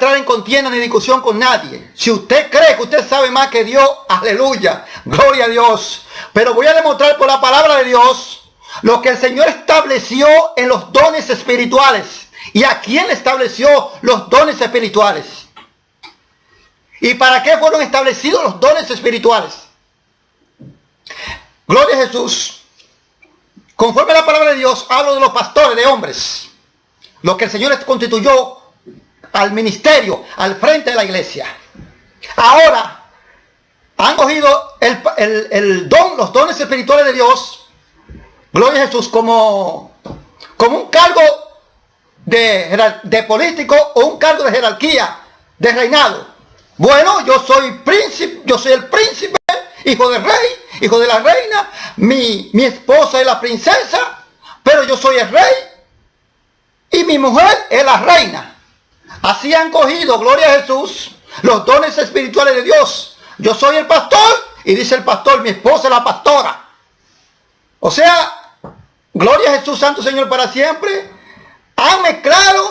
entrar en contienda ni discusión con nadie. Si usted cree que usted sabe más que Dios, aleluya, gloria a Dios. Pero voy a demostrar por la palabra de Dios lo que el Señor estableció en los dones espirituales. ¿Y a quién estableció los dones espirituales? ¿Y para qué fueron establecidos los dones espirituales? Gloria a Jesús. Conforme a la palabra de Dios, hablo de los pastores de hombres. Lo que el Señor constituyó al ministerio, al frente de la iglesia. Ahora, han cogido los dones espirituales de Dios, gloria a Jesús, como un cargo de político o un cargo de jerarquía, de reinado. Bueno, yo soy príncipe, yo soy el príncipe, hijo del rey, hijo de la reina, mi esposa es la princesa, pero yo soy el rey y mi mujer es la reina. Así han cogido, gloria a Jesús, los dones espirituales de Dios. Yo soy el pastor y dice el pastor, mi esposa es la pastora. O sea, gloria a Jesús, Santo Señor para siempre. Han mezclado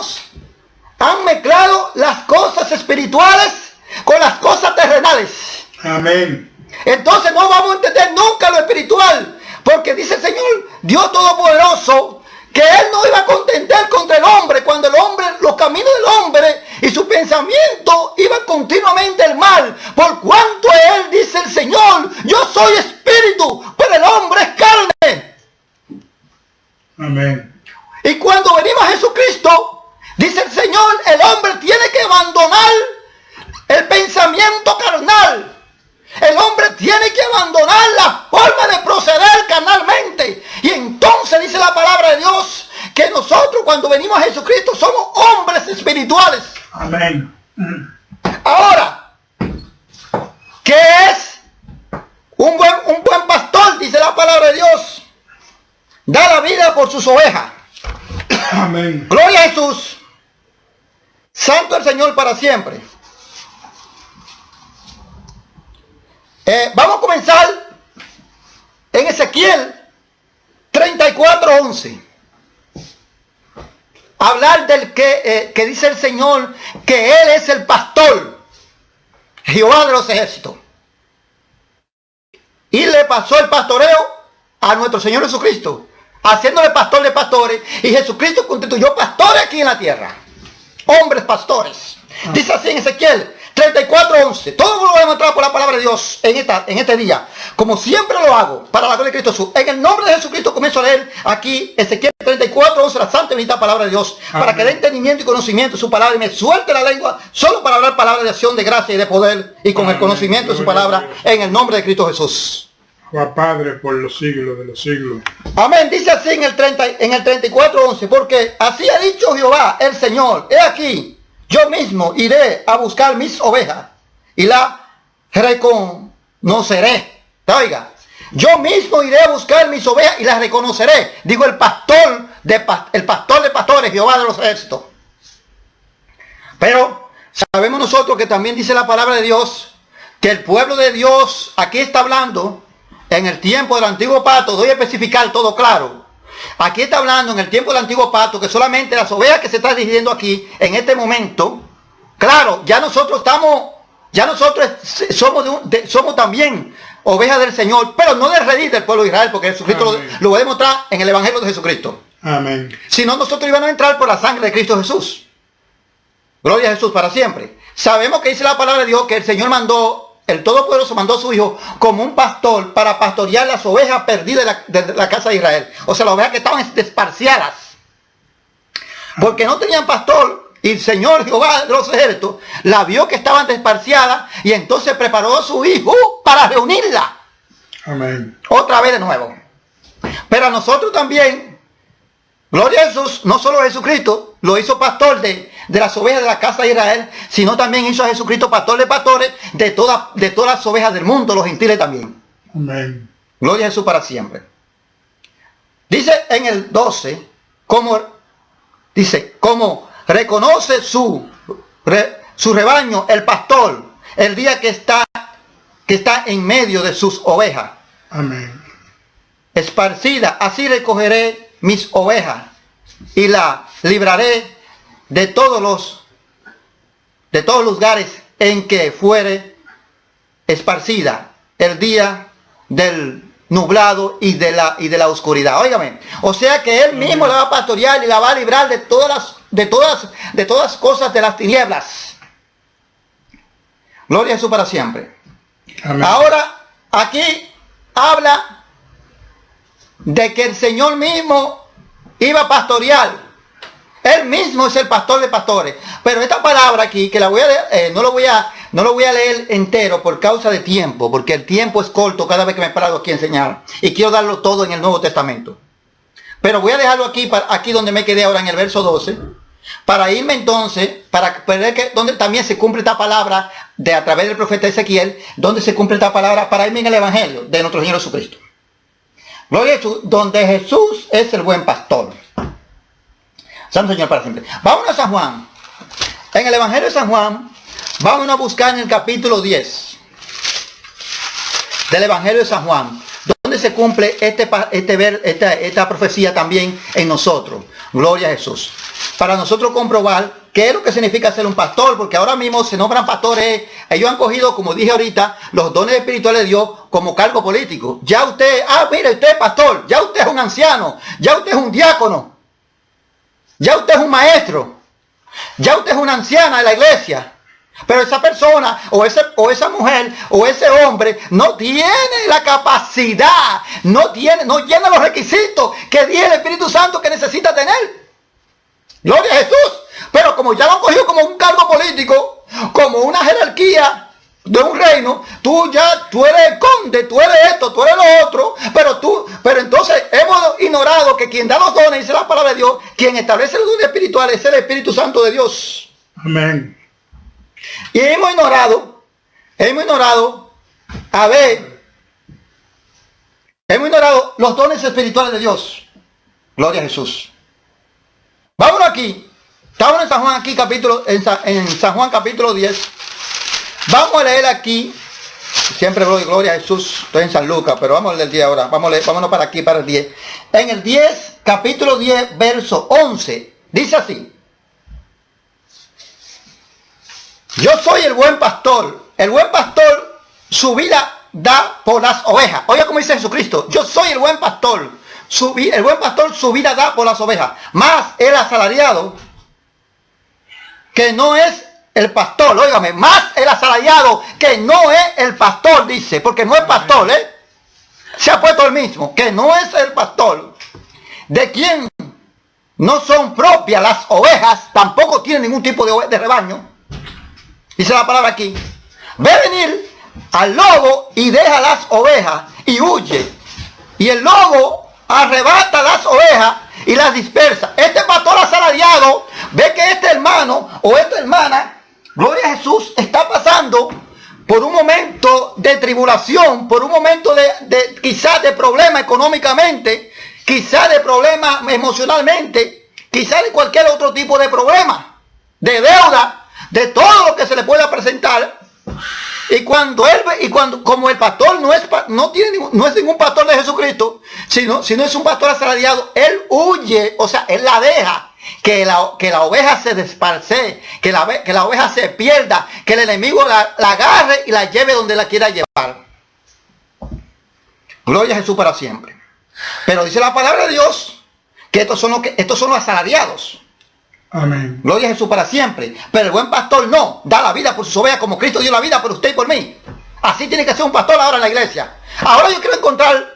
las cosas espirituales con las cosas terrenales. Amén. Entonces no vamos a entender nunca lo espiritual, porque dice el Señor, Dios Todopoderoso, que Él no iba a contender contra el hombre cuando el hombre, los caminos del hombre y su pensamiento iban continuamente al mal. Por cuanto Él, dice el Señor, yo soy espíritu, pero el hombre es carne. Amén. Y cuando venimos a Jesucristo, dice el Señor, el hombre tiene que abandonar el pensamiento carnal. El hombre tiene que abandonar la forma de proceder carnalmente. Y entonces dice la palabra de Dios que nosotros cuando venimos a Jesucristo somos hombres espirituales. Amén. Ahora, ¿qué es un buen pastor? Dice la palabra de Dios. Da la vida por sus ovejas. Amén. Gloria a Jesús. Santo el Señor para siempre. Vamos a comenzar en Ezequiel 34:11. Hablar del que dice el Señor que Él es el pastor, Jehová de los ejércitos. Y le pasó el pastoreo a nuestro Señor Jesucristo, haciéndole pastor de pastores. Y Jesucristo constituyó pastores aquí en la tierra. Hombres pastores. Dice así en Ezequiel 34:11. Todo lo voy a mostrar por la palabra de Dios en este día. Como siempre lo hago, para la gloria de Cristo Jesús. En el nombre de Jesucristo comienzo a leer aquí Ezequiel 34:11, la santa y bendita palabra de Dios. Amén. Para que dé entendimiento y conocimiento de su palabra y me suelte la lengua solo para hablar palabras de acción, de gracia y de poder. Y con el conocimiento de su palabra en el nombre de Cristo Jesús. Padre por los siglos de los siglos. Amén. Dice así en el 34:11. Porque así ha dicho Jehová el Señor. He aquí. Yo mismo iré a buscar mis ovejas y la reconoceré. Oiga, yo mismo iré a buscar mis ovejas y las reconoceré. Digo el pastor de pastores, Jehová de los ejércitos. Pero sabemos nosotros que también dice la palabra de Dios que el pueblo de Dios aquí está hablando en el tiempo del antiguo pacto. Doy a especificar todo claro. Aquí está hablando en el tiempo del antiguo pacto que solamente las ovejas que se están dirigiendo aquí en este momento, claro, ya nosotros somos también ovejas del Señor, pero no del rey del pueblo de Israel, porque Jesucristo lo voy a demostrar en el Evangelio de Jesucristo. Amén. Si no, nosotros íbamos a entrar por la sangre de Cristo Jesús. Gloria a Jesús para siempre. Sabemos que dice la palabra de Dios que el Señor el Todopoderoso mandó a su Hijo como un pastor para pastorear las ovejas perdidas de la casa de Israel. O sea, las ovejas que estaban desparciadas. Porque no tenían pastor. Y el Señor Jehová de los ejércitos la vio que estaban desparciadas y entonces preparó a su Hijo para reunirla. Amén. Otra vez de nuevo. Pero a nosotros también, gloria a Jesús, no solo Jesucristo lo hizo pastor de las ovejas de la casa de Israel, sino también hizo a Jesucristo pastor de pastores de todas las ovejas del mundo, los gentiles también. Amén. Gloria a Jesús para siempre. Dice en el 12, como reconoce su rebaño el pastor el día que está en medio de sus ovejas. Amén. Esparcida, así recogeré mis ovejas y la libraré de todos de todos los lugares en que fuere esparcida el día del nublado y de la oscuridad. Óigame, o sea que él mismo la va a pastorear y la va a librar de todas cosas de las tinieblas. Gloria a Jesús para siempre. Amén. Ahora, aquí habla de que el Señor mismo iba a pastorear. Él mismo es el pastor de pastores. Pero esta palabra aquí, que la voy a leer, no lo voy a leer entero por causa de tiempo, porque el tiempo es corto cada vez que me paro aquí a enseñar. Y quiero darlo todo en el Nuevo Testamento. Pero voy a dejarlo aquí donde me quedé ahora en el verso 12. Para irme entonces, para ver que donde también se cumple esta palabra a través del profeta Ezequiel, donde se cumple esta palabra, para irme en el Evangelio de nuestro Señor Jesucristo. Gloria a Jesús, donde Jesús es el buen pastor. Santo Señor para siempre. Vámonos a San Juan. En el Evangelio de San Juan, vámonos a buscar en el capítulo 10 del Evangelio de San Juan, donde se cumple esta profecía también en nosotros. Gloria a Jesús. Para nosotros comprobar qué es lo que significa ser un pastor, porque ahora mismo se nombran pastores. Ellos han cogido, como dije ahorita, los dones espirituales de Dios como cargo político. Ya usted, mire, usted es pastor, ya usted es un anciano, ya usted es un diácono, ya usted es un maestro, ya usted es una anciana de la iglesia. Pero esa persona, o esa mujer, o ese hombre, no tiene la capacidad, no llena los requisitos que dice el Espíritu Santo que necesita tener. Gloria a Jesús. Pero como ya lo han cogido como un cargo político, como una jerarquía de un reino, tú eres el conde, tú eres esto, tú eres lo otro, pero entonces hemos ignorado que quien da los dones, dice la palabra de Dios, quien establece los dones espirituales es el Espíritu Santo de Dios. Amén. Y hemos ignorado, los dones espirituales de Dios. Gloria a Jesús. Vámonos aquí. Estamos en San Juan aquí, en San Juan capítulo 10. Vamos a leer aquí. Siempre gloria a Jesús. Estoy en San Lucas, pero vamos a leer el 10 ahora. Vámonos para aquí, para el 10. En el 10, capítulo 10, verso 11. Dice así. Yo soy el buen pastor. El buen pastor su vida da por las ovejas. Oiga como dice Jesucristo. Yo soy el buen pastor. El buen pastor su vida da por las ovejas. Más el asalariado, que no es el pastor. Óigame, más el asalariado, que no es el pastor, dice. Porque no es pastor, se ha puesto el mismo. Que no es el pastor. De quien no son propias las ovejas, tampoco tiene ningún tipo de rebaño. Dice la palabra aquí. Ve venir al lobo y deja las ovejas y huye. Y el lobo arrebata las ovejas y las dispersa. Este pastor asalariado ve que este hermano o esta hermana, gloria a Jesús, está pasando por un momento de tribulación, por un momento de quizás de problema económicamente, quizás de problema emocionalmente, quizás de cualquier otro tipo de problema, de deuda, de todo lo que se le pueda presentar. Y como el pastor no es ningún pastor de Jesucristo, sino es un pastor asalariado, él huye, o sea, él la deja, que la oveja se desparce, que la oveja se pierda, que el enemigo la agarre y la lleve donde la quiera llevar. Gloria a Jesús para siempre. Pero dice la palabra de Dios que estos son los asalariados. Amén. Gloria a Jesús para siempre. Pero el buen pastor no da la vida por sus ovejas, como Cristo dio la vida por usted y por mí. Así tiene que ser un pastor ahora en la iglesia. Ahora yo quiero encontrar,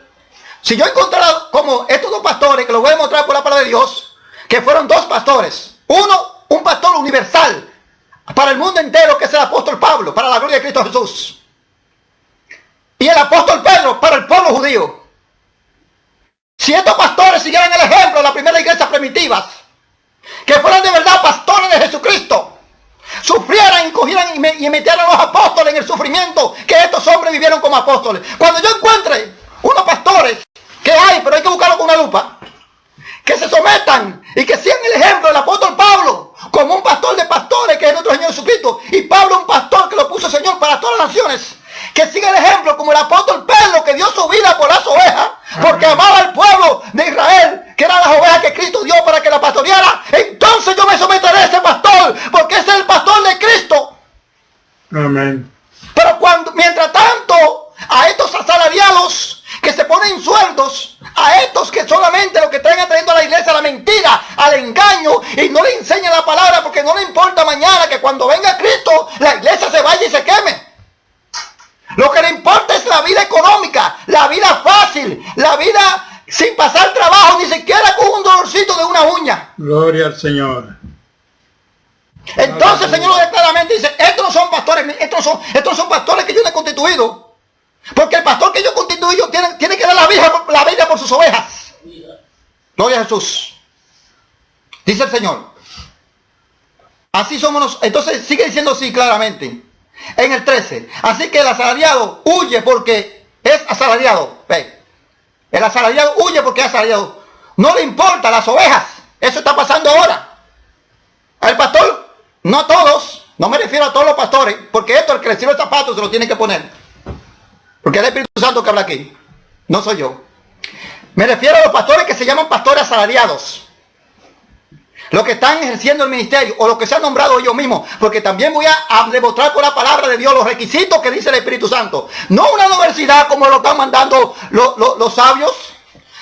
si yo encontrara como estos dos pastores, que los voy a demostrar por la palabra de Dios, que fueron dos pastores. Uno, un pastor universal para el mundo entero, que es el apóstol Pablo, para la gloria de Cristo Jesús. Y el apóstol Pedro, para el pueblo judío. Si estos pastores siguieran el ejemplo de las primeras iglesias primitivas, que fueran de verdad pastores de Jesucristo, sufrieran y cogieran y metieran a los apóstoles en el sufrimiento que estos hombres vivieron como apóstoles. Cuando yo encuentre unos pastores, que hay, pero hay que buscarlo con una lupa, que se sometan y que sigan el ejemplo del apóstol Pablo, como un pastor de pastores que es nuestro Señor Jesucristo, y Pablo un pastor que lo puso el Señor para todas las naciones, que siga el ejemplo como el apóstol Pedro, que dio su vida por las ovejas, porque amaba al pueblo de Israel, que eran las ovejas que Cristo dio para que la pastoreara. Entonces yo me someteré a ese pastor, porque ese es el pastor de Cristo. Amén. Pero mientras tanto, a estos asalariados que se ponen sueldos, a estos que solamente lo que traen atrayendo a la iglesia la mentira, al engaño, y no le enseñan la palabra porque no le importa mañana que cuando venga Cristo la iglesia se vaya y se queme. Lo que le importa es la vida económica, la vida fácil, la vida sin pasar trabajo, ni siquiera con un dolorcito de una uña. Gloria al Señor. Entonces el Señor lo claramente dice, estos no son pastores, estos son pastores que yo no he constituido. Porque el pastor que yo constituyo tiene que dar la vida por sus ovejas. Gloria a Jesús. Dice el Señor. Así somos nosotros. Entonces sigue diciendo así claramente. En el 13. Así que el asalariado huye porque es asalariado. Ve. El asalariado huye porque es asalariado. No le importa las ovejas. Eso está pasando ahora. El pastor, no a todos, no me refiero a todos los pastores, porque esto el que le sirve el zapato se lo tiene que poner. Porque es el Espíritu Santo que habla aquí. No soy yo. Me refiero a los pastores que se llaman pastores asalariados. Los que están ejerciendo el ministerio o los que se han nombrado ellos mismos. Porque también voy a demostrar por la palabra de Dios los requisitos que dice el Espíritu Santo. No una universidad como lo están mandando los sabios.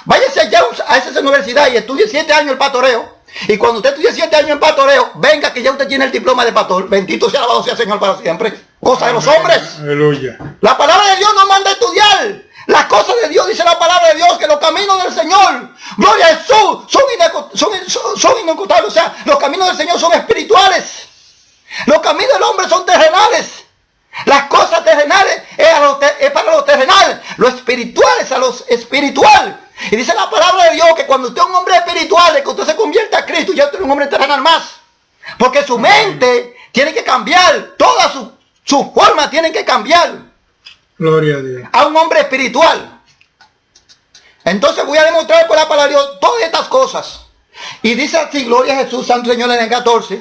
Váyase allá a esa universidad y estudie 7 años el pastoreo. Y cuando usted estudie 7 años en pastoreo, venga que ya usted tiene el diploma de pastor. Bendito sea, alabado sea el Señor para siempre. Cosa de los hombres. Aleluya. La palabra de Dios nos manda a estudiar. Las cosas de Dios, dice la palabra de Dios, que los caminos del Señor, gloria a Jesús, son inocutables. O sea, los caminos del Señor son espirituales. Los caminos del hombre son terrenales. Las cosas terrenales es para lo terrenal. Lo espiritual es a lo espiritual. Y dice la palabra de Dios que cuando usted es un hombre espiritual, de que usted se convierta a Cristo, ya usted es un hombre terrenal más. Porque su mente tiene que cambiar. Toda su forma tiene que cambiar. Gloria a Dios. A un hombre espiritual. Entonces voy a demostrar por la palabra de Dios todas estas cosas. Y dice así, gloria a Jesús, Santo Señor, en el 14.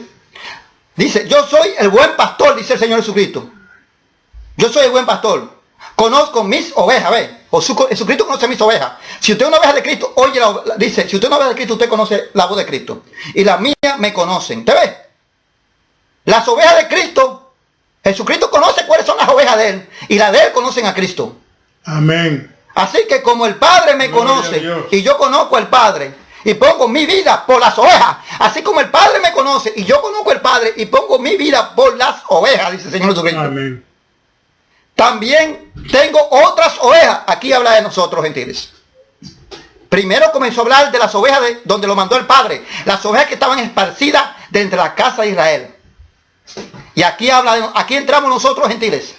Dice, yo soy el buen pastor, dice el Señor Jesucristo. Yo soy el buen pastor. Conozco mis ovejas, ¿ve? Jesucristo conoce mis ovejas. Si usted es una oveja de Cristo, oye, dice, si usted es una oveja de Cristo, usted conoce la voz de Cristo. Y las mías me conocen. ¿Te ve? Las ovejas de Cristo, Jesucristo conoce cuáles son las ovejas de Él. Y las de Él conocen a Cristo. Amén. Así que como el Padre me conoce y yo conozco al Padre y pongo mi vida por las ovejas, así como el Padre me conoce y yo conozco al Padre y pongo mi vida por las ovejas, dice el Señor Jesucristo. Amén. También tengo otras ovejas. Aquí habla de nosotros, gentiles. Primero comenzó a hablar de las ovejas de donde lo mandó el Padre. Las ovejas que estaban esparcidas de entre la casa de Israel. Y aquí aquí entramos nosotros, gentiles.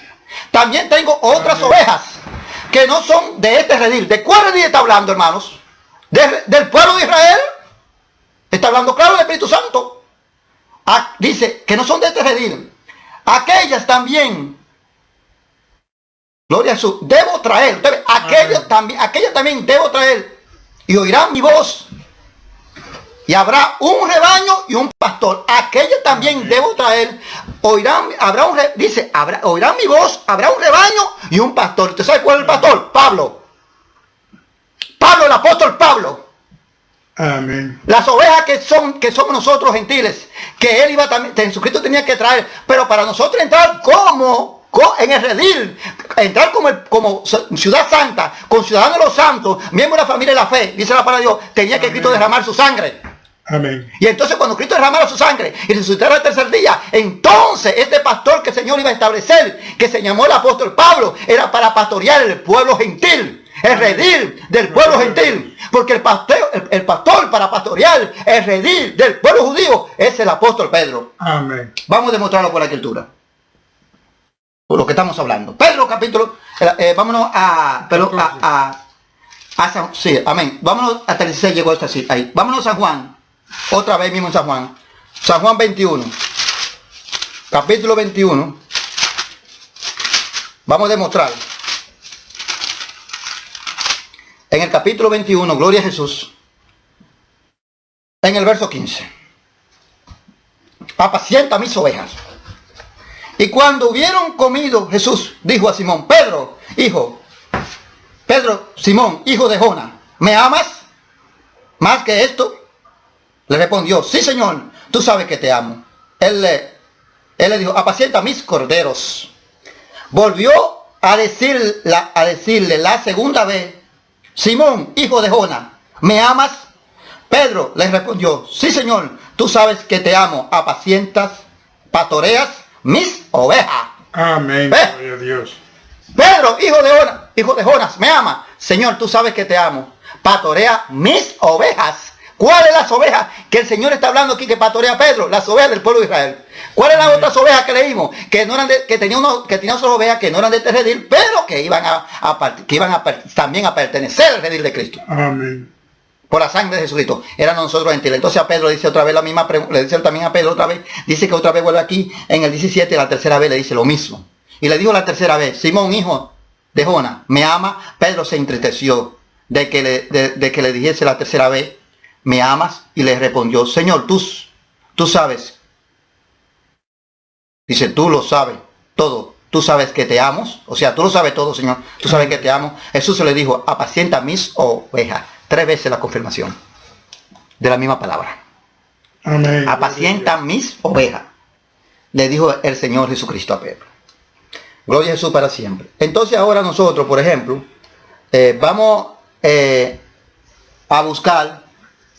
También tengo otras ovejas que no son de este redil. ¿De cuál redil está hablando, hermanos? ¿Del pueblo de Israel? Está hablando claro el Espíritu Santo. Dice que no son de este redil. Aquellas también, gloria a Jesús, debo traer. Aquellas también debo traer. Y oirán mi voz. Y habrá un rebaño y un pastor. Aquellas también debo traer. Oirán mi voz, habrá un rebaño y un pastor. ¿Usted sabe cuál es el pastor? Pablo. Pablo, el apóstol Pablo. Amén. Las ovejas que somos nosotros, gentiles, que él iba también, Jesucristo tenía que traer, pero para nosotros entrar en el redil, entrar como ciudad santa, con ciudadanos de los santos, miembro de la familia de la fe, dice la palabra de Dios, tenía que Cristo derramar su sangre. Amén. Y entonces cuando Cristo derramara su sangre y resucitara el tercer día, entonces este pastor que el Señor iba a establecer, que se llamó el apóstol Pablo, era para pastorear el pueblo gentil. El redil del pueblo gentil. Porque el pastor para pastorear el redil del pueblo judío es el apóstol Pedro. Amén. Vamos a demostrarlo por la escritura. Por lo que estamos hablando. Pedro capítulo. Vámonos a. Sí, amén. Vámonos hasta el 16 llegó hasta así. Ahí. Vámonos a San Juan. Otra vez mismo en San Juan. San Juan 21. Capítulo 21. Vamos a demostrar. En el capítulo 21, gloria a Jesús, en el verso 15, apacienta mis ovejas. Y cuando hubieron comido, Jesús dijo a Simón, Simón, hijo de Jona, ¿me amas más que esto? Le respondió, sí, Señor, tú sabes que te amo. Él Él le dijo, apacienta mis corderos. Volvió a decirle la segunda vez, Simón, hijo de Jonás, ¿me amas? Pedro le respondió, sí, Señor, tú sabes que te amo, apacientas, pastoreas mis ovejas. Amén. ¿Ves? Gloria a Dios. Pedro, hijo de Jonás, ¿me ama? Señor, tú sabes que te amo, patorea mis ovejas. ¿Cuáles las ovejas que el Señor está hablando aquí que patorea Pedro? Las ovejas del pueblo de Israel. ¿Cuáles las otras ovejas que leímos? Que no eran que tenían otras ovejas que no eran de este redil, pero que iban también a pertenecer al redil de Cristo. Amén. Por la sangre de Jesucristo. Eran nosotros gentiles. Entonces a Pedro dice otra vez la misma pregunta, le dice también a Pedro otra vez, dice que otra vez vuelve aquí en el 17, la tercera vez le dice lo mismo. Y le dijo la tercera vez, Simón, hijo de Jonás, ¿me ama? Pedro se entristeció de que le dijese la tercera vez, ¿me amas? Y le respondió, Señor, tú sabes. Dice, tú lo sabes todo. Tú sabes que te amo. O sea, tú lo sabes todo, Señor. Tú sabes que te amo. Jesús se le dijo, apacienta mis ovejas. 3 veces la confirmación de la misma palabra. Amén. Apacienta mis ovejas. Le dijo el Señor Jesucristo a Pedro. Gloria a Jesús para siempre. Entonces ahora nosotros, por ejemplo, vamos a buscar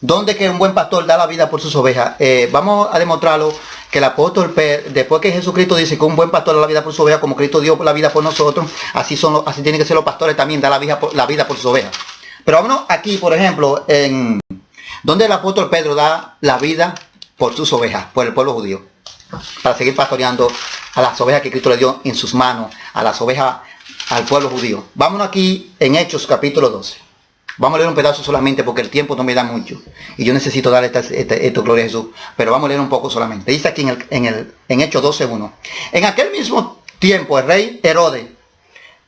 dónde que un buen pastor da la vida por sus ovejas. Vamos a demostrarlo que el apóstol Pedro, después que Jesucristo dice que un buen pastor da la vida por sus ovejas, como Cristo dio la vida por nosotros, así tienen que ser los pastores también, dar la vida por sus ovejas. Pero vámonos aquí, por ejemplo, en donde el apóstol Pedro da la vida por sus ovejas, por el pueblo judío, para seguir pastoreando a las ovejas que Cristo le dio en sus manos, a las ovejas, al pueblo judío. Vámonos aquí en Hechos capítulo 12. Vamos a leer un pedazo solamente porque el tiempo no me da mucho. Y yo necesito dar esto, gloria a Jesús. Pero vamos a leer un poco solamente. Dice aquí en Hechos 12:1. En aquel mismo tiempo el rey Herodes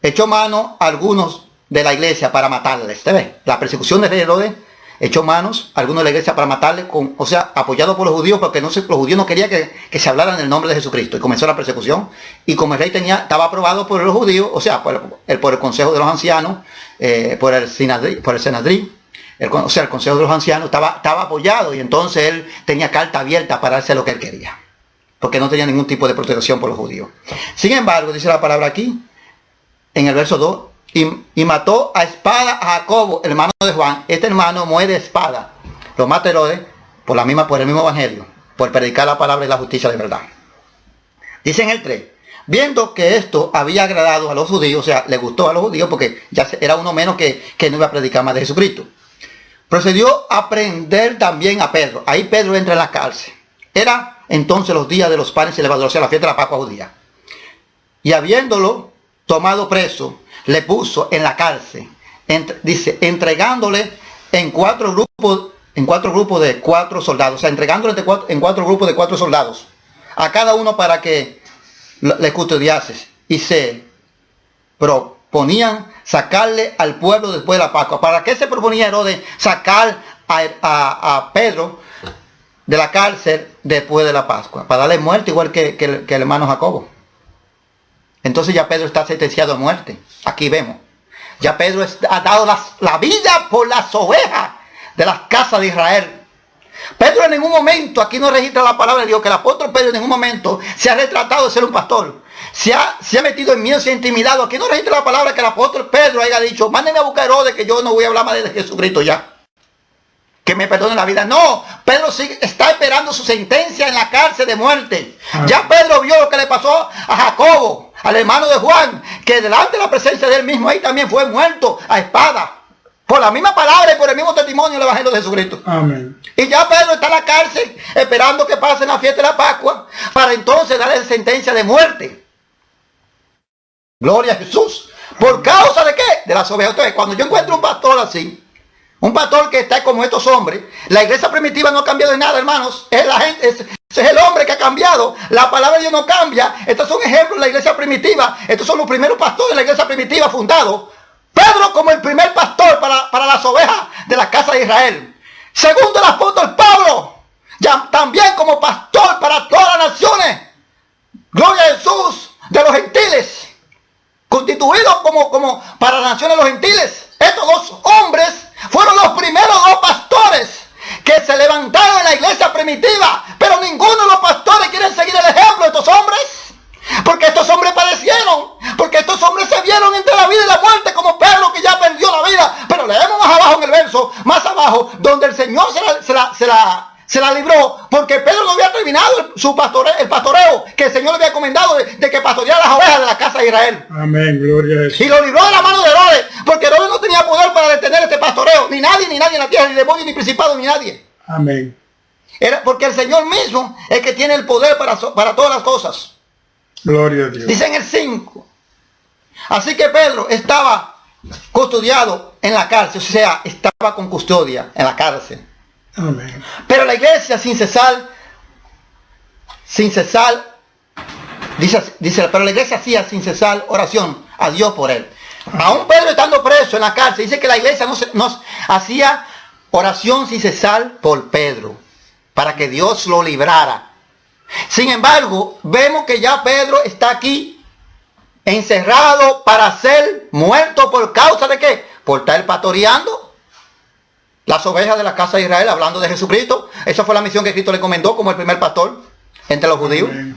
echó mano a algunos de la iglesia para matarles. ¿Usted ve? La persecución del rey Herodes echó manos a algunos de la iglesia para matarles, o sea, apoyado por los judíos, porque los judíos no querían que se hablara en el nombre de Jesucristo. Y comenzó la persecución. Y como el rey estaba aprobado por los judíos, o sea, por el consejo de los ancianos, por el Senadrín, o sea, el consejo de los ancianos estaba apoyado, y entonces él tenía carta abierta para hacer lo que él quería, porque no tenía ningún tipo de protección por los judíos. Sin embargo, dice la palabra aquí, en el verso 2, y mató a espada a Jacobo, hermano de Juan. Este hermano muere de espada. Lo mata Herodes por el mismo evangelio, por predicar la palabra y la justicia de verdad. Dice en el 3, viendo que esto había agradado a los judíos, o sea, le gustó a los judíos porque ya era uno menos que no iba a predicar más de Jesucristo, procedió a prender también a Pedro. Ahí Pedro entra en la cárcel. Era entonces los días de los panes y levaduras, o sea, la fiesta de la Pascua judía. Y habiéndolo tomado preso, le puso en la cárcel, dice, entregándole en cuatro grupos de 4 soldados, o sea, entregándole en 4 grupos de 4 soldados, a cada uno para que le custodiase, y se proponían sacarle al pueblo después de la Pascua. ¿Para qué se proponía Herodes sacar a Pedro de la cárcel después de la Pascua? Para darle muerte, igual que el hermano Jacobo. Entonces ya Pedro está sentenciado a muerte. Aquí vemos. Ya Pedro ha dado la vida por las ovejas de las casas de Israel. Pedro en ningún momento, aquí no registra la palabra de Dios, que el apóstol Pedro en ningún momento se ha retratado de ser un pastor. Se ha metido en miedo, se ha intimidado. Aquí no registra la palabra que el apóstol Pedro haya dicho, mándenme a buscar a Herodes, que yo no voy a hablar más de Jesucristo ya. Que me perdone la vida. No, Pedro está esperando su sentencia en la cárcel de muerte. Ya Pedro vio lo que le pasó a Jacobo, al hermano de Juan, que delante de la presencia de él mismo, ahí también fue muerto a espada. Por la misma palabra y por el mismo testimonio del Evangelio de Jesucristo. Amén. Y ya Pedro está en la cárcel esperando que pase la fiesta de la Pascua para entonces darle sentencia de muerte. Gloria a Jesús. ¿Por causa de qué? De las ovejas. Entonces, cuando yo encuentro un pastor así, un pastor que está como estos hombres, la iglesia primitiva no ha cambiado de nada, hermanos. Es la gente, ese es el hombre que ha cambiado. La palabra de Dios no cambia. Estos son ejemplos de la iglesia primitiva. Estos son los primeros pastores de la iglesia primitiva fundados. Pedro como el primer pastor para las ovejas de la casa de Israel. Segundo, el apóstol Pablo, ya también como pastor para todas las naciones. Gloria a Jesús, de los gentiles. Constituido como para las naciones de los gentiles. Estos 2 hombres fueron los primeros 2 pastores que se levantaron en la iglesia primitiva. Pero ninguno de los pastores quiere seguir el ejemplo de estos estos hombres? Porque estos hombres padecieron, porque estos hombres se vieron entre la vida y la muerte, como Pedro, que ya perdió la vida. Pero leemos más abajo en el verso, más abajo, donde el Señor se la libró, porque Pedro no había terminado el pastoreo que el Señor le había encomendado de que pastoreara las ovejas de la casa de Israel. Amén, gloria a Jesús. Y lo libró de la mano de Herodes, porque Herodes no tenía poder para detener este pastoreo, ni nadie en la tierra, ni demonio, ni principado, ni nadie. Amén. Era porque el Señor mismo es que tiene el poder para todas las cosas. Gloria a Dios. Dice en el 5. Así que Pedro estaba custodiado en la cárcel, o sea, estaba con custodia en la cárcel. Amén. Pero la iglesia sin cesar, dice, pero la iglesia hacía sin cesar oración a Dios por él. Aún Pedro estando preso en la cárcel, dice que la iglesia no hacía oración sin cesar por Pedro, para que Dios lo librara. Sin embargo, vemos que ya Pedro está aquí encerrado para ser muerto por causa de ¿qué? Por estar pastoreando las ovejas de la casa de Israel, hablando de Jesucristo. Esa fue la misión que Cristo le encomendó como el primer pastor entre los judíos. Amén.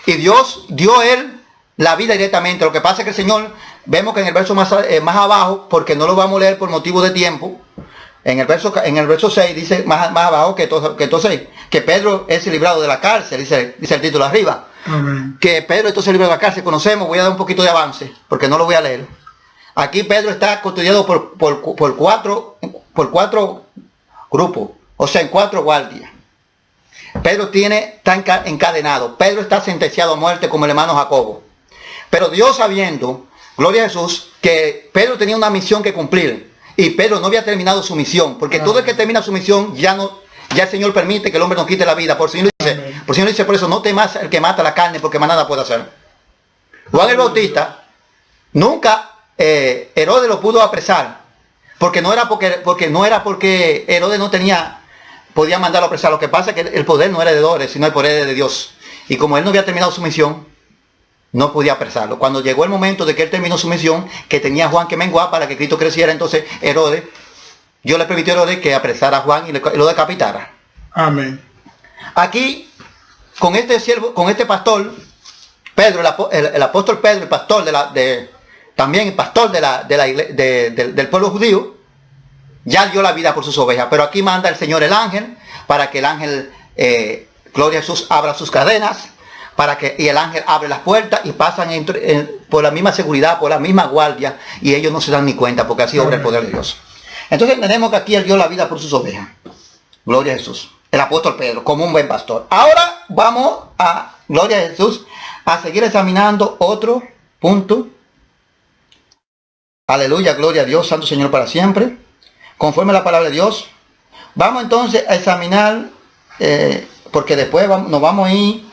Y Dios dio a él la vida directamente. Lo que pasa es que el Señor, vemos que en el verso más abajo, porque no lo vamos a leer por motivo de tiempo, en el verso 6 dice más abajo que entonces que Pedro es librado de la cárcel, dice el título arriba. Amén. Que Pedro entonces librado de la cárcel, conocemos, voy a dar un poquito de avance, porque no lo voy a leer. Aquí Pedro está custodiado por cuatro grupos, o sea, en 4 guardias. Pedro está encadenado, Pedro está sentenciado a muerte como el hermano Jacobo. Pero Dios, sabiendo, gloria a Jesús, que Pedro tenía una misión que cumplir, y Pedro no había terminado su misión, porque todo el que termina su misión ya el Señor permite que el hombre no quite la vida. Por Señor dice, por eso no temas el que mata la carne, porque más nada puede hacer. Juan el Bautista nunca Herodes lo pudo apresar, porque no era porque Herodes no podía mandarlo a apresar. Lo que pasa es que el poder no era de Herodes, sino el poder de Dios. Y como él no había terminado su misión, no podía apresarlo. Cuando llegó el momento de que él terminó su misión, que tenía a Juan que menguar para que Cristo creciera, entonces Dios le permitió a Herodes que apresara a Juan y lo decapitara. Amén. Aquí, con este pastor, Pedro, el apóstol Pedro, el pastor también el pastor del pueblo judío, ya dio la vida por sus ovejas. Pero aquí manda el Señor el ángel, para que el ángel, gloria a Jesús, abra sus cadenas, y el ángel abre las puertas y pasan por la misma seguridad, por la misma guardia, y ellos no se dan ni cuenta, porque así obra el poder de Dios. Entonces entendemos que aquí él dio la vida por sus ovejas. Gloria a Jesús. El apóstol Pedro, como un buen pastor. Ahora vamos a, gloria a Jesús, a seguir examinando otro punto. Aleluya, gloria a Dios, Santo Señor para siempre. Conforme a la palabra de Dios. Vamos entonces a examinar, porque después nos vamos a ir,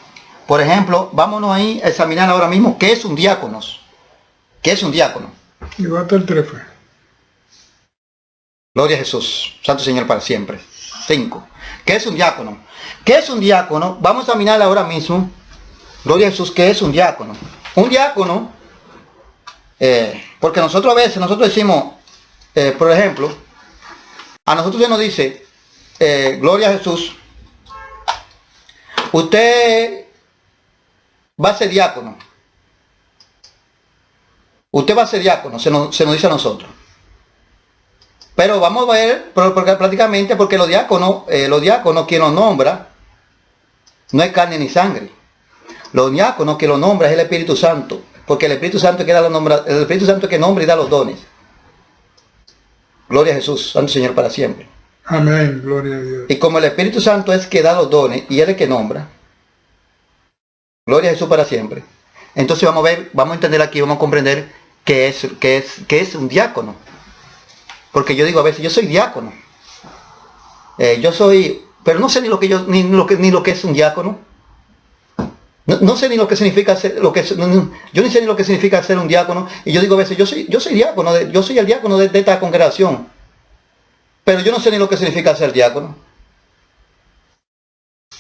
por ejemplo, vámonos ahí a examinar ahora mismo qué es un diácono. ¿Qué es un diácono? Y va hasta el 3 fue. Gloria a Jesús, Santo Señor para siempre. 5. ¿Qué es un diácono? ¿Qué es un diácono? Vamos a examinar ahora mismo, gloria a Jesús, ¿qué es un diácono? Un diácono, porque nosotros a veces, decimos, por ejemplo, a nosotros se nos dice, gloria a Jesús, usted va a ser diácono. Usted va a ser diácono, se nos dice a nosotros. Pero vamos a ver, porque prácticamente, porque los diáconos quien los nombra, no es carne ni sangre. Los diáconos que lo nombra es el Espíritu Santo, porque el Espíritu Santo que el Espíritu Santo que nombra y da los dones. Gloria a Jesús, Santo Señor para siempre. Amén, gloria a Dios. Y como el Espíritu Santo es que da los dones y él es el que nombra, gloria a Jesús para siempre. Entonces vamos a entender aquí, vamos a comprender qué es un diácono. Porque yo digo a veces, yo soy diácono. Pero no sé ni lo que es un diácono. No sé ni lo que significa yo ni sé ni lo que significa ser un diácono. Y yo digo a veces, yo soy diácono, yo soy el diácono de esta congregación. Pero yo no sé ni lo que significa ser diácono.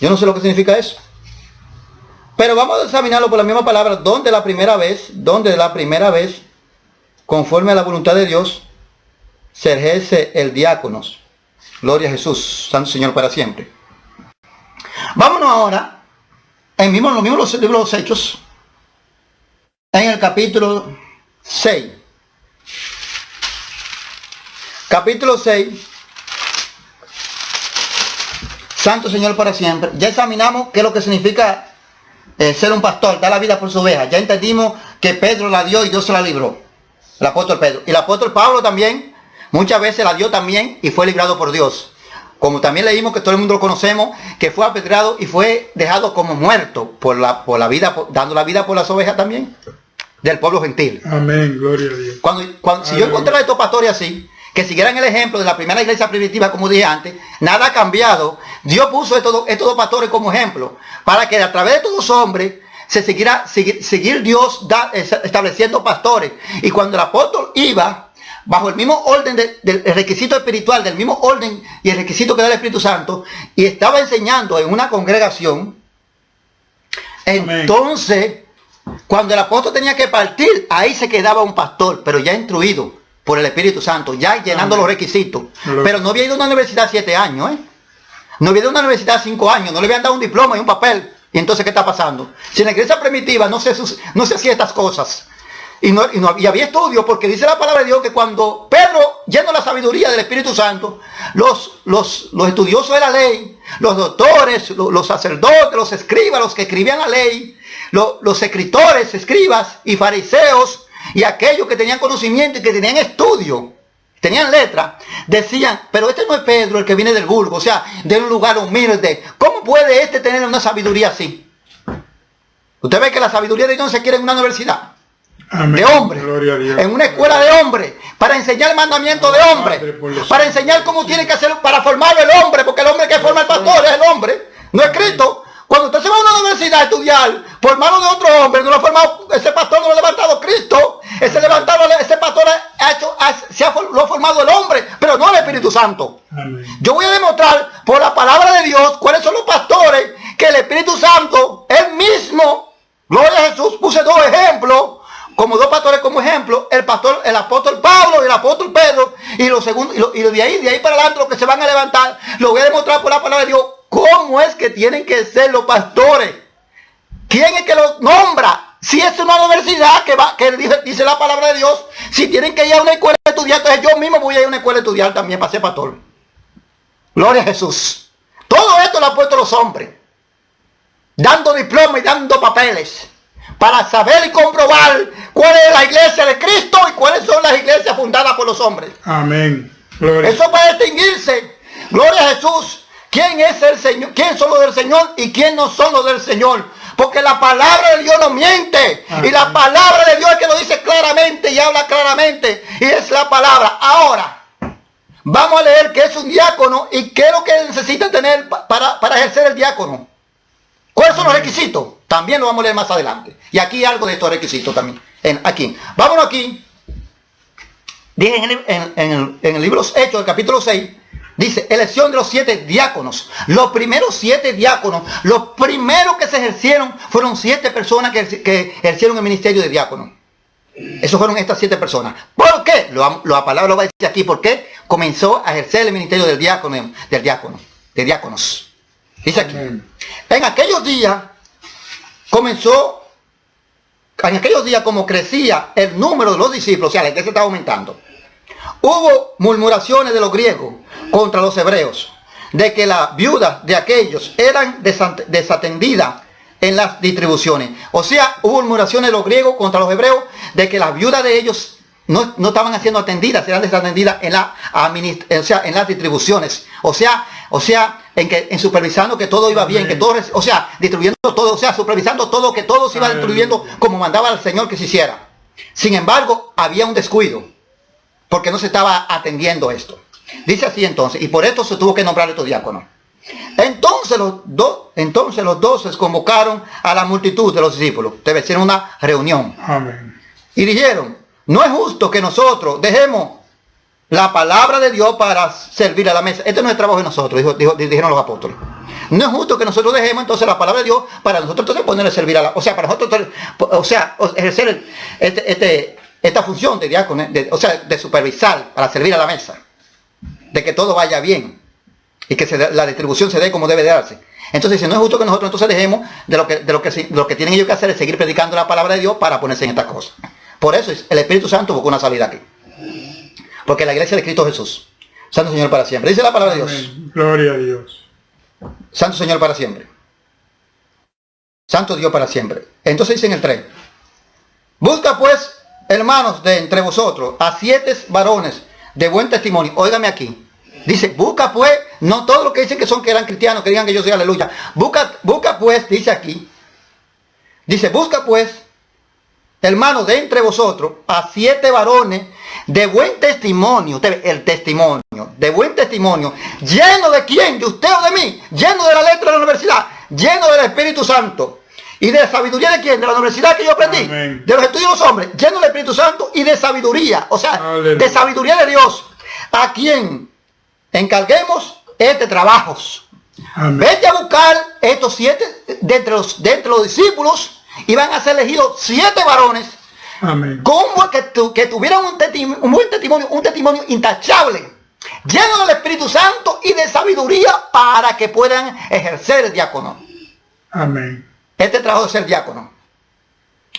Yo no sé lo que significa eso. Pero vamos a examinarlo por la misma palabra, donde la primera vez, conforme a la voluntad de Dios, se ejerce el diácono. Gloria a Jesús, Santo Señor para siempre. Vámonos ahora en los mismos libros de los Hechos, en el capítulo 6. Capítulo 6. Santo Señor para siempre. Ya examinamos qué es lo que significa ser un pastor, dar la vida por su oveja. Ya entendimos que Pedro la dio y Dios se la libró. El apóstol Pedro. Y el apóstol Pablo también, muchas veces la dio también y fue librado por Dios. Como también leímos, que todo el mundo lo conocemos, que fue apedreado y fue dejado como muerto por la vida, dando la vida por las ovejas también, del pueblo gentil. Amén, gloria a Dios. Si yo encontrara a estos pastores así, que siguieran el ejemplo de la primera iglesia primitiva, como dije antes, nada ha cambiado. Dios puso estos dos pastores como ejemplo, para que a través de todos los hombres se seguir Dios estableciendo pastores. Y cuando el apóstol iba, bajo el mismo orden del requisito espiritual, del mismo orden y el requisito que da el Espíritu Santo, y estaba enseñando en una congregación, entonces, cuando el apóstol tenía que partir, ahí se quedaba un pastor, pero ya instruido por el Espíritu Santo, ya llenando los requisitos. Pero no había ido a una universidad 7 años, no había ido a una universidad 5 años, no le habían dado un diploma y un papel. Y entonces, ¿qué está pasando? Si en la iglesia primitiva no se hacía estas cosas, y había estudio, porque dice la palabra de Dios que cuando Pedro, lleno de la sabiduría del Espíritu Santo, los estudiosos de la ley, los doctores, los sacerdotes, los escribas, los que escribían la ley, los escritores, escribas y fariseos, y aquellos que tenían conocimiento y que tenían estudio, tenían letra, decían, pero este no es Pedro el que viene del vulgo, o sea, de un lugar humilde. ¿Cómo puede este tener una sabiduría así? Usted ve que la sabiduría de Dios se quiere en una universidad. Amén. De hombre, en una escuela de hombre, para enseñar el mandamiento de hombre, para enseñar cómo tiene que hacer, para formar el hombre, porque el hombre que forma el pastor es el hombre, no es Cristo. Cuando usted se va a una universidad a estudiar por mano de otro hombre, no lo ha formado, ese pastor no lo ha levantado Cristo, ese pastor lo ha formado el hombre, pero no el Espíritu Santo. Amén. Yo voy a demostrar por la palabra de Dios cuáles son los pastores que el Espíritu Santo, él mismo, gloria a Jesús, puse 2 ejemplos, como 2 pastores como ejemplo, el apóstol Pablo y el apóstol Pedro, y los segundos, y de ahí para adelante los que se van a levantar, lo voy a demostrar por la palabra de Dios, cómo es que tienen que ser los pastores. ¿Quién es que los nombra? Si es una universidad que dice la palabra de Dios, si tienen que ir a una escuela de estudiar, entonces yo mismo voy a ir a una escuela de estudiar también para ser pastor. Gloria a Jesús. Todo esto lo han puesto los hombres, dando diplomas y dando papeles, para saber y comprobar cuál es la iglesia de Cristo y cuáles son las iglesias fundadas por los hombres. Amén. Gloria. Eso para distinguirse. Gloria a Jesús. ¿Quién es el Señor? ¿Quién son los del Señor y quién no son los del Señor? Porque la palabra de Dios no miente. Amén. Y la palabra de Dios es que lo dice claramente y habla claramente. Y es la palabra. Ahora, vamos a leer qué es un diácono y qué es lo que necesita tener para ejercer el diácono. ¿Cuáles son los requisitos? También lo vamos a leer más adelante. Y aquí hay algo de estos requisitos también. Aquí. Vámonos aquí. Dije en el libro Hechos, el capítulo 6, dice, elección de los 7 diáconos. Los primeros 7 diáconos, los primeros que se ejercieron, fueron 7 personas que ejercieron el ministerio de diácono. Esos fueron estas 7 personas. ¿Por qué? La palabra lo va a decir aquí. ¿Por qué? Comenzó a ejercer el ministerio de diáconos. Dice aquí. En aquellos días como crecía el número de los discípulos, o sea, la iglesia estaba aumentando, hubo murmuraciones de los griegos contra los hebreos, de que las viudas de aquellos eran desatendidas en las distribuciones. O sea, hubo murmuraciones de los griegos contra los hebreos, de que las viudas de ellos no estaban siendo atendidas, eran desatendidas en las distribuciones. O sea, en supervisando que todo iba bien, que todo, o sea, distribuyendo todo, o sea, supervisando todo, que todo se iba distribuyendo como mandaba el Señor que se hiciera. Sin embargo, había un descuido, porque no se estaba atendiendo esto. Dice así entonces, y por esto se tuvo que nombrar estos diáconos. Entonces los 12 convocaron a la multitud de los discípulos. Debe ser una reunión. Amén. Y dijeron, no es justo que nosotros dejemos la palabra de Dios para servir a la mesa. Este no es el trabajo de nosotros, dijeron los apóstoles. No es justo que nosotros dejemos entonces la palabra de Dios para nosotros entonces ponerle a servir a la... O sea, para nosotros, ejercer esta función de diácono, de supervisar para servir a la mesa. De que todo vaya bien. Y que la distribución se dé como debe de darse. Entonces dice, no es justo que nosotros entonces dejemos lo que tienen ellos que hacer es seguir predicando la palabra de Dios para ponerse en estas cosas. Por eso el Espíritu Santo buscó una salida aquí. Porque la iglesia de Cristo Jesús. Santo Señor para siempre. Dice la palabra de Dios. Amén. Gloria a Dios. Santo Señor para siempre. Santo Dios para siempre. Entonces dice en el 3. Busca pues, hermanos, de entre vosotros a 7 varones de buen testimonio. Óigame aquí. Dice, busca pues, no todos los que dicen que eran cristianos, que digan que yo soy aleluya. Busca pues, dice aquí. Dice, busca pues, hermanos, de entre vosotros a 7 varones de buen testimonio. Usted ve, el testimonio, de buen testimonio. ¿Lleno de quién? ¿De usted o de mí? Lleno de la letra de la universidad. Lleno del Espíritu Santo. ¿Y de sabiduría de quién? De la universidad que yo aprendí. Amén. De los estudios de los hombres. Lleno del Espíritu Santo y de sabiduría. O sea, Aleluya. de sabiduría de Dios. ¿A quién encarguemos trabajos? Amén. Vete a buscar estos 7 de entre los discípulos y van a ser elegidos 7 varones. Amén. Como que tuvieran un buen testimonio, un testimonio intachable, lleno del Espíritu Santo y de sabiduría para que puedan ejercer el diácono. Amén. Este trabajo de ser diácono.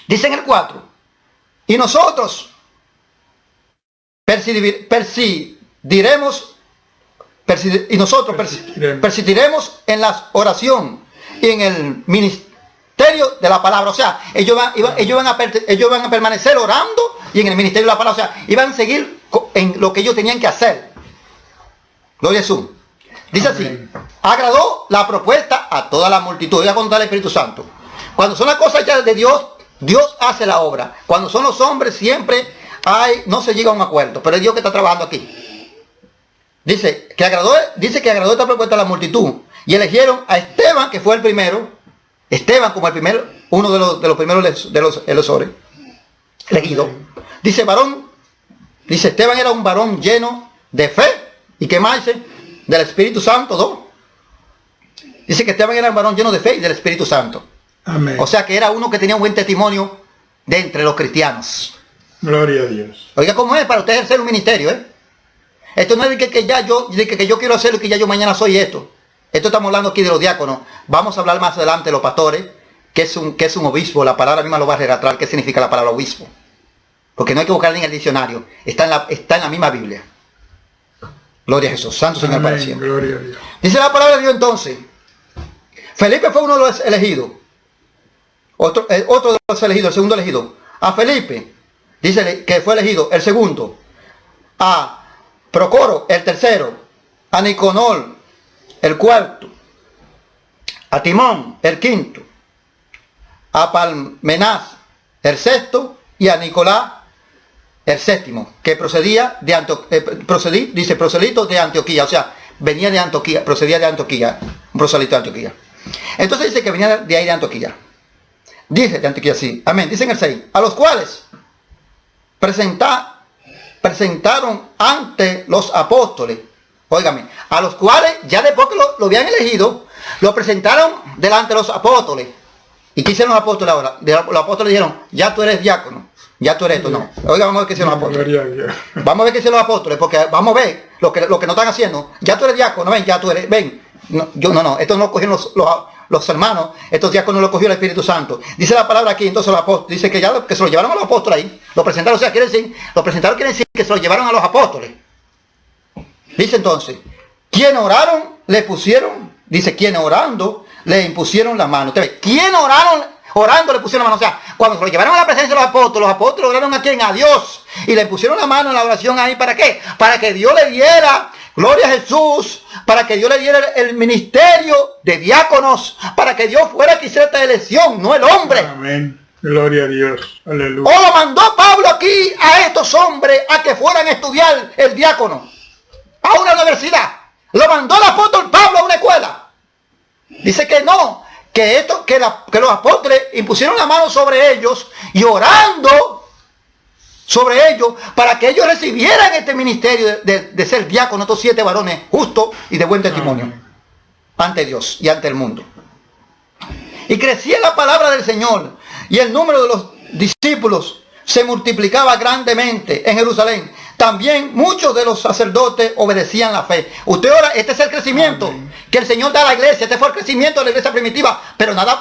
Dice en el 4. Y nosotros persistiremos en la oración y en el ministerio de la palabra. O sea, ellos van a permanecer orando y en el ministerio de la palabra. O sea, iban a seguir en lo que ellos tenían que hacer. Gloria a Jesús. Dice así, agradó la propuesta a toda la multitud. Voy a contar el Espíritu Santo. Cuando son las cosas ya de Dios, Dios hace la obra. Cuando son los hombres siempre no se llega a un acuerdo. Pero es Dios que está trabajando aquí. Dice que agradó esta propuesta a la multitud. Y eligieron a Esteban, que fue el primero. Esteban como el primero, uno de los primeros de los elosores. Elegido. Dice Esteban era un varón lleno de fe. ¿Y qué más dice? Del Espíritu Santo, 2. Dice que Esteban era un varón lleno de fe y del Espíritu Santo. Amén. O sea que era uno que tenía un buen testimonio de entre los cristianos. Gloria a Dios. Oiga, ¿cómo es para usted ejercer un ministerio, Esto no es de que yo quiero hacerlo y que ya yo mañana soy esto. Esto estamos hablando aquí de los diáconos. Vamos a hablar más adelante de los pastores, que es un obispo. La palabra misma lo va a relatar. ¿Qué significa la palabra obispo? Porque no hay que buscarla en el diccionario. Está en la misma Biblia. Gloria a Jesús. Santo Señor para siempre. Gloria a Dios. Dice la palabra de Dios entonces. Felipe fue uno de los elegidos. Otro de los elegidos, el segundo elegido. A Felipe, dice que fue elegido el segundo. A Procoro, el tercero. A Nicanor, el cuarto. A Timón, el quinto. A Parmenas, el sexto. Y a Nicolás, el séptimo, que procedía de prosélito de Antioquía. O sea, venía de Antioquía, procedía de Antioquía. Un prosélito de Antioquía. Entonces dice que venía de ahí de Antioquía. Dice de Antioquía, sí. Amén. Dice en el 6. A los cuales presentaron ante los apóstoles. Óigame. A los cuales, ya después que lo habían elegido, lo presentaron delante de los apóstoles. ¿Y qué hicieron los apóstoles ahora? Los apóstoles dijeron, ya tú eres diácono. Ya tú eres esto, no. Oiga, vamos a ver qué hicieron los apóstoles. Gloria a Dios. Vamos a ver qué hicieron los apóstoles, porque vamos a ver lo que no están haciendo. Ya tú eres diácono, ven, ya tú eres, ven. No, esto no lo cogieron los hermanos, estos diáconos lo cogió el Espíritu Santo. Dice la palabra aquí, entonces los apóstoles, dice que que se lo llevaron a los apóstoles ahí, lo presentaron, o sea, quiere decir que se lo llevaron a los apóstoles. Dice entonces, quien oraron, le pusieron, dice, quien orando, le impusieron la mano. Usted ve, quien orando le pusieron la mano. O sea, cuando se lo llevaron a la presencia de los apóstoles oraron a quién, a Dios. Y le pusieron la mano en la oración ahí, ¿para qué? Para que Dios le diera, gloria a Jesús, para que Dios le diera el ministerio de diáconos, para que Dios fuera que hiciera esta elección, no el hombre. Amén. Gloria a Dios. Aleluya. O lo mandó Pablo aquí a estos hombres a que fueran a estudiar el diácono a una universidad. Lo mandó el apóstol Pablo a una escuela. Dice que no, que los apóstoles impusieron la mano sobre ellos y orando sobre ellos para que ellos recibieran este ministerio de ser diácono, estos 7 varones justos y de buen testimonio. Amén. Ante Dios y ante el mundo. Y crecía la palabra del Señor y el número de los discípulos se multiplicaba grandemente en Jerusalén, también muchos de los sacerdotes obedecían la fe. Usted ahora, este es el crecimiento que el Señor da a la iglesia. Este fue el crecimiento de la iglesia primitiva, pero nada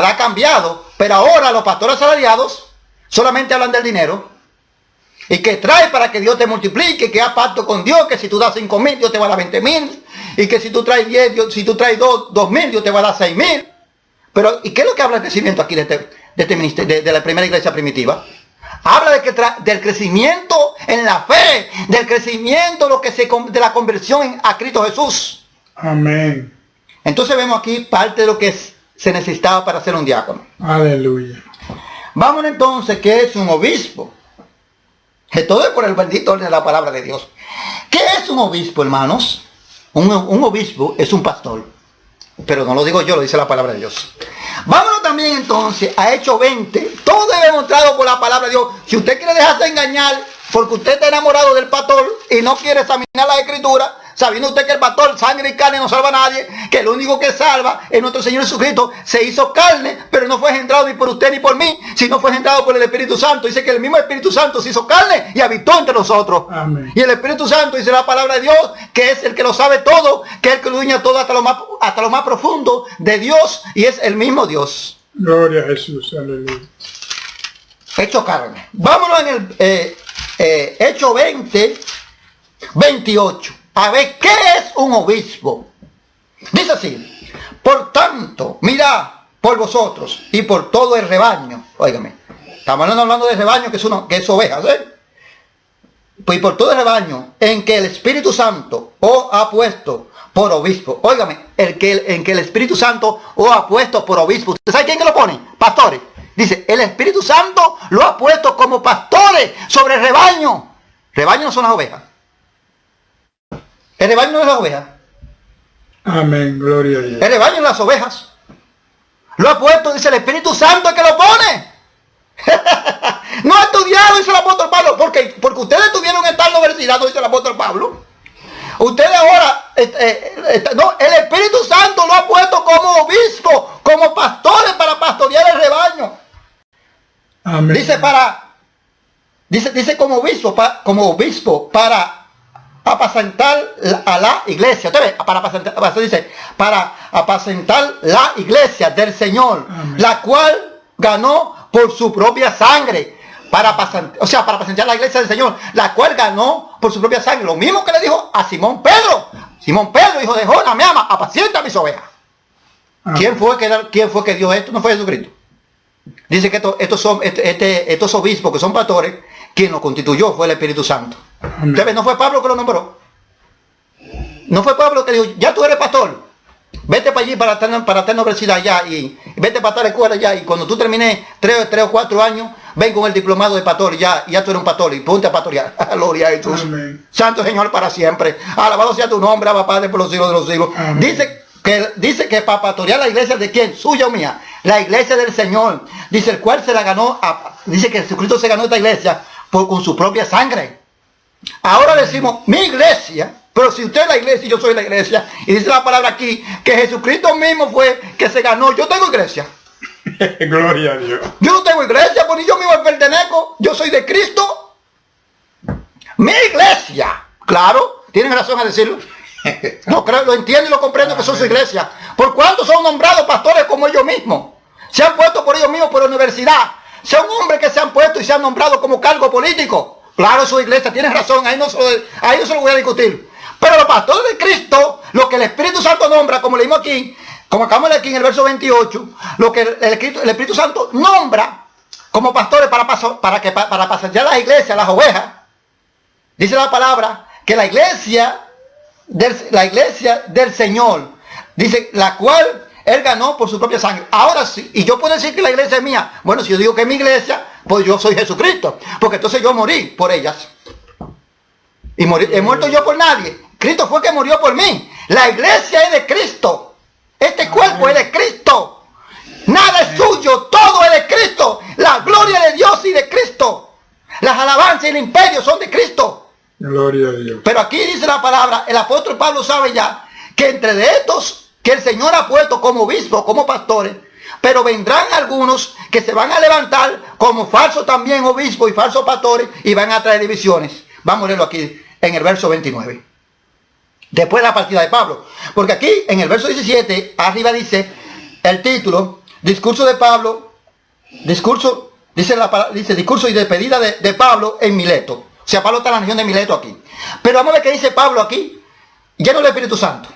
ha cambiado. Pero ahora los pastores asalariados solamente hablan del dinero. Y que trae para que Dios te multiplique, que haz pacto con Dios, que si tú das 5,000, Dios te va a dar 20,000. Y que si tú traes 10, si tú traes 2,000, Dios te va a dar 6,000. Pero, ¿y qué es lo que habla el crecimiento aquí de este ministerio, de la primera iglesia primitiva? Habla del crecimiento en la fe, del crecimiento de la conversión a Cristo Jesús. Amén. Entonces vemos aquí parte de lo que se necesitaba para ser un diácono. Aleluya. Vamos entonces, ¿qué es un obispo? Que todo es por el bendito orden de la palabra de Dios. ¿Qué es un obispo, hermanos? Un obispo es un pastor. Pero no lo digo yo, lo dice la palabra de Dios. Vámonos también entonces a Hechos 20. Todo es demostrado por la palabra de Dios. Si usted quiere dejarse engañar porque usted está enamorado del pastor y no quiere examinar la escritura, sabiendo usted que el pastor, sangre y carne no salva a nadie, que el único que salva es nuestro Señor Jesucristo, se hizo carne, pero no fue engendrado ni por usted ni por mí, sino fue engendrado por el Espíritu Santo. Dice que el mismo Espíritu Santo se hizo carne y habitó entre nosotros. Amén. Y el Espíritu Santo, dice la palabra de Dios, que es el que lo sabe todo, que es el que lo dueña todo hasta lo más profundo de Dios, y es el mismo Dios. Gloria a Jesús. Aleluya. Hecho carne. Vámonos en el Hecho 20, 28. A ver, ¿qué es un obispo? Dice así: por tanto, mirad por vosotros y por todo el rebaño. Óigame, estamos hablando de rebaño que es ovejas, ¿eh? Pues por todo el rebaño en que el Espíritu Santo os ha puesto por obispo. Óigame, en que el Espíritu Santo os ha puesto por obispo. ¿Usted sabe quién que lo pone? Pastores. Dice, el Espíritu Santo lo ha puesto como pastores sobre el rebaño. Rebaño no son las ovejas. El rebaño no es las ovejas. Amén. Gloria a Dios. El rebaño es las ovejas. Lo ha puesto, dice el Espíritu Santo, el que lo pone. No ha estudiado, dice el apóstol Pablo. Porque ustedes tuvieron en tal universidad, dice el apóstol Pablo. Ustedes ahora, no, el Espíritu Santo lo ha puesto como obispo, como pastores para pastorear el rebaño. Amén. Dice como obispo para apacentar a la iglesia. Usted ve, dice, para apacentar la iglesia del Señor. Amén. La cual ganó por su propia sangre. Para apacentar la iglesia del Señor, la cual ganó por su propia sangre. Lo mismo que le dijo a Simón Pedro. Simón Pedro, hijo de Jonás, me ama, apacienta mis ovejas. ¿Quién fue que dio esto? No fue Jesucristo. Dice que estos obispos que son pastores, quien los constituyó fue el Espíritu Santo. Entonces, no fue Pablo que lo nombró. No fue Pablo que dijo, ya tú eres pastor, vete para allí para estar en universidad ya, y vete para estar en escuela ya, y cuando tú termines 3 o 4 años, ven con el diplomado de pastor, ya tú eres un pastor y ponte a pastorear. Gloria a Jesús. Amén. Santo Señor para siempre. Alabado sea tu nombre, Abba Padre, por los siglos de los siglos. Amén. Dice que para pastorear la iglesia de quién, suya o mía, la iglesia del Señor, dice el cual se la ganó, dice que Jesucristo se ganó esta iglesia con su propia sangre. Ahora decimos mi iglesia, pero si usted es la iglesia y yo soy la iglesia, y dice la palabra aquí que Jesucristo mismo fue que se ganó. Yo tengo iglesia. Gloria a Dios. Yo no tengo iglesia, porque yo mismo pertenezco, yo soy de Cristo. Mi iglesia, claro, tienen razón a decirlo. No creo, lo entiendo y lo comprendo que son su iglesia. Por cuanto son nombrados pastores como ellos mismos. Se han puesto por ellos mismos por la universidad. Son hombres que se han puesto y se han nombrado como cargo político. Claro, su iglesia, tienes razón, ahí no se lo voy a discutir. Pero los pastores de Cristo, lo que el Espíritu Santo nombra, como leímos aquí, como acabamos de leer aquí en el verso 28, lo que el Espíritu Santo nombra como pastores para pastorear las iglesias, las ovejas. Dice la palabra que la iglesia del Señor, dice, la cual Él ganó por su propia sangre. Ahora sí, y yo puedo decir que la iglesia es mía. Bueno, si yo digo que es mi iglesia, pues yo soy Jesucristo, porque entonces yo morí por ellas. Y he muerto yo por nadie. Cristo fue que murió por mí. La iglesia es de Cristo. Este cuerpo es de Cristo. Nada es suyo, todo es de Cristo. La gloria de Dios y de Cristo. Las alabanzas y el imperio son de Cristo. Gloria a Dios. Pero aquí dice la palabra, el apóstol Pablo sabe ya que entre de estos que el Señor ha puesto como obispos, como pastores, Pero vendrán algunos que se van a levantar como falsos también obispos y falsos pastores y van a traer divisiones. Vamos a leerlo aquí en el verso 29. Después de la partida de Pablo. Porque aquí en el verso 17, arriba dice el título, discurso de Pablo, discurso y despedida de Pablo en Mileto. O sea, Pablo está en la región de Mileto aquí. Pero vamos a ver qué dice Pablo aquí, lleno del Espíritu Santo.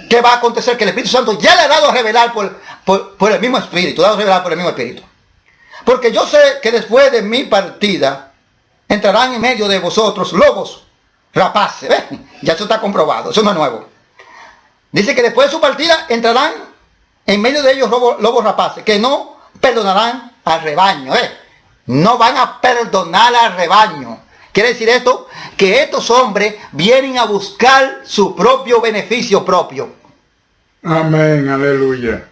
¿Qué va a acontecer? Que el Espíritu Santo ya le ha dado a revelar por el mismo Espíritu, dado a revelar por el mismo Espíritu. Porque yo sé que después de mi partida entrarán en medio de vosotros lobos rapaces. Ya eso está comprobado, eso no es nuevo. Dice que después de su partida entrarán en medio de ellos lobos rapaces, que no perdonarán al rebaño. No van a perdonar al rebaño. Quiere decir esto, que estos hombres vienen a buscar su propio beneficio propio. Amén, aleluya.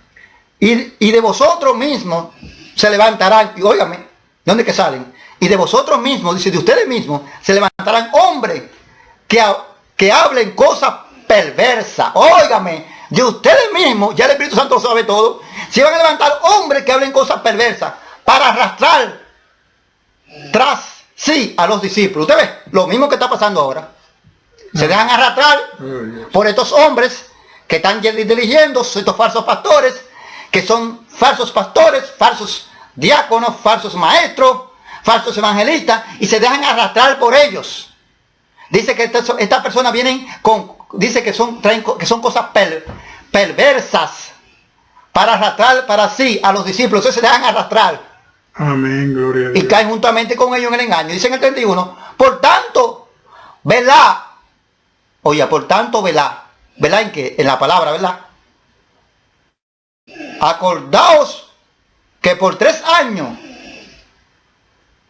Y de vosotros mismos se levantarán, y óigame, ¿dónde que salen? Y de vosotros mismos, dice, de ustedes mismos, se levantarán hombres que hablen cosas perversas. Óigame, de ustedes mismos, ya el Espíritu Santo lo sabe todo, se van a levantar hombres que hablen cosas perversas para arrastrar tras sí a los discípulos. Usted ve, lo mismo que está pasando ahora. Se dejan arrastrar por estos hombres que están dirigiendo, estos falsos pastores, que son falsos pastores, falsos diáconos, falsos maestros, falsos evangelistas, y se dejan arrastrar por ellos. Dice que estas personas vienen con, dice que son cosas perversas para arrastrar para sí a los discípulos. Entonces se dejan arrastrar. Amén, gloria a Dios. Y caen juntamente con ellos en el engaño. Dice en el 31, por tanto, velad. Oye, por tanto, velad. ¿Velad en qué? En la palabra, ¿verdad? Acordaos que por 3 años,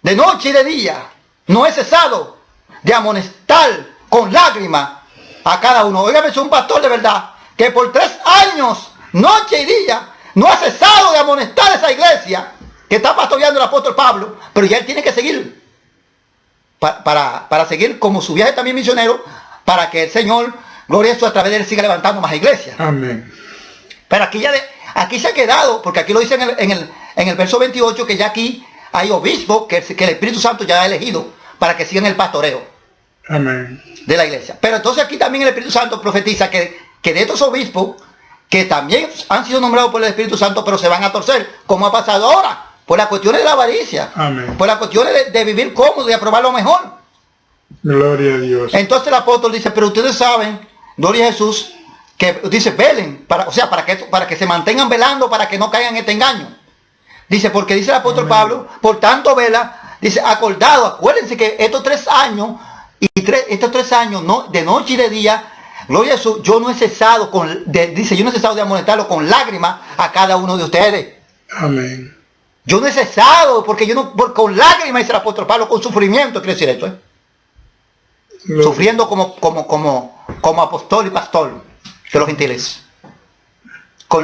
de noche y de día, no he cesado de amonestar con lágrimas a cada uno. Oiga, es un pastor de verdad, que por 3 años, noche y día, no ha cesado de amonestar a esa iglesia que está pastoreando el apóstol Pablo, pero ya él tiene que seguir para seguir como su viaje también misionero, para que el Señor, gloria a Dios, a través de él siga levantando más iglesias. Amén. Pero aquí se ha quedado, porque aquí lo dice en el verso 28, que ya aquí hay obispos que el Espíritu Santo ya ha elegido para que sigan el pastoreo. Amén. De la iglesia. Pero entonces aquí también el Espíritu Santo profetiza que de estos obispos, que también han sido nombrados por el Espíritu Santo, pero se van a torcer, como ha pasado ahora, por las cuestiones de la avaricia. Amén. Por las cuestiones de vivir cómodo y aprobar lo mejor. Gloria a Dios. Entonces el apóstol dice, pero ustedes saben, gloria a Jesús, que dice, velen, para que se mantengan velando, para que no caigan en este engaño. Dice, porque dice el apóstol Amén. Pablo, por tanto vela, dice, acordado, acuérdense que estos 3 años, estos 3 años, no, de noche y de día, gloria a Jesús, yo no he cesado yo no he cesado de amonestarlo con lágrimas a cada uno de ustedes. Amén. Yo no he cesado, porque con lágrimas, dice el apóstol Pablo, con sufrimiento, quiere decir esto, sufriendo como apóstol y pastor de los gentiles.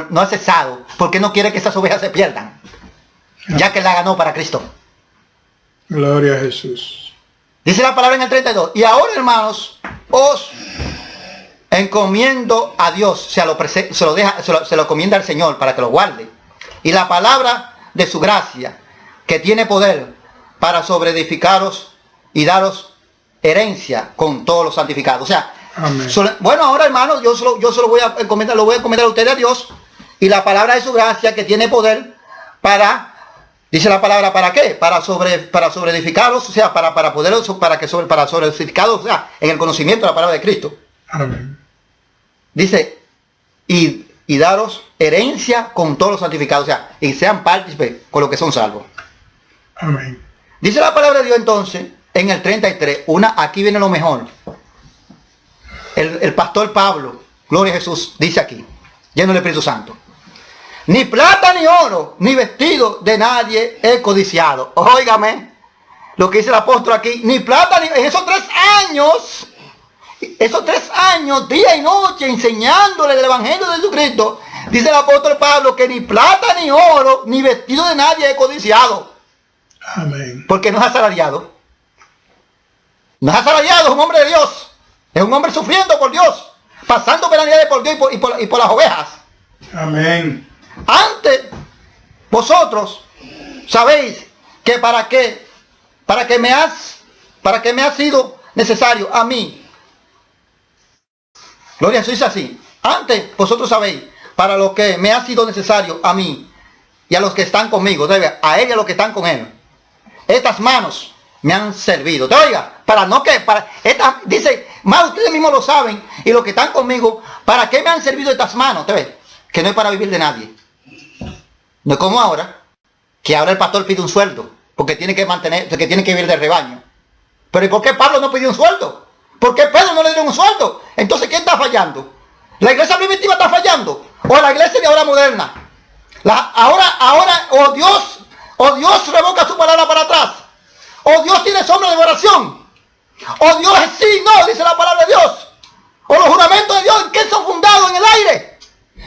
No ha cesado, porque no quiere que esas ovejas se pierdan, ya que la ganó para Cristo. Gloria a Jesús. Dice la palabra en el 32, y ahora, hermanos, os encomiendo a Dios, se lo encomienda al Señor para que lo guarde, y la palabra de su gracia, que tiene poder para sobreedificaros y daros herencia con todos los santificados. O sea, Amén. Bueno, ahora, hermanos, yo se lo voy a encomendar, a ustedes a Dios, y la palabra de su gracia, que tiene poder para, dice la palabra, ¿para qué? Para sobreedificaros, o sea, para sobreedificaros, o sea, en el conocimiento de la palabra de Cristo. Amén. Dice, y daros herencia con todos los santificados, o sea, y sean partícipes con los que son salvos. Amén. Dice la palabra de Dios entonces, en el 33, aquí viene lo mejor. El pastor Pablo, gloria a Jesús, dice aquí, lleno del Espíritu Santo, ni plata ni oro, ni vestido de nadie he codiciado. Óigame, lo que dice el apóstol aquí, ni plata ni... En esos 3 años, día y noche, enseñándole el Evangelio de Jesucristo, dice el apóstol Pablo que ni plata ni oro, ni vestido de nadie he codiciado. Amén. Porque no es asalariado. No es asalariado, es un hombre de Dios. Es un hombre sufriendo por Dios, pasando penalidades por Dios y por las ovejas. Amén. Antes vosotros sabéis que para que me ha sido necesario a mí. Gloria a Jesús, dice así. Antes vosotros sabéis para lo que me ha sido necesario a mí y a los que están conmigo, a él y a los que están con él. Estas manos me han servido. ¿Te oiga? Dice, más ustedes mismos lo saben, y los que están conmigo, ¿para qué me han servido estas manos? ¿Te ves? Que no es para vivir de nadie. No es como ahora, que ahora el pastor pide un sueldo, porque tiene que vivir del rebaño. Pero ¿y por qué Pablo no pidió un sueldo? ¿Por qué Pedro no le dio un sueldo? Entonces, ¿quién está fallando? ¿La iglesia primitiva está fallando? ¿O la iglesia de ahora moderna? Ahora, o Dios revoca su palabra para atrás. O Dios tiene sombra de oración. O Dios es sí, no, dice la palabra de Dios. O los juramentos de Dios, ¿en qué son fundados? En el aire.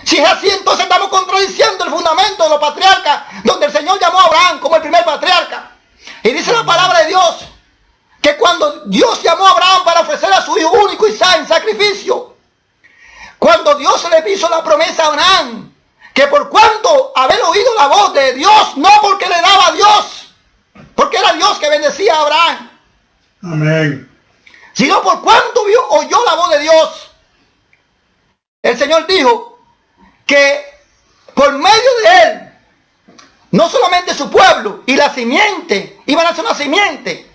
Si es así, entonces estamos contradiciendo el fundamento de los patriarcas, donde el Señor llamó a Abraham como el primer patriarca. Y dice la palabra de Dios, que cuando Dios llamó a Abraham para ofrecer a su hijo único Isaac en sacrificio, cuando Dios le hizo la promesa a Abraham, que por cuanto haber oído la voz de Dios, no porque le daba a Dios, porque era Dios que bendecía a Abraham, Amén. sino por cuanto oyó la voz de Dios, el Señor dijo que por medio de él, no solamente su pueblo y la simiente, iban a hacer una simiente,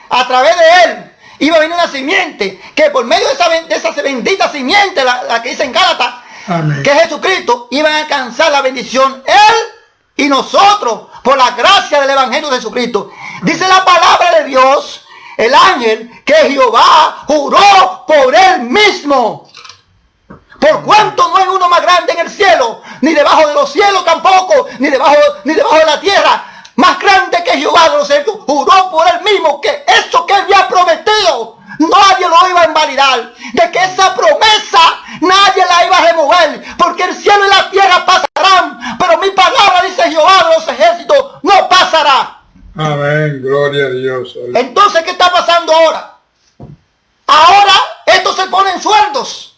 a través de él, iba a venir una simiente, que por medio de esa bendita simiente, la que dice en Gálatas, Amén. que es Jesucristo, iban a alcanzar la bendición él y nosotros, por la gracia del Evangelio de Jesucristo. Dice la palabra de Dios, el ángel, que Jehová juró por él mismo. Por cuanto no hay uno más grande en el cielo, ni debajo de los cielos tampoco, ni debajo de la tierra, más grande que Jehová de los cielos, juró por él mismo que eso que él había prometido, nadie lo iba a invalidar, de que esa promesa nadie la iba a remover, porque el cielo y la tierra pasarán, pero mi palabra, dice Jehová de los ejércitos, no pasará. Amén. Gloria a Dios. Entonces, ¿qué está pasando ahora? Ahora estos se ponen sueldos.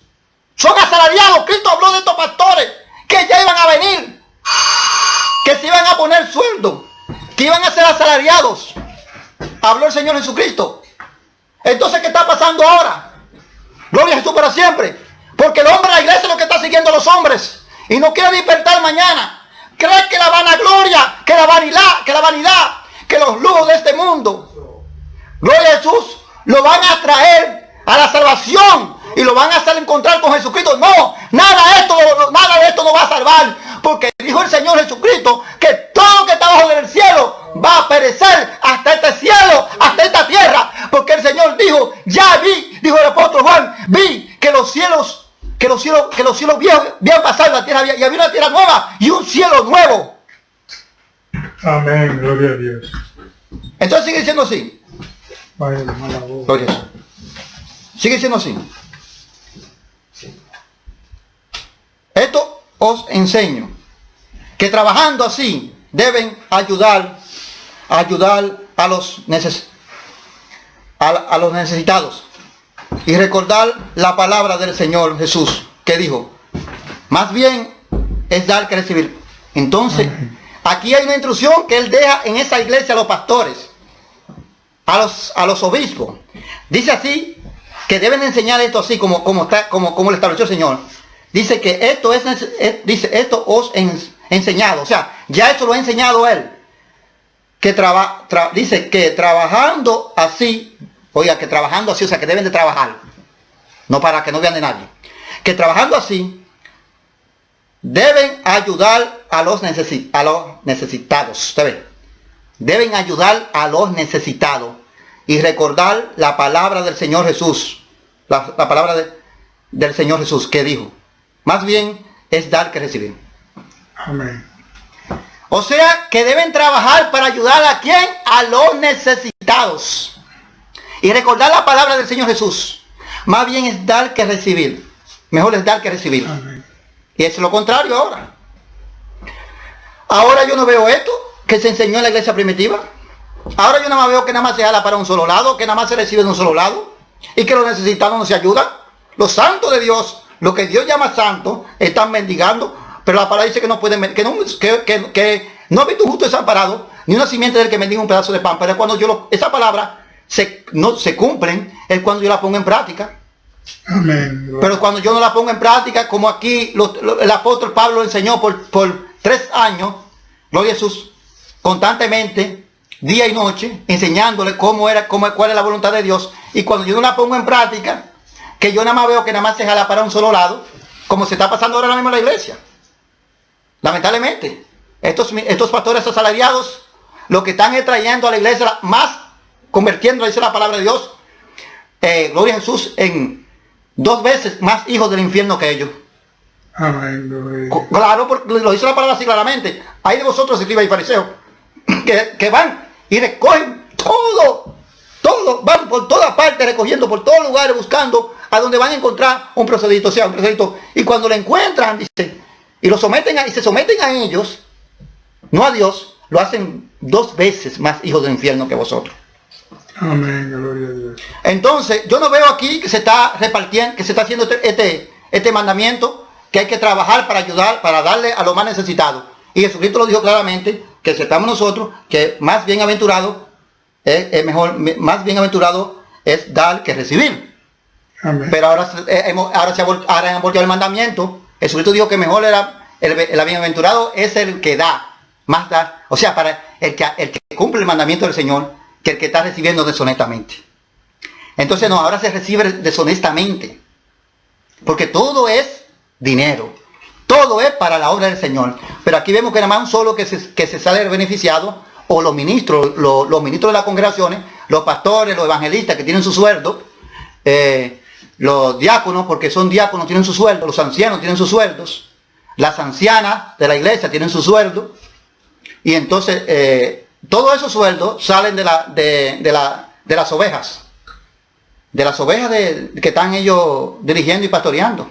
Son asalariados. Cristo habló de estos pastores que ya iban a venir, que se iban a poner sueldo, que iban a ser asalariados. Habló el Señor Jesucristo. Entonces, ¿qué está pasando ahora? Gloria a Jesús para siempre. Porque el hombre de la iglesia es lo que está siguiendo a los hombres y no quiere despertar mañana. Cree que la vanagloria, que la vanidad, que los lujos de este mundo, gloria a Jesús, lo van a traer a la salvación y lo van a hacer encontrar con Jesucristo. No, nada de esto no va a salvar, porque dijo el Señor Jesucristo que todo lo que está abajo del cielo va a perecer, hasta este cielo, hasta esta tierra, porque el Señor dijo, ya vi, dijo el apóstol Juan, vi que los cielos viejos habían pasado, la tierra y había una tierra nueva y un cielo nuevo. Amén. Gloria a Dios. Entonces sigue siendo así. Vaya la mala voz. Gloria a Dios. Sigue siendo así. Esto os enseño, que trabajando así deben ayudar a los necesitados y recordar la palabra del Señor Jesús, que dijo, más bien es dar que recibir. Entonces, aquí hay una instrucción que él deja en esa iglesia a los pastores, a los obispos. Dice así, que deben enseñar esto así como lo estableció el Señor. Dice que esto os enseñado, o sea, ya esto lo ha enseñado él. Que dice que trabajando así, oiga, que trabajando así, o sea, que deben de trabajar, no para que no vean de nadie. Que trabajando así, deben ayudar a los necesitados. ¿Usted ve? Deben ayudar a los necesitados y recordar la palabra del Señor Jesús. La palabra del Señor Jesús, que dijo, más bien es dar que recibir. Amén. O sea, que deben trabajar para ayudar a quién, a los necesitados. Y recordar la palabra del Señor Jesús. Más bien es dar que recibir. Mejor es dar que recibir. Amén. Y es lo contrario ahora. Ahora yo no veo esto que se enseñó en la iglesia primitiva. Ahora yo nada más veo que nada más se jala para un solo lado, que nada más se recibe de un solo lado, y que los necesitados no se ayudan. Los santos de Dios, lo que Dios llama santos, están mendigando, pero la palabra dice que no pueden, que No he visto un justo desamparado, ni una simiente del que mendiga un pedazo de pan. Pero cuando esa palabra no se cumplen, es cuando yo la pongo en práctica. Amén. Pero cuando yo no la pongo en práctica, como aquí el apóstol Pablo enseñó por 3 años, gloria a Jesús, constantemente, día y noche, enseñándole cuál es la voluntad de Dios. Y cuando yo no la pongo en práctica, que yo nada más veo que nada más se jala para un solo lado, como se está pasando ahora mismo en la iglesia. Lamentablemente, estos pastores asalariados, lo que están es trayendo a la iglesia más, convirtiendo, dice la palabra de Dios, gloria a Jesús, en 2 veces más hijos del infierno que ellos. Amén. Gloria. Claro, porque lo dice la palabra así claramente. Hay de vosotros, escribas y fariseos, que van y recogen todo, van por todas partes recogiendo, por todos lugares buscando a donde van a encontrar un procedimiento, y cuando lo encuentran, dice, y lo someten y se someten a ellos, no a Dios, lo hacen 2 veces más hijos del infierno que vosotros. Amén, gloria a Dios. Entonces, yo no veo aquí que se está repartiendo, que se está haciendo este mandamiento, que hay que trabajar para ayudar, para darle a los más necesitados. Y Jesucristo lo dijo claramente, que sepamos nosotros que más bienaventurado más bienaventurado es dar que recibir. Amén. Pero ahora han volteado el mandamiento. Jesucristo dijo que mejor era el bienaventurado es el que da, más da. O sea, para el que cumple el mandamiento del Señor, que el que está recibiendo deshonestamente. Entonces no, ahora se recibe deshonestamente. Porque todo es dinero. Todo es para la obra del Señor. Pero aquí vemos que nada más un solo que se sale beneficiado, o los ministros, los ministros de las congregaciones, los pastores, los evangelistas que tienen su sueldo, los diáconos, porque son diáconos, tienen su sueldo, los ancianos tienen sus sueldos, las ancianas de la iglesia tienen su sueldo, y entonces todos esos sueldos salen de las ovejas. De las ovejas que están ellos dirigiendo y pastoreando.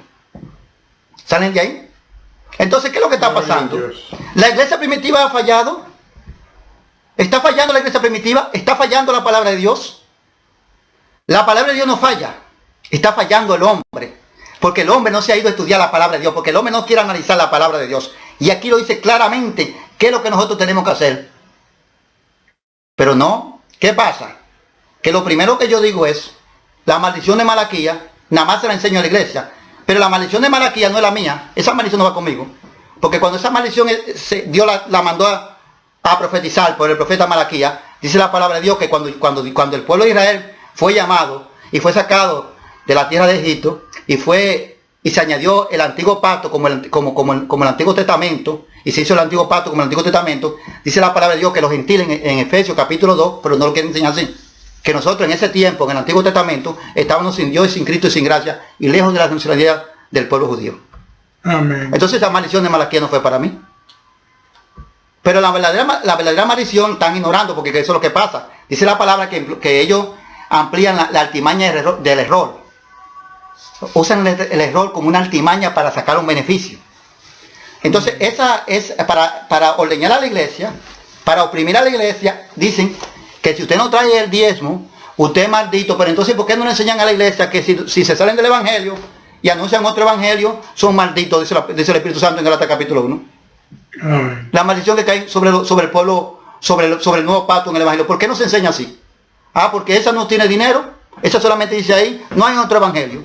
Salen de ahí. Entonces, ¿qué es lo que está pasando? La iglesia primitiva ha fallado. ¿Está fallando la iglesia primitiva? ¿Está fallando la palabra de Dios? La palabra de Dios no falla. Está fallando el hombre. Porque el hombre no se ha ido a estudiar la palabra de Dios. Porque el hombre no quiere analizar la palabra de Dios. Y aquí lo dice claramente qué es lo que nosotros tenemos que hacer. Pero no, ¿qué pasa? Que lo primero que yo digo es, la maldición de Malaquías, nada más se la enseño a la iglesia, pero la maldición de Malaquías no es la mía, esa maldición no va conmigo, porque cuando esa maldición Dios la mandó a profetizar por el profeta Malaquías, dice la palabra de Dios que cuando el pueblo de Israel fue llamado y fue sacado de la tierra de Egipto y se añadió el antiguo pacto como el Antiguo Testamento, y se hizo el antiguo pacto como el Antiguo Testamento, dice la palabra de Dios que los gentiles en Efesios capítulo 2, pero no lo quieren enseñar así, que nosotros en ese tiempo, en el Antiguo Testamento, estábamos sin Dios, sin Cristo y sin gracia, y lejos de la nacionalidad del pueblo judío. Amén. Entonces esa maldición de Malaquías no fue para mí. Pero la verdadera maldición están ignorando, porque eso es lo que pasa. Dice la palabra que ellos amplían la artimaña del error. Usan el error como una artimaña para sacar un beneficio. Entonces esa es para ordeñar a la iglesia, para oprimir a la iglesia. Dicen que si usted no trae el diezmo, usted es maldito. Pero entonces, ¿por qué no le enseñan a la iglesia que si se salen del evangelio y anuncian otro evangelio, son malditos? Dice el Espíritu Santo en Gálatas capítulo 1. Amén. La maldición que cae sobre el pueblo, sobre el nuevo pacto en el evangelio. ¿Por qué no se enseña así? Porque esa no tiene dinero. Esa solamente dice ahí, no hay otro evangelio.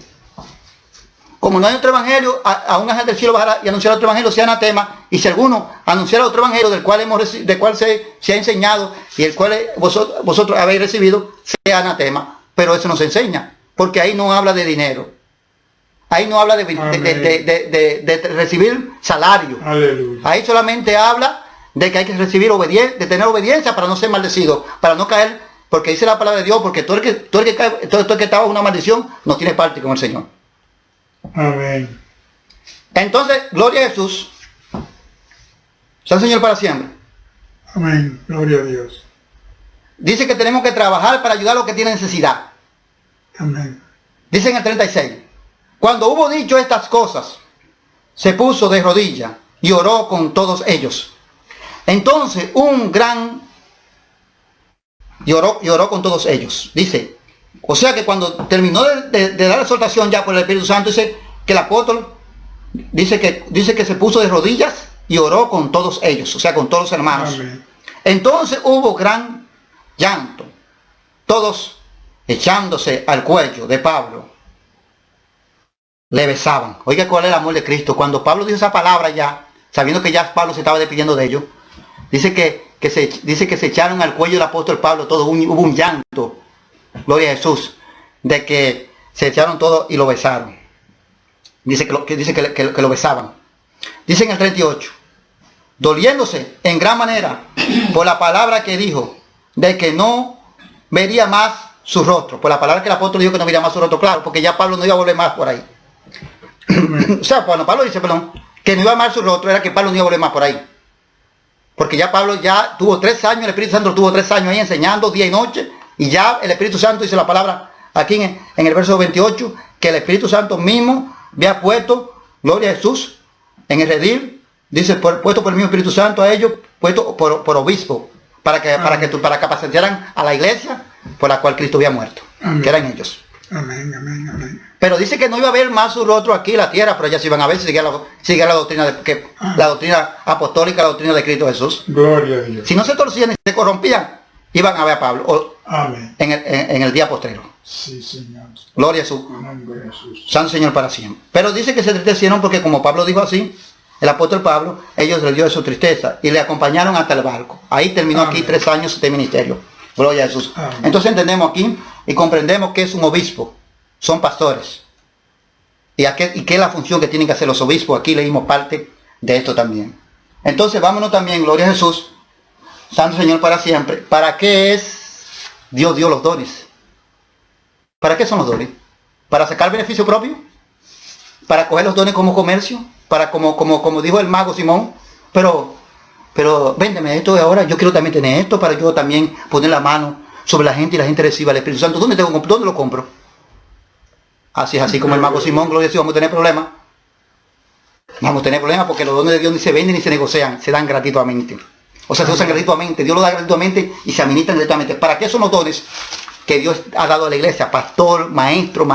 Como no hay otro evangelio, a un ángel del cielo bajará y anunciará otro evangelio, sea anatema. Y si alguno anunciara otro evangelio del cual se ha enseñado y el cual vosotros habéis recibido, sea anatema. Pero eso no se enseña, porque ahí no habla de dinero. Ahí no habla de recibir salario. Aleluya. Ahí solamente habla de que hay que recibir obediencia, de tener obediencia para no ser maldecido, para no caer, porque dice la palabra de Dios, porque todo el que está bajo una maldición no tiene parte con el Señor. Amén. Entonces, gloria a Jesús. Sea el Señor para siempre. Amén. Gloria a Dios. Dice que tenemos que trabajar para ayudar a los que tienen necesidad. Amén. Dice en el 36. Cuando hubo dicho estas cosas, se puso de rodillas y oró con todos ellos. Entonces, lloró con todos ellos. Dice, o sea que cuando terminó de dar la exhortación ya por el Espíritu Santo, dice que el apóstol dice que se puso de rodillas y oró con todos ellos, o sea, con todos los hermanos. Amén. Entonces hubo gran llanto, todos echándose al cuello de Pablo, le besaban. Oiga, ¿cuál es el amor de Cristo? Cuando Pablo dijo esa palabra ya, sabiendo que ya Pablo se estaba despidiendo de ellos, dice que se echaron al cuello del apóstol Pablo, todo hubo un llanto, gloria a Jesús, de que se echaron todo y lo besaron. Dice que lo besaban. Dice en el 38, doliéndose en gran manera por la palabra que dijo, de que no vería más su rostro. Por la palabra que el apóstol dijo que no vería más su rostro, claro, porque ya Pablo no iba a volver más por ahí. O sea, cuando Pablo dice, perdón, que no iba a más su rostro, era que Pablo no iba a volver más por ahí. Porque ya Pablo ya tuvo 3 años, el Espíritu Santo tuvo 3 años ahí enseñando día y noche, y ya el Espíritu Santo dice la palabra aquí en el verso 28, que el Espíritu Santo mismo había puesto, gloria a Jesús, en el redil, dice, puesto por el mismo Espíritu Santo a ellos, puesto por obispo, para capacitaran a la iglesia por la cual Cristo había muerto, Amén. que eran ellos. Amén, amén, amén. Pero dice que no iba a haber más su rostro aquí en la tierra, pero ya se iban a ver si seguía la doctrina la doctrina apostólica, la doctrina de Cristo Jesús. Gloria a Dios. Si no se torcían y se corrompían, iban a ver a Pablo Amén. en el día postrero. Sí, Señor. Gloria a su En nombre de Jesús. Santo Señor para siempre. Pero dice que se entristecieron porque como Pablo dijo así, el apóstol Pablo, ellos les dio de su tristeza y le acompañaron hasta el barco. Ahí terminó aquí Amén. 3 años de ministerio. Gloria a Jesús. Amén. Entonces entendemos aquí y comprendemos que es un obispo. Son pastores. Y qué es la función que tienen que hacer los obispos. Aquí leímos parte de esto también. Entonces vámonos también, gloria a Jesús, Santo Señor para siempre. ¿Para qué es Dios dio los dones? ¿Para qué son los dones? ¿Para sacar beneficio propio? ¿Para coger los dones como comercio? ¿Para como dijo el mago Simón? Pero véndeme esto de ahora, yo quiero también tener esto para yo también poner la mano sobre la gente y la gente reciba el Espíritu Santo. ¿Dónde lo compro? Así es así como el mago Simón, gloria a Dios, vamos a tener problemas. Vamos a tener problemas porque los dones de Dios ni se venden ni se negocian, se dan gratuitamente. O sea, se usan gratuitamente, Dios lo da gratuitamente y se administran gratuitamente. ¿Para qué son los dones que Dios ha dado a la iglesia? Pastor, maestro.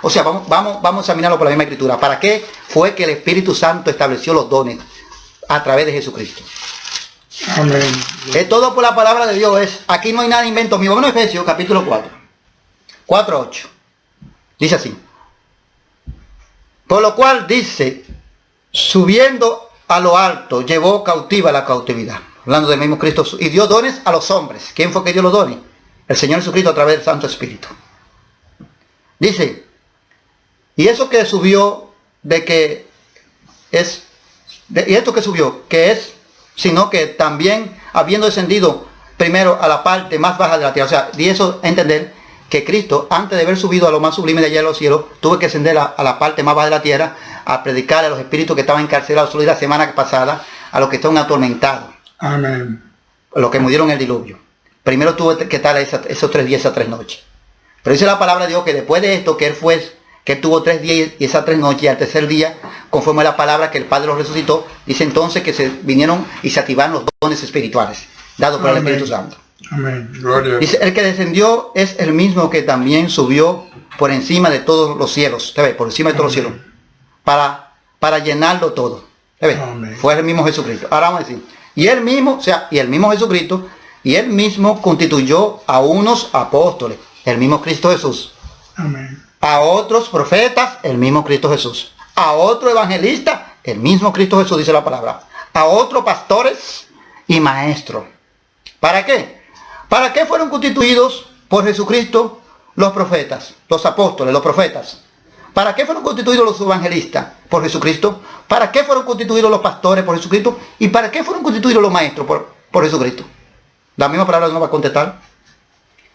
O sea, vamos a examinarlo por la misma escritura. ¿Para qué fue que el Espíritu Santo estableció los dones? A través de Jesucristo. Amén. Es todo por la palabra de Dios. Aquí no hay nada de invento mío. Bueno, Efesios capítulo 4. 4:8. Dice así. Por lo cual dice, subiendo a lo alto, llevó cautiva la cautividad. Hablando del mismo Cristo. Y dio dones a los hombres. ¿Quién fue que dio los dones? El Señor Jesucristo a través del Santo Espíritu. Dice, y eso que subió y esto que subió, que es, sino que también habiendo descendido primero a la parte más baja de la tierra. O sea, y eso entender que Cristo, antes de haber subido a lo más sublime de allá de los cielos, tuvo que ascender a la parte más baja de la tierra, a predicar a los espíritus que estaban encarcelados. Solo la semana pasada, a los que están atormentados. Amén. A los que murieron en el diluvio. Primero tuvo que estar esos 3 días, esas 3 noches. Pero dice la palabra de Dios que después de esto, que él tuvo 3 días y esas 3 noches, y al tercer día, conforme a la palabra que el Padre los resucitó, dice entonces que se vinieron y se activaron los dones espirituales, dados por el Amén. Espíritu Santo. Amén. Gloria a Dice, el que descendió es el mismo que también subió por encima de todos los cielos, ¿te ves? Por encima de todos los cielos, para llenarlo todo. ¿te ves? Amén. Fue el mismo Jesucristo. Ahora vamos a decir, y el mismo Jesucristo, y él mismo constituyó a unos apóstoles, el mismo Cristo Jesús, Amén. a otros profetas, el mismo Cristo Jesús, a otro evangelista, el mismo Cristo Jesús, dice la palabra, a otros pastores y maestros. ¿Para qué? ¿Para qué fueron constituidos por Jesucristo los profetas, los apóstoles, los profetas? ¿Para qué fueron constituidos los evangelistas por Jesucristo? ¿Para qué fueron constituidos los pastores por Jesucristo? ¿Y para qué fueron constituidos los maestros por Jesucristo? La misma palabra no va a contestar.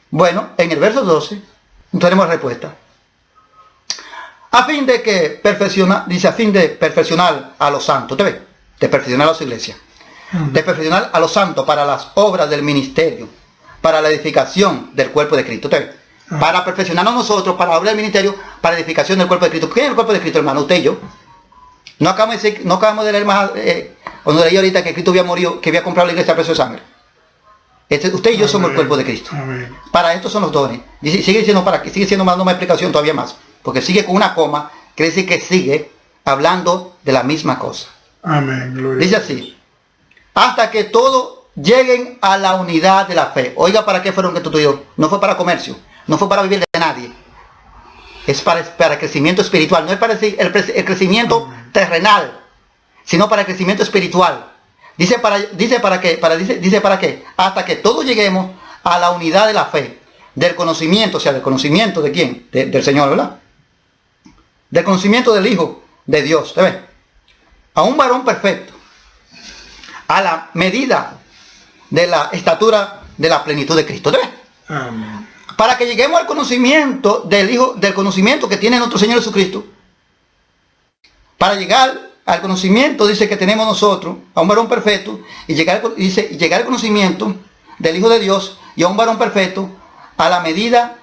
Bueno, en el verso 12 tenemos respuesta. A fin de perfeccionar a los santos, ¿te ves? De perfeccionar a su iglesia. De perfeccionar a los santos para las obras del ministerio, para la edificación del cuerpo de Cristo, ¿te ves? Para perfeccionarnos nosotros, para la obra del ministerio, para la edificación del cuerpo de Cristo. ¿Qué es el cuerpo de Cristo, hermano? Usted y yo. No acabamos de leer más, cuando leí ahorita que Cristo había morido, que había comprado la iglesia a precio de sangre. Usted y yo somos el cuerpo de Cristo. Amén. Para esto son los dones. Sigue diciendo sigue siendo más una explicación todavía más. Porque sigue con una coma, quiere decir que sigue hablando de la misma cosa. Amén. Gloria. Dice así, hasta que todos lleguen a la unidad de la fe. Oiga, ¿para qué fueron constituidos? No fue para comercio, no fue para vivir de nadie. Es para crecimiento espiritual, no es para el crecimiento terrenal, sino para el crecimiento espiritual. Dice para qué, hasta que todos lleguemos a la unidad de la fe, del conocimiento, o sea, del conocimiento de quién, del Señor, ¿verdad? Del conocimiento del Hijo de Dios, ¿te ves? A un varón perfecto, a la medida de la estatura de la plenitud de Cristo, ¿te ves? Amén. Para que lleguemos al conocimiento del Hijo, del conocimiento que tiene nuestro Señor Jesucristo. Para llegar al conocimiento, dice que tenemos nosotros, a un varón perfecto, y llegar al conocimiento del Hijo de Dios y a un varón perfecto, a la medida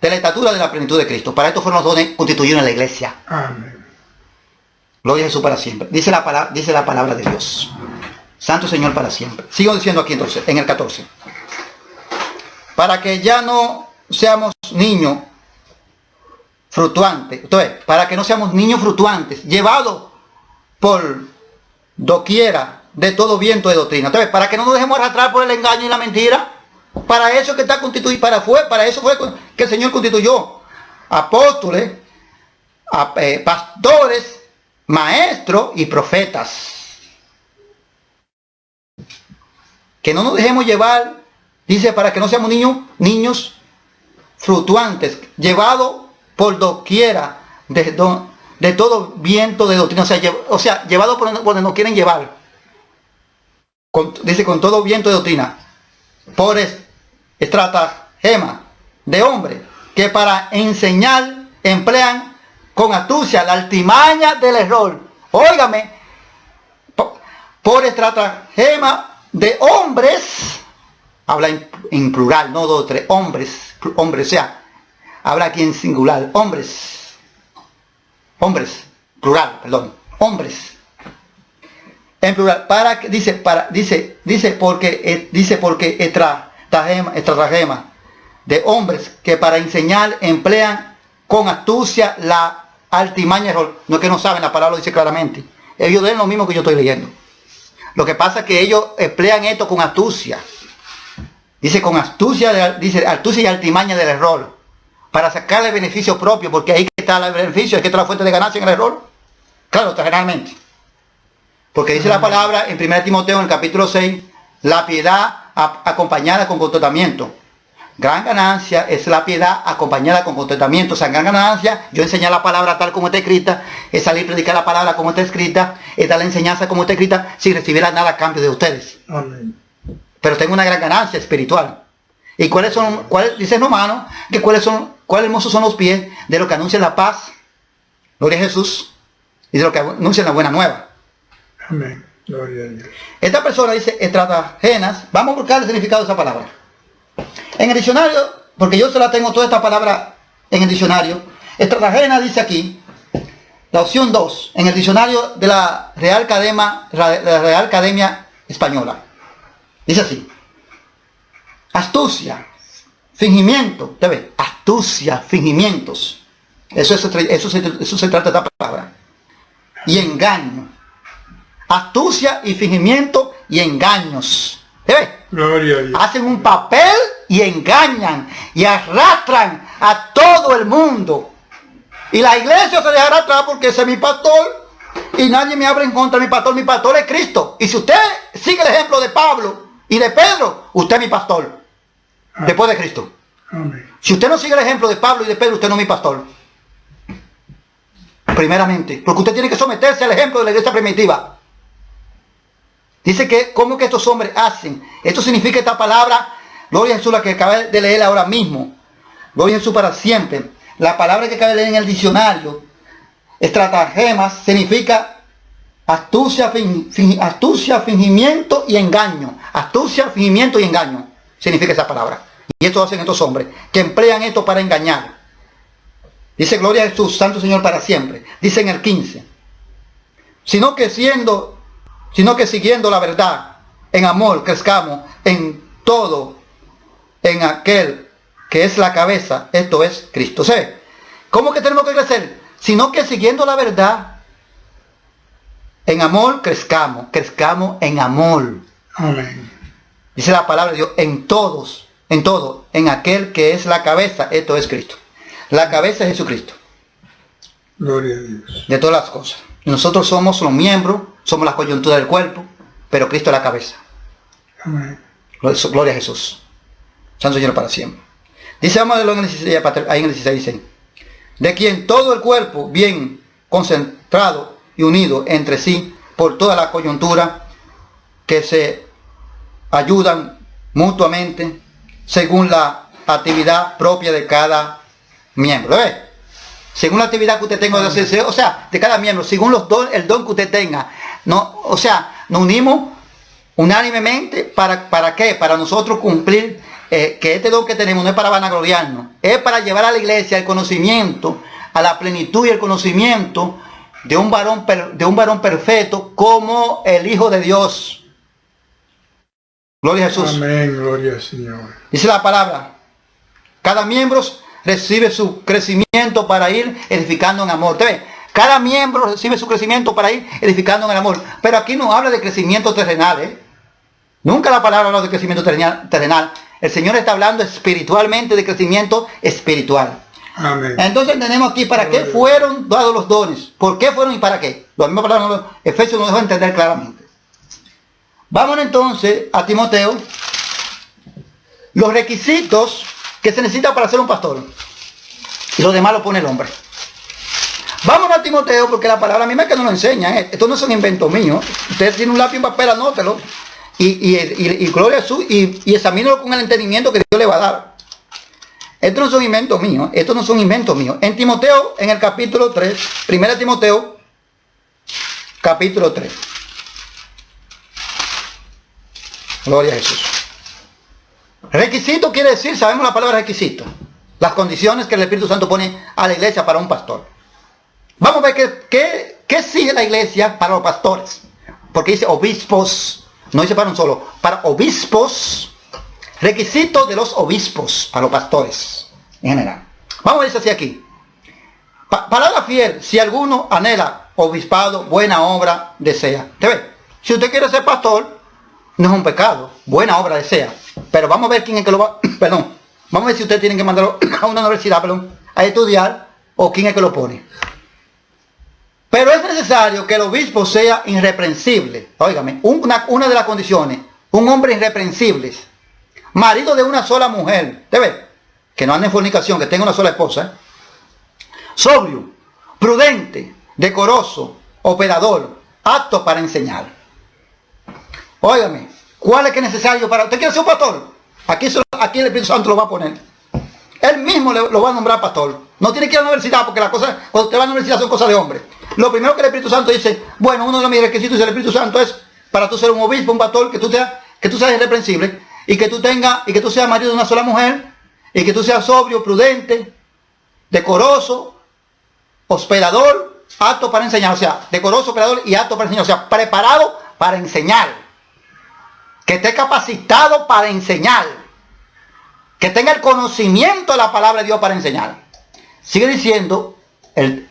de la estatura de la plenitud de Cristo. Para esto fueron los dones constituidos en la iglesia. Amén. Gloria a Jesús para siempre. Dice la palabra de Dios. Santo Señor para siempre. Sigo diciendo aquí entonces, en el 14. Para que ya no seamos niños fluctuantes. Entonces, para que no seamos niños fluctuantes, llevados por doquiera de todo viento de doctrina. Entonces, para que no nos dejemos arrastrar por el engaño y la mentira. Para eso que está constituido, para eso fue que el Señor constituyó apóstoles, pastores, maestros y profetas. Que no nos dejemos llevar, dice, para que no seamos niños fluctuantes, llevados por doquiera de todo viento de doctrina, o sea llevados por donde nos quieren llevar. Dice, con todo viento de doctrina, por estratagema de hombres que para enseñar emplean con astucia la altimaña del error. Óigame, por estratagema de hombres, habla en plural, no dos, tres, hombres, o sea, habla aquí en singular, hombres, plural, perdón, hombres, en plural, dice porque estratagema de hombres que para enseñar emplean con astucia la altimaña error. No es que no saben, la palabra lo dice claramente. Ellos leen lo mismo que yo estoy leyendo. Lo que pasa es que ellos emplean esto con astucia. Dice con astucia, dice astucia y altimaña del error. Para sacarle beneficio propio, porque ahí que está el beneficio, es que está la fuente de ganancia en el error. Claro, terrenalmente. Porque dice la palabra en 1 Timoteo en el capítulo 6, la piedad acompañada con contentamiento. Gran ganancia es la piedad acompañada con contentamiento. O sea, gran ganancia, yo enseñar la palabra tal como está escrita, es salir a predicar la palabra como está escrita, es dar la enseñanza como está escrita, sin recibir nada a cambio de ustedes. Amén. Pero tengo una gran ganancia espiritual. ¿Y cuáles dice Romano, que cuáles hermosos son los pies de lo que anuncian la paz, gloria a Jesús, y de lo que anuncian la buena nueva? Amén. Gloria a Dios. Esta persona dice estratagemas. Vamos a buscar el significado de esa palabra. En el diccionario, porque yo se la tengo toda esta palabra en el diccionario, estratagema dice aquí, la opción 2, en el diccionario de la Real Academia Española. Dice así: astucia, fingimiento, ¿te ves? Astucia, fingimientos. Eso se trata de esta palabra. Y engaño. Astucia y fingimiento y engaños. ¿Te ves? Gloria a Dios. Hacen un papel y engañan y arrastran a todo el mundo. Y la iglesia se dejará atrás porque ese es mi pastor y nadie me abre en contra de mi pastor. Mi pastor es Cristo. Y si usted sigue el ejemplo de Pablo y de Pedro, usted es mi pastor. Después de Cristo. Amén. Si usted no sigue el ejemplo de Pablo y de Pedro, usted no es mi pastor. Primeramente. Porque usted tiene que someterse al ejemplo de la iglesia primitiva. Dice que, ¿cómo que estos hombres hacen? Esto significa esta palabra, gloria a Jesús, la que acabé de leer ahora mismo. Gloria a Jesús para siempre. La palabra que acabé de leer en el diccionario, estratagemas, significa astucia, fingimiento y engaño. Astucia, fingimiento y engaño. Significa esa palabra. Y esto hacen estos hombres, que emplean esto para engañar. Dice, gloria a Jesús, Santo Señor para siempre. Dice en el 15. Sino que siguiendo la verdad, en amor crezcamos en todo, en aquel que es la cabeza, esto es Cristo. ¿Cómo que tenemos que crecer? Sino que siguiendo la verdad, En amor crezcamos, crezcamos en amor. Amén. Dice la palabra de Dios, en todos, en todo, en aquel que es la cabeza, esto es Cristo. La cabeza es Jesucristo. Gloria a Dios. De todas las cosas. Nosotros somos los miembros, somos la coyuntura del cuerpo, pero Cristo es la cabeza. Amén. Gloria a Jesús. Santo Señor para siempre. Dice, vamos a verlo en el 16, ahí en el 16 dice, de quien todo el cuerpo bien concentrado y unido entre sí por toda la coyuntura que se ayudan mutuamente según la actividad propia de cada miembro. ¿Ves? Según la actividad que usted tenga, o sea, de cada miembro, según el don que usted tenga. No, o sea, nos unimos unánimemente ¿para qué? Para nosotros cumplir que este don que tenemos no es para vanagloriarnos, es para llevar a la iglesia el conocimiento, a la plenitud y el conocimiento de un varón perfecto como el Hijo de Dios. Gloria a Jesús. Amén, gloria al Señor. Dice la palabra, cada miembro recibe su crecimiento para ir edificando en amor. ¿Te ves? Cada miembro recibe su crecimiento para ir edificando en el amor. Pero aquí no habla de crecimiento terrenal, ¿eh? Nunca la palabra habla de crecimiento terrenal. El Señor está hablando espiritualmente de crecimiento espiritual. Amén. Entonces tenemos aquí para qué fueron dados los dones. ¿Por qué fueron y para qué? La misma palabra Efesios nos deja entender claramente. Vamos entonces a Timoteo. Los requisitos que se necesitan para ser un pastor. Y los demás lo pone el hombre. Vamos a Timoteo porque la palabra misma es que nos lo enseña. Esto no es un invento mío. Usted tiene un lápiz y un papel, anótelo. Y gloria a Jesús. Y examínelo con el entendimiento que Dios le va a dar. Esto no son inventos míos. Esto no son inventos míos. En Timoteo, en el capítulo 3. 1 Timoteo, capítulo 3. Gloria a Jesús. Requisito quiere decir, sabemos la palabra requisito. Las condiciones que el Espíritu Santo pone a la iglesia para un pastor. Vamos a ver qué sigue la iglesia para los pastores. Porque dice obispos, no dice para un solo, para obispos, requisitos de los obispos para los pastores en general. Vamos a ver así aquí. Palabra fiel, si alguno anhela obispado, buena obra desea. ¿Te ves? Si usted quiere ser pastor, no es un pecado, buena obra desea. Pero vamos a ver quién es que lo va, perdón, vamos a ver si usted tiene que mandarlo a una universidad, a estudiar, o quién es que lo pone. Pero es necesario que el obispo sea irreprensible. Óigame, una de las condiciones, un hombre irreprensible, marido de una sola mujer, ¿te ves? Que no ande en fornicación, que tenga una sola esposa, sobrio, prudente, decoroso, operador, apto para enseñar. Óigame, ¿cuál es que es necesario para... ¿Usted quiere ser un pastor? Aquí el Espíritu Santo lo va a poner. Él mismo lo va a nombrar pastor. No tiene que ir a la universidad porque las cosas, cuando usted va a la universidad son cosas de hombre. Lo primero que el Espíritu Santo dice, bueno, uno de mis requisitos del Espíritu Santo es para tú ser un obispo, un pastor, que tú seas irreprensible y que tú seas marido de una sola mujer y que tú seas sobrio, prudente, decoroso, hospedador, apto para enseñar. O sea, decoroso, hospedador y apto para enseñar. O sea, preparado para enseñar. Que esté capacitado para enseñar. Que tenga el conocimiento de la palabra de Dios para enseñar. Sigue diciendo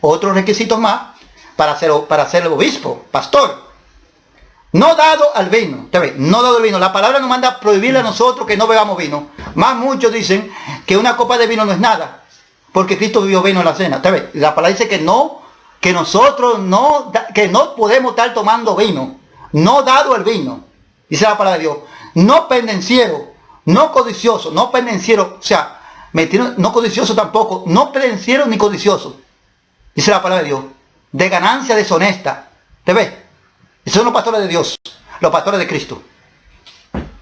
otros requisitos más para ser el obispo, pastor. No dado al vino. ¿Te ves? No dado al vino. La palabra nos manda a prohibirle a nosotros que no bebamos vino. Más muchos dicen que una copa de vino no es nada. Porque Cristo bebió vino en la cena. ¿Te ves? La palabra dice que no, que nosotros no podemos estar tomando vino. No dado al vino. Dice la palabra de Dios. No pendenciero. No codicioso. No pendenciero. O sea, no codicioso tampoco. No pendenciero ni codicioso. Dice la palabra de Dios. De ganancia deshonesta. ¿Te ves? Esos son los pastores de Dios. Los pastores de Cristo.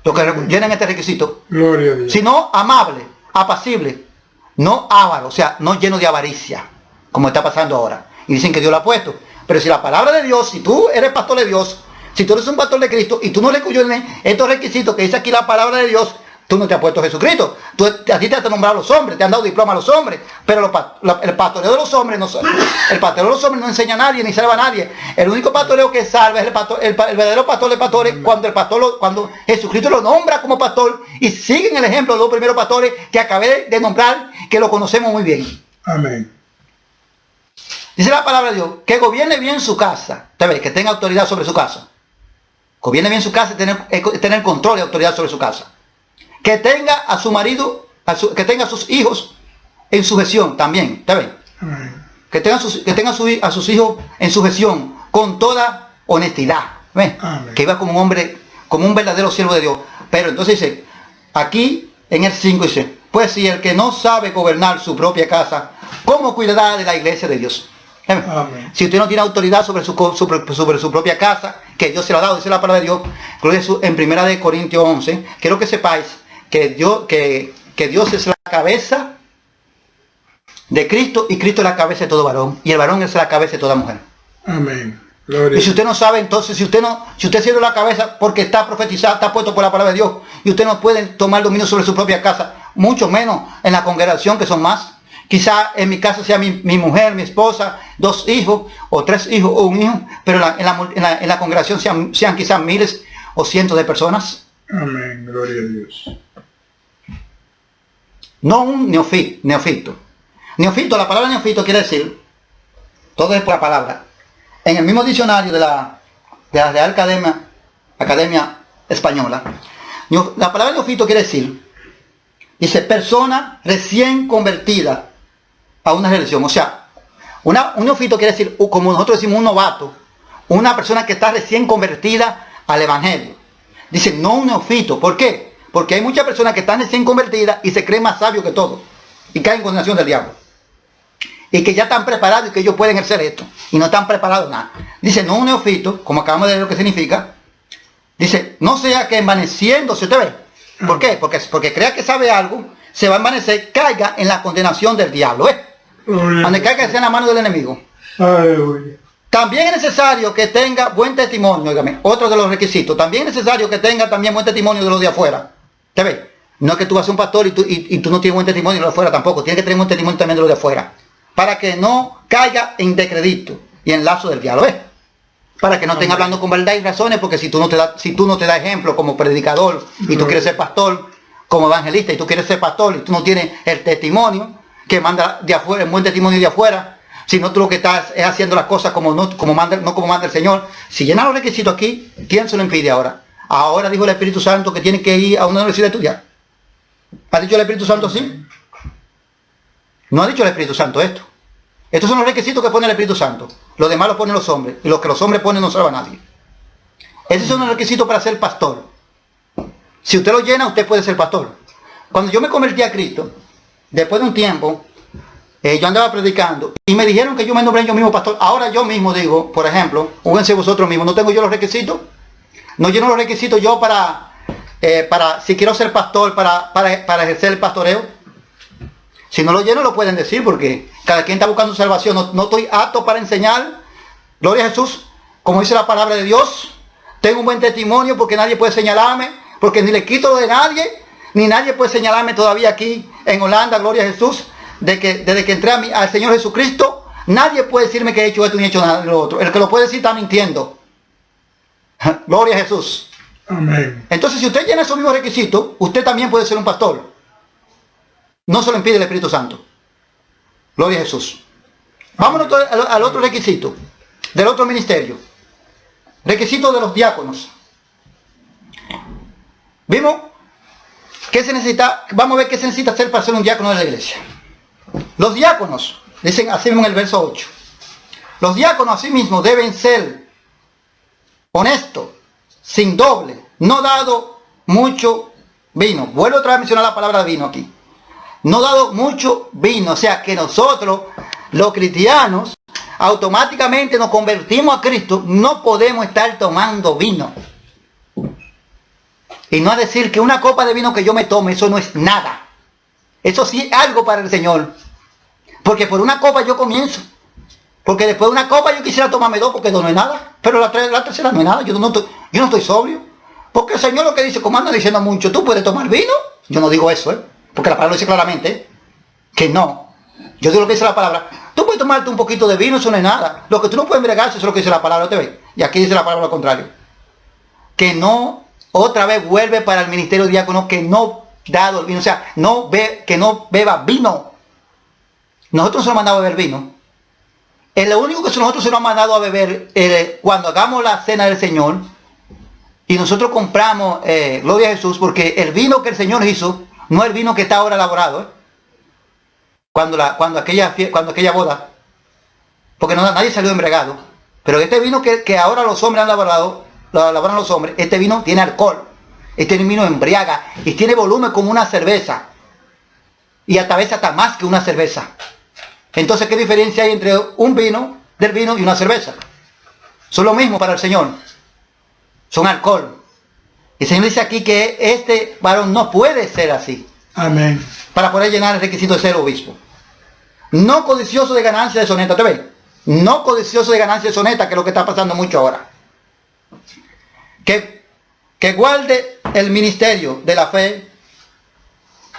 Los que llenan este requisito. Gloria a Dios. Sino amable, apacible. No avaro. O sea, no lleno de avaricia. Como está pasando ahora. Y dicen que Dios lo ha puesto. Pero si la palabra de Dios, si tú eres pastor de Dios, si tú eres un pastor de Cristo y tú no le incluyes estos requisitos que dice aquí la palabra de Dios, tú no te has puesto Jesucristo. A ti te han nombrado los hombres, te han dado diploma a los hombres, pero el pastoreo de los hombres no enseña a nadie ni salva a nadie. El único pastoreo que salva es el verdadero pastor de pastores, cuando Jesucristo lo nombra como pastor y siguen el ejemplo de los primeros pastores que acabé de nombrar, que lo conocemos muy bien. Amén. Dice la palabra de Dios, que gobierne bien su casa. Usted ve, que tenga autoridad sobre su casa. Gobierne bien su casa y tener control y autoridad sobre su casa. Que tenga a su marido, que tenga a sus hijos en sujeción también. ¿Usted ve? Amén. Que tenga a sus hijos en sujeción con toda honestidad. ¿Ve? Que iba como un hombre, como un verdadero siervo de Dios. Pero entonces dice, aquí en el 5 dice, pues si el que no sabe gobernar su propia casa, ¿cómo cuidará de la iglesia de Dios? Amén. Si usted no tiene autoridad sobre su propia casa, que Dios se lo ha dado, dice la palabra de Dios, en 1 Corintios 11, quiero que sepáis que Dios es la cabeza de Cristo y Cristo es la cabeza de todo varón y el varón es la cabeza de toda mujer. Amén. Gloria. Y si usted no sabe, entonces si usted siendo la cabeza porque está profetizado, está puesto por la palabra de Dios y usted no puede tomar dominio sobre su propia casa, mucho menos en la congregación que son más. Quizá en mi casa sea mi mujer, mi esposa, 2 hijos o 3 hijos o un hijo, pero en la congregación sean quizás miles o cientos de personas. Amén. Gloria a Dios. No un neófito. Neófito, la palabra neófito quiere decir, todo es por la palabra. En el mismo diccionario de la Real Academia Española, la palabra neófito quiere decir, dice, persona recién convertida a una religión. O sea, un neófito quiere decir, como nosotros decimos, un novato, una persona que está recién convertida al evangelio. Dice, no un neófito. ¿Por qué? Porque hay muchas personas que están recién convertidas y se creen más sabios que todo y caen en condenación del diablo. Y que ya están preparados y que ellos pueden hacer esto. Y no están preparados nada. Dice, no un neófito, como acabamos de ver lo que significa. Dice, no sea que envaneciéndose, ¿usted ve? ¿Por qué? Porque crea que sabe algo, se va a envanecer, caiga en la condenación del diablo. Donde caiga sea en la mano del enemigo. Aleluya. También es necesario que tenga buen testimonio, óigame, otro de los requisitos. También es necesario que tenga también buen testimonio de los de afuera. ¿Te ve? No es que tú vas a ser un pastor y tú no tienes buen testimonio de los de afuera tampoco. Tienes que tener buen testimonio también de los de afuera. Para que no caiga en descrédito y en lazo del diablo. Para que no estén hablando con verdad y razones, porque si tú no te das ejemplo como predicador y tú quieres ser pastor, como evangelista y tú quieres ser pastor y tú no tienes el testimonio que manda de afuera, el buen testimonio de afuera, sino tú lo que estás es haciendo las cosas como manda el Señor. Si llenas los requisitos aquí, ¿quién se lo impide ahora? Ahora dijo el Espíritu Santo que tiene que ir a una universidad a estudiar. ¿Ha dicho el Espíritu Santo así? No ha dicho el Espíritu Santo esto. Estos son los requisitos que pone el Espíritu Santo. Los demás los ponen los hombres. Y los que los hombres ponen no salva a nadie. Esos son los requisitos para ser pastor. Si usted lo llena, usted puede ser pastor. Cuando yo me convertí a Cristo, después de un tiempo, yo andaba predicando y me dijeron que yo me nombré yo mismo pastor. Ahora yo mismo digo, por ejemplo, júguense vosotros mismos, ¿no tengo yo los requisitos? ¿No lleno los requisitos yo para si quiero ser pastor, para ejercer el pastoreo? Si no lo lleno, lo pueden decir, porque cada quien está buscando salvación. No estoy apto para enseñar. Gloria a Jesús. Como dice la palabra de Dios, tengo un buen testimonio porque nadie puede señalarme, porque ni le quito lo de nadie, ni nadie puede señalarme todavía aquí en Holanda, gloria a Jesús, desde que entré al Señor Jesucristo, nadie puede decirme que he hecho esto ni he hecho nada de lo otro. El que lo puede decir está mintiendo. Gloria a Jesús. Amén. Entonces, si usted llena esos mismos requisitos, usted también puede ser un pastor. No se lo impide el Espíritu Santo. Gloria a Jesús. Vámonos al otro requisito, del otro ministerio. Requisito de los diáconos. Vimos que se necesita, vamos a ver qué se necesita hacer para ser un diácono de la iglesia. Los diáconos, dicen así mismo en el verso 8. Los diáconos así mismo deben ser honestos, sin doble, no dado mucho vino. Vuelvo otra vez a mencionar la palabra vino aquí. No dado mucho vino, o sea que nosotros, los cristianos, automáticamente nos convertimos a Cristo, no podemos estar tomando vino. Y no a decir que una copa de vino que yo me tome, eso no es nada. Eso sí es algo para el Señor. Porque por una copa yo comienzo. Porque después de una copa yo quisiera tomarme 2 porque 2 no es nada. Pero la tercera no es nada. Yo no estoy sobrio. Porque el Señor lo que dice, como anda diciendo mucho, ¿tú puedes tomar vino? Yo no digo eso, porque la palabra dice claramente que no. Yo digo lo que dice la palabra. Tú puedes tomarte un poquito de vino, eso no es nada. Lo que tú no puedes embriagarse, eso es lo que dice la palabra, ¿te ves? Y aquí dice la palabra lo contrario. Que no, otra vez vuelve para el ministerio diácono, que no dado el vino, o sea, que no beba vino. Nosotros nos mandamos a beber vino. Es lo único que nosotros se nos ha mandado a beber cuando hagamos la cena del Señor. Y nosotros compramos, gloria a Jesús, porque el vino que el Señor hizo, no es el vino que está ahora elaborado, cuando aquella boda, porque nadie salió embriagado. Pero este vino que ahora los hombres han elaborado, lo elaboran los hombres, este vino tiene alcohol, este vino embriaga y tiene volumen como una cerveza. Y a veces hasta más que una cerveza. Entonces, ¿qué diferencia hay entre del vino y una cerveza? Son lo mismo para el Señor. Son alcohol. El Señor dice aquí que este varón no puede ser así. Amén. Para poder llenar el requisito de ser obispo. No codicioso de ganancia deshonesta. ¿Te ves? No codicioso de ganancia deshonesta, que es lo que está pasando mucho ahora. Que guarde el ministerio de la fe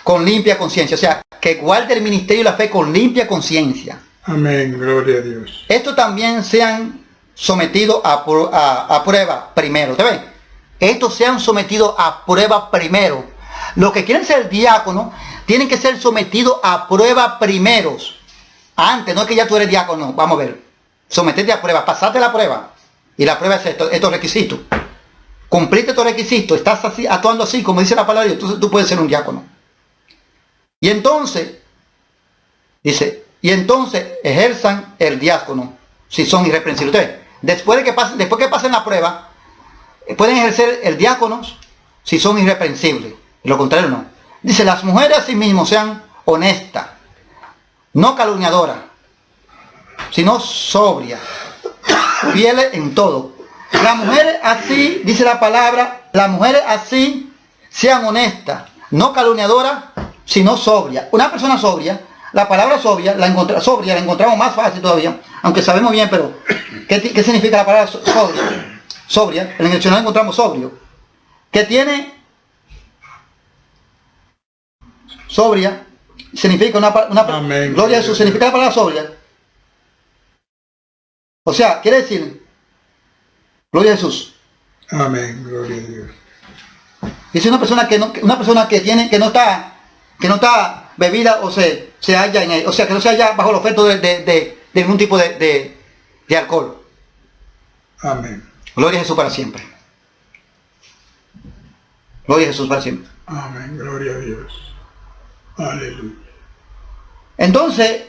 con limpia conciencia. O sea, que guarde el ministerio de la fe con limpia conciencia. Amén. Gloria a Dios. Estos también sean sometidos a prueba primero. ¿Te ves? Estos sean sometidos a prueba primero. Los que quieren ser diáconos tienen que ser sometidos a prueba primeros. Antes, no es que ya tú eres diácono. Vamos a ver. Someterte a prueba. Pasate la prueba. Y la prueba es estos requisitos. Cumpliste estos requisitos. Estás así, actuando así, como dice la palabra de Dios. Entonces tú puedes ser un diácono. Y entonces, dice, ejerzan el diácono si son irreprensibles. Entonces, después que pasen la prueba, pueden ejercer el diácono si son irreprensibles. Y lo contrario no. Dice, las mujeres asimismo sean honestas, no calumniadoras, sino sobrias, fieles en todo. Las mujeres así, dice la palabra, las mujeres así sean honestas, no calumniadoras, sino sobria. Una persona sobria, la palabra sobria la encontramos más fácil todavía, aunque sabemos bien, pero ¿qué significa la palabra sobria? Sobria, en el diccionario encontramos sobrio, que tiene sobria, significa una Amén. Gloria a Jesús, significa la palabra sobria. O sea, quiere decir, gloria a Jesús. Amén. Gloria a Dios. Dice una persona que no está bebida o se halla en él, o sea, que no se halla bajo el efecto de ningún tipo de alcohol. Amén. Gloria a Jesús para siempre. Gloria a Jesús para siempre. Amén. Gloria a Dios. Aleluya. Entonces,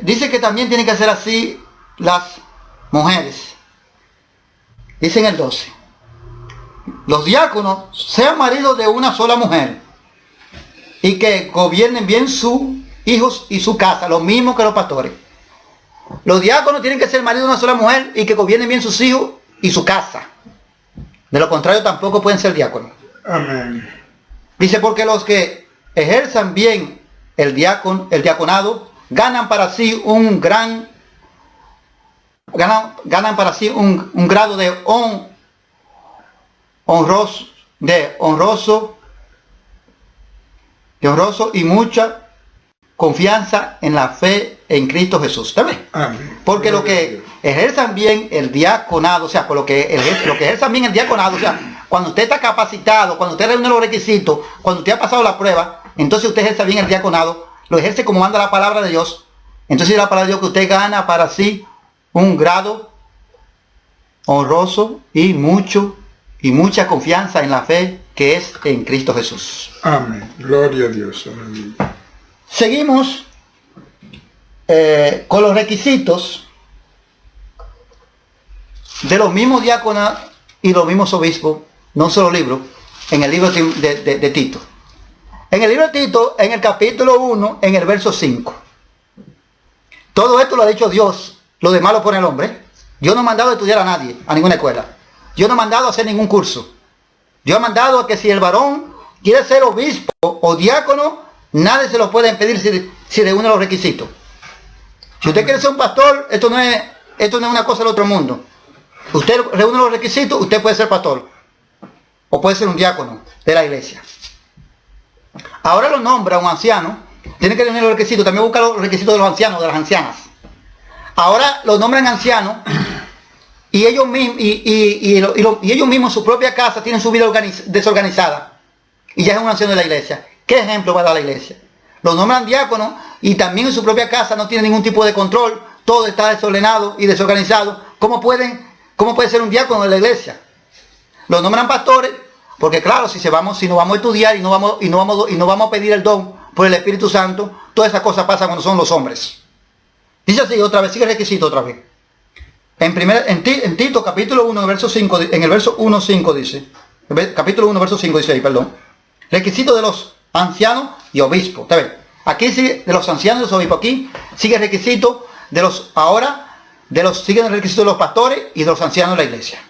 dice que también tienen que ser así las mujeres. Dice en el 12. Los diáconos sean maridos de una sola mujer y que gobiernen bien sus hijos y su casa, lo mismo que los pastores. Los diáconos tienen que ser maridos de una sola mujer y que gobiernen bien sus hijos y su casa. De lo contrario tampoco pueden ser diáconos. Amén. Dice, porque los que ejerzan bien el diaconado ganan para sí un grado de honroso y mucha confianza en la fe en Cristo Jesús. ¿También? Amén. Porque lo que ejerzan bien el diaconado, o sea, por lo que ejerzan bien el diaconado, o sea, cuando usted está capacitado, cuando usted reúne los requisitos, cuando usted ha pasado la prueba, entonces usted ejerce bien el diaconado, lo ejerce como manda la palabra de Dios. Entonces la palabra de Dios que usted gana para sí un grado honroso y mucha confianza en la fe que es en Cristo Jesús. Amén. Gloria a Dios. Aleluya. Seguimos con los requisitos de los mismos diáconos y los mismos obispos, no solo libro, en el libro de Tito. En el libro de Tito, en el capítulo 1, en el verso 5. Todo esto lo ha dicho Dios, lo demás lo pone el hombre. Yo no he mandado a estudiar a nadie, a ninguna escuela. Yo no he mandado a hacer ningún curso. Yo he mandado a que si el varón quiere ser obispo o diácono, nadie se lo puede impedir si reúne los requisitos. Si usted quiere ser un pastor, esto no es una cosa del otro mundo. Usted reúne los requisitos, usted puede ser pastor. O puede ser un diácono de la iglesia. Ahora lo nombra un anciano, tiene que reunir los requisitos, también busca los requisitos de los ancianos, de las ancianas. Ahora lo nombran ancianos y ellos mismos, y ellos mismos en su propia casa tienen su vida desorganizada. Y ya es un anciano de la iglesia. ¿Qué ejemplo va a dar la iglesia? Los nombran diáconos y también en su propia casa no tienen ningún tipo de control todo está desordenado y desorganizado, ¿cómo puede ser un diácono de la iglesia? Los nombran pastores, porque claro, si no vamos a estudiar y no vamos a pedir el don por el Espíritu Santo, todas esas cosas pasan cuando son los hombres. Dice así otra vez, sigue el requisito otra vez. En Tito capítulo 1, verso 5, en el verso 1, 5 dice, capítulo 1, verso 5 dice ahí, perdón, requisito de los ancianos y obispos. ¿Está bien? Aquí sigue de los ancianos y los obispos, aquí sigue el requisito de los, siguen el requisito de los pastores y de los ancianos de la iglesia.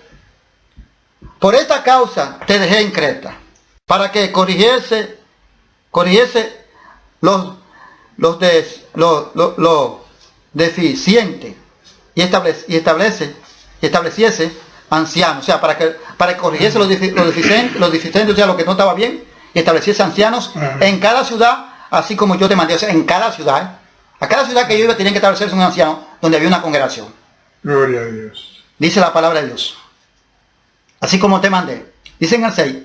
Por esta causa te dejé en Creta, para que corrigiese los deficientes y estableciese ancianos, o sea, para que corrigiese los deficientes, o sea, lo que no estaba bien, y estableciese ancianos en cada ciudad, así como yo te mandé, o sea, en cada ciudad, a cada ciudad que yo iba tenía que establecerse un anciano donde había una congregación. Gloria a Dios. Dice la palabra de Dios. Así como te mandé. Dice en el 6,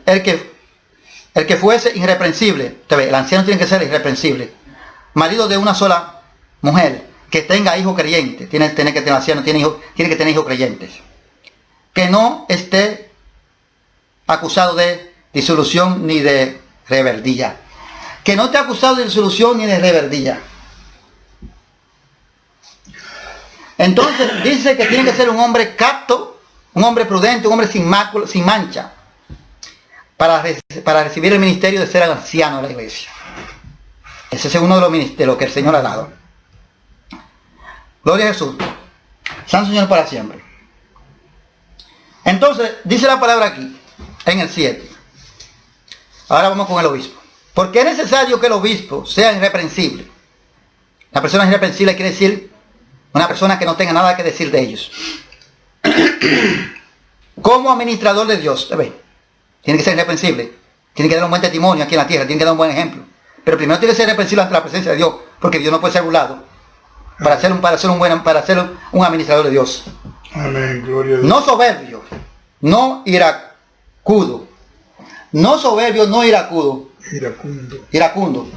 el que fuese irreprensible, el anciano tiene que ser irreprensible, marido de una sola mujer, que tenga hijos creyentes, tiene que tener anciano, tiene que tener hijos creyentes, que no esté acusado de disolución ni de rebeldía, que no esté acusado de disolución ni de rebeldía. Entonces dice que tiene que ser un hombre capto, un hombre prudente, un hombre sin mancha, para recibir el ministerio de ser anciano de la iglesia. Ese es uno de los ministerios que el Señor ha dado. Gloria a Jesús. Santo Señor para siempre. Entonces, dice la palabra aquí, en el 7. Ahora vamos con el obispo. Porque es necesario que el obispo sea irreprensible. La persona irreprensible quiere decir una persona que no tenga nada que decir de ellos. Como administrador de Dios, tiene que ser irreprensible. Tiene que dar un buen testimonio aquí en la tierra, tiene que dar un buen ejemplo. Pero primero tiene que ser irreprensible ante la presencia de Dios, porque Dios no puede ser burlado. Para ser un administrador de Dios. Amén, gloria a Dios. No soberbio, no iracundo. No soberbio, no iracundo. Iracundo.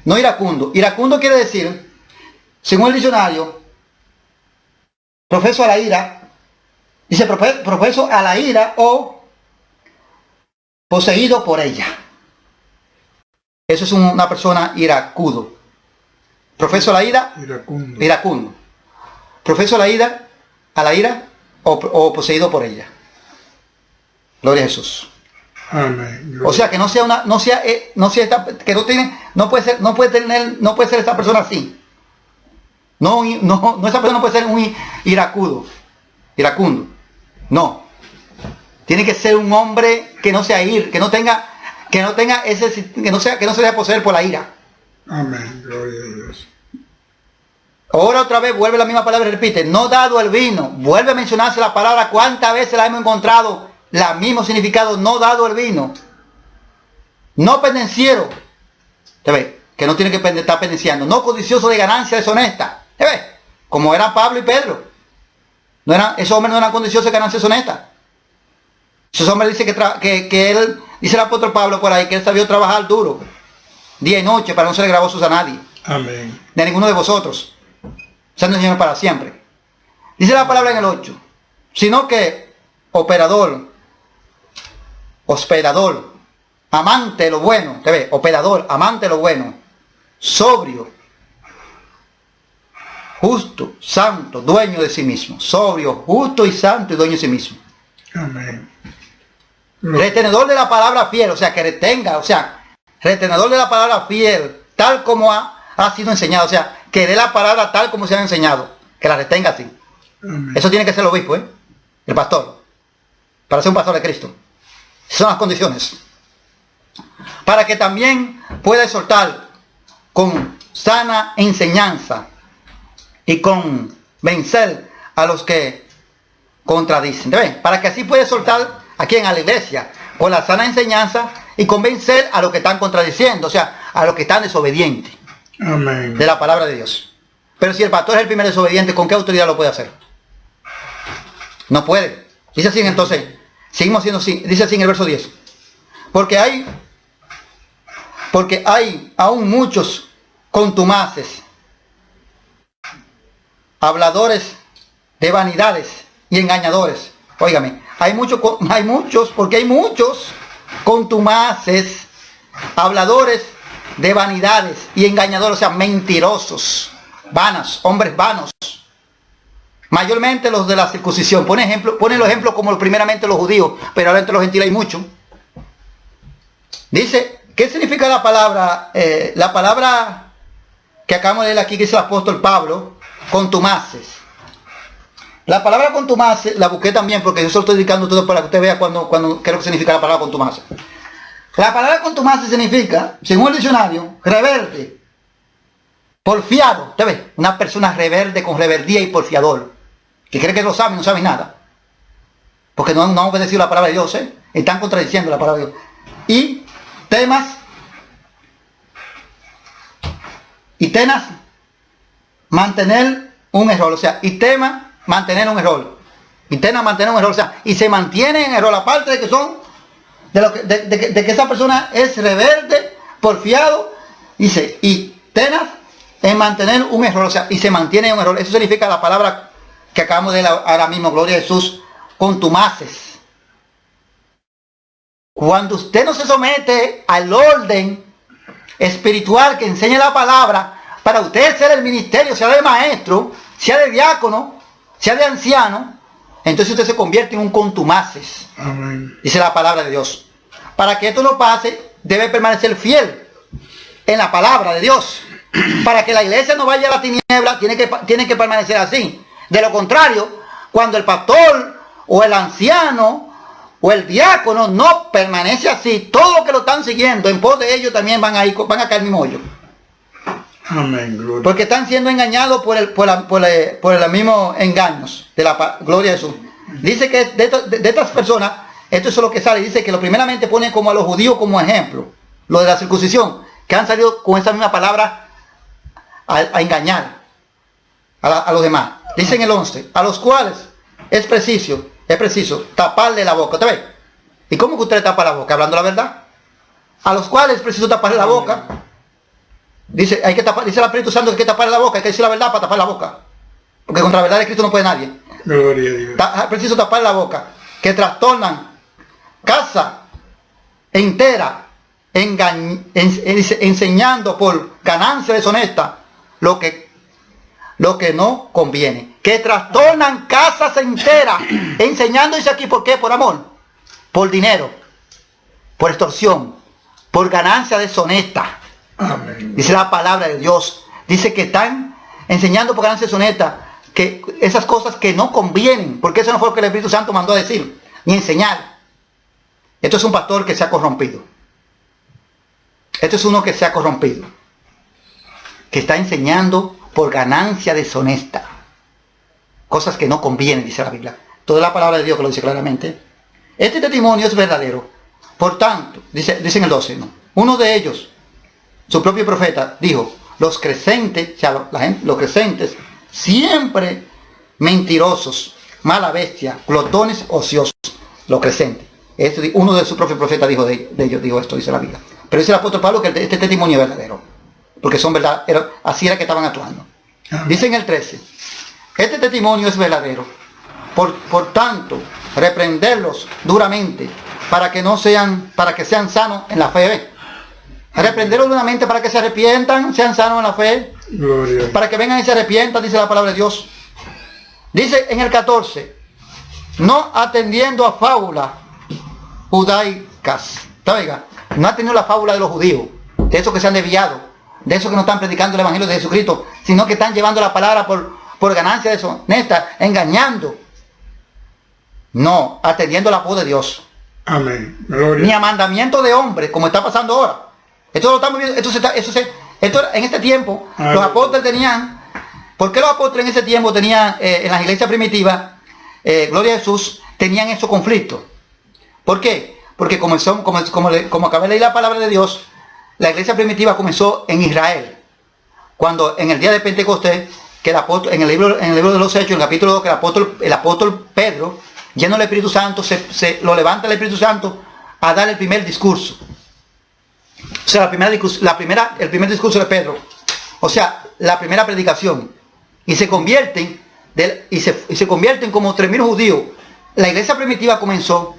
No iracundo. Iracundo quiere decir, según el diccionario, profeso a la ira. Dice profeso a la ira o poseído por ella. Eso es una persona iracundo. Profeso a la ira, iracundo. Profeso a la ira o poseído por ella. Gloria a Jesús. Amén. O sea que no puede ser esta persona así. No, esa persona no puede ser un iracundo. No. Tiene que ser un hombre que no sea que no se deje poseer por la ira. Amén, gloria a Dios. Ahora otra vez vuelve la misma palabra y repite, no dado el vino. Vuelve a mencionarse la palabra, ¿cuántas veces la hemos encontrado? El mismo significado, no dado el vino. No pendenciero. Que no tiene que estar pendenciando. No codicioso de ganancia deshonesta. Como eran Pablo y Pedro. Esos hombres no eran codiciosos de ganancia deshonesta. Esos hombres dicen que él, dice el apóstol Pablo por ahí, que él sabía trabajar duro, día y noche, para no ser gravosos a nadie. Amén. De ninguno de vosotros. Santo Señor para siempre. Dice la palabra en el 8. Sino que hospedador, amante de lo bueno, hospedador, amante de lo bueno, sobrio, justo, santo, dueño de sí mismo. Sobrio, justo y santo y dueño de sí mismo. Amén. Retenedor de la palabra fiel, o sea, que retenga, retenedor de la palabra fiel, tal como ha sido enseñado, o sea, que dé la palabra tal como se ha enseñado, que la retenga así. Amén. Eso tiene que ser el obispo, el pastor, para ser un pastor de Cristo. Esas son las condiciones. Para que también pueda exhortar con sana enseñanza y convencer a los que contradicen. Para que así pueda exhortar aquí en la iglesia con la sana enseñanza y convencer a los que están contradiciendo, o sea, a los que están desobedientes. Amén. De la palabra de Dios. Pero si el pastor es el primer desobediente, ¿con qué autoridad lo puede hacer? No puede. Dice así entonces, seguimos haciendo así, dice así en el verso 10. Porque hay aún muchos contumaces, habladores de vanidades y engañadores. Óigame, hay muchos, porque hay muchos contumaces, habladores de vanidades y engañadores, o sea, mentirosos, vanos, hombres vanos. Mayormente los de la circuncisión. Pone los ejemplos como primeramente los judíos, pero ahora entre los gentiles hay mucho. Dice, ¿qué significa la palabra? La palabra que acabamos de leer aquí, que dice el apóstol Pablo, contumaces. La palabra contumaces la busqué también porque yo solo estoy dedicando todo para que usted vea qué es lo que significa la palabra contumaces. La palabra contumaces significa, según el diccionario, rebelde, porfiado. Usted ve, una persona rebelde con rebeldía y porfiador, que cree que lo sabe y no sabe nada. Porque no han obedecido la palabra de Dios, están contradiciendo la palabra de Dios. Y temas mantener un error, o sea, mantener un error. O sea, y se mantiene en error, aparte de que son, de que esa persona es rebelde, porfiado, dice, y tenaz en mantener un error, o sea, y se mantiene en un error. Eso significa la palabra que acabamos de leer ahora mismo, gloria a Jesús, contumaces. Cuando usted no se somete al orden espiritual que enseña la palabra, para usted ser el ministerio, sea de maestro, sea de diácono, sea de anciano, entonces usted se convierte en un contumaces. Amén. Dice la palabra de Dios. Para que esto no pase, debe permanecer fiel en la palabra de Dios. Para que la iglesia no vaya a la tiniebla, tiene que permanecer así. De lo contrario, cuando el pastor o el anciano o el diácono no permanece así, todos los que lo están siguiendo en pos de ellos también van a caer en el mismo hoyo. Amén, gloria. Porque están siendo engañados por los mismos engaños de la gloria de Jesús. Dice que de estas personas, esto es lo que sale, dice que lo primeramente pone como a los judíos como ejemplo, lo de la circuncisión, que han salido con esa misma palabra a engañar a los demás. Dice en el 11, a los cuales es preciso taparle la boca. ¿Te ve? ¿Y cómo que usted le tapa la boca? Hablando la verdad. A los cuales es preciso taparle la boca. Dice, dice el Espíritu Santo que hay que taparle la boca, hay que decir la verdad para tapar la boca. Porque contra la verdad de Cristo no puede nadie. Gloria a Dios. Es preciso tapar la boca. Que trastornan casa entera, enseñando por ganancia deshonesta lo que no conviene. Que trastornan casas enteras, enseñando, dice aquí, ¿por qué? Por amor, por dinero, por extorsión, por ganancia deshonesta. Amén. Dice la palabra de Dios. Dice que están enseñando por ganancia deshonesta, que esas cosas que no convienen, porque eso no fue lo que el Espíritu Santo mandó a decir, ni enseñar. Esto es un pastor que se ha corrompido. Esto es uno que se ha corrompido, que está enseñando por ganancia deshonesta cosas que no convienen, dice la Biblia. Toda la palabra de Dios que lo dice claramente. Este testimonio es verdadero. Por tanto, dice en el 12, ¿no? Uno de ellos, su propio profeta, dijo, los creyentes, o sea, los creyentes, siempre mentirosos, mala bestia, glotones, ociosos, los creyentes. Uno de sus propios profetas dijo de ellos, dijo esto, dice la Biblia. Pero dice el apóstol Pablo que este testimonio es verdadero, porque son verdad, así era que estaban actuando. Dice en el 13, este testimonio es verdadero, por tanto, reprenderlos duramente, para que sean sanos en la fe. Reprenderlos duramente para que se arrepientan, sean sanos en la fe. Gloria. Para que vengan y se arrepientan, dice la palabra de Dios. Dice en el 14, no atendiendo a fábulas judaicas. Oiga, no atendiendo a la fábula de los judíos, de esos que se han desviado, de esos que no están predicando el evangelio de Jesucristo, sino que están llevando la palabra por ganancia deshonesta, engañando. No, atendiendo la voz de Dios. Amén. Gloria. Ni a mandamiento de hombres, como está pasando ahora. Esto lo estamos viendo, esto en este tiempo, los apóstoles tenían, ¿por qué los apóstoles en ese tiempo tenían, en las iglesias primitivas, gloria a Jesús, tenían esos conflictos? ¿Por qué? Porque como acabé de leer la palabra de Dios, la iglesia primitiva comenzó en Israel. Cuando en el día de Pentecostés, que el apóstol, en el libro de los Hechos, en el capítulo 2, que el apóstol Pedro, lleno del Espíritu Santo, lo levanta el Espíritu Santo a dar el primer discurso. O sea, el primer discurso de Pedro. O sea, la primera predicación. y se convierten y se convierten como 3.000 judíos. La iglesia primitiva comenzó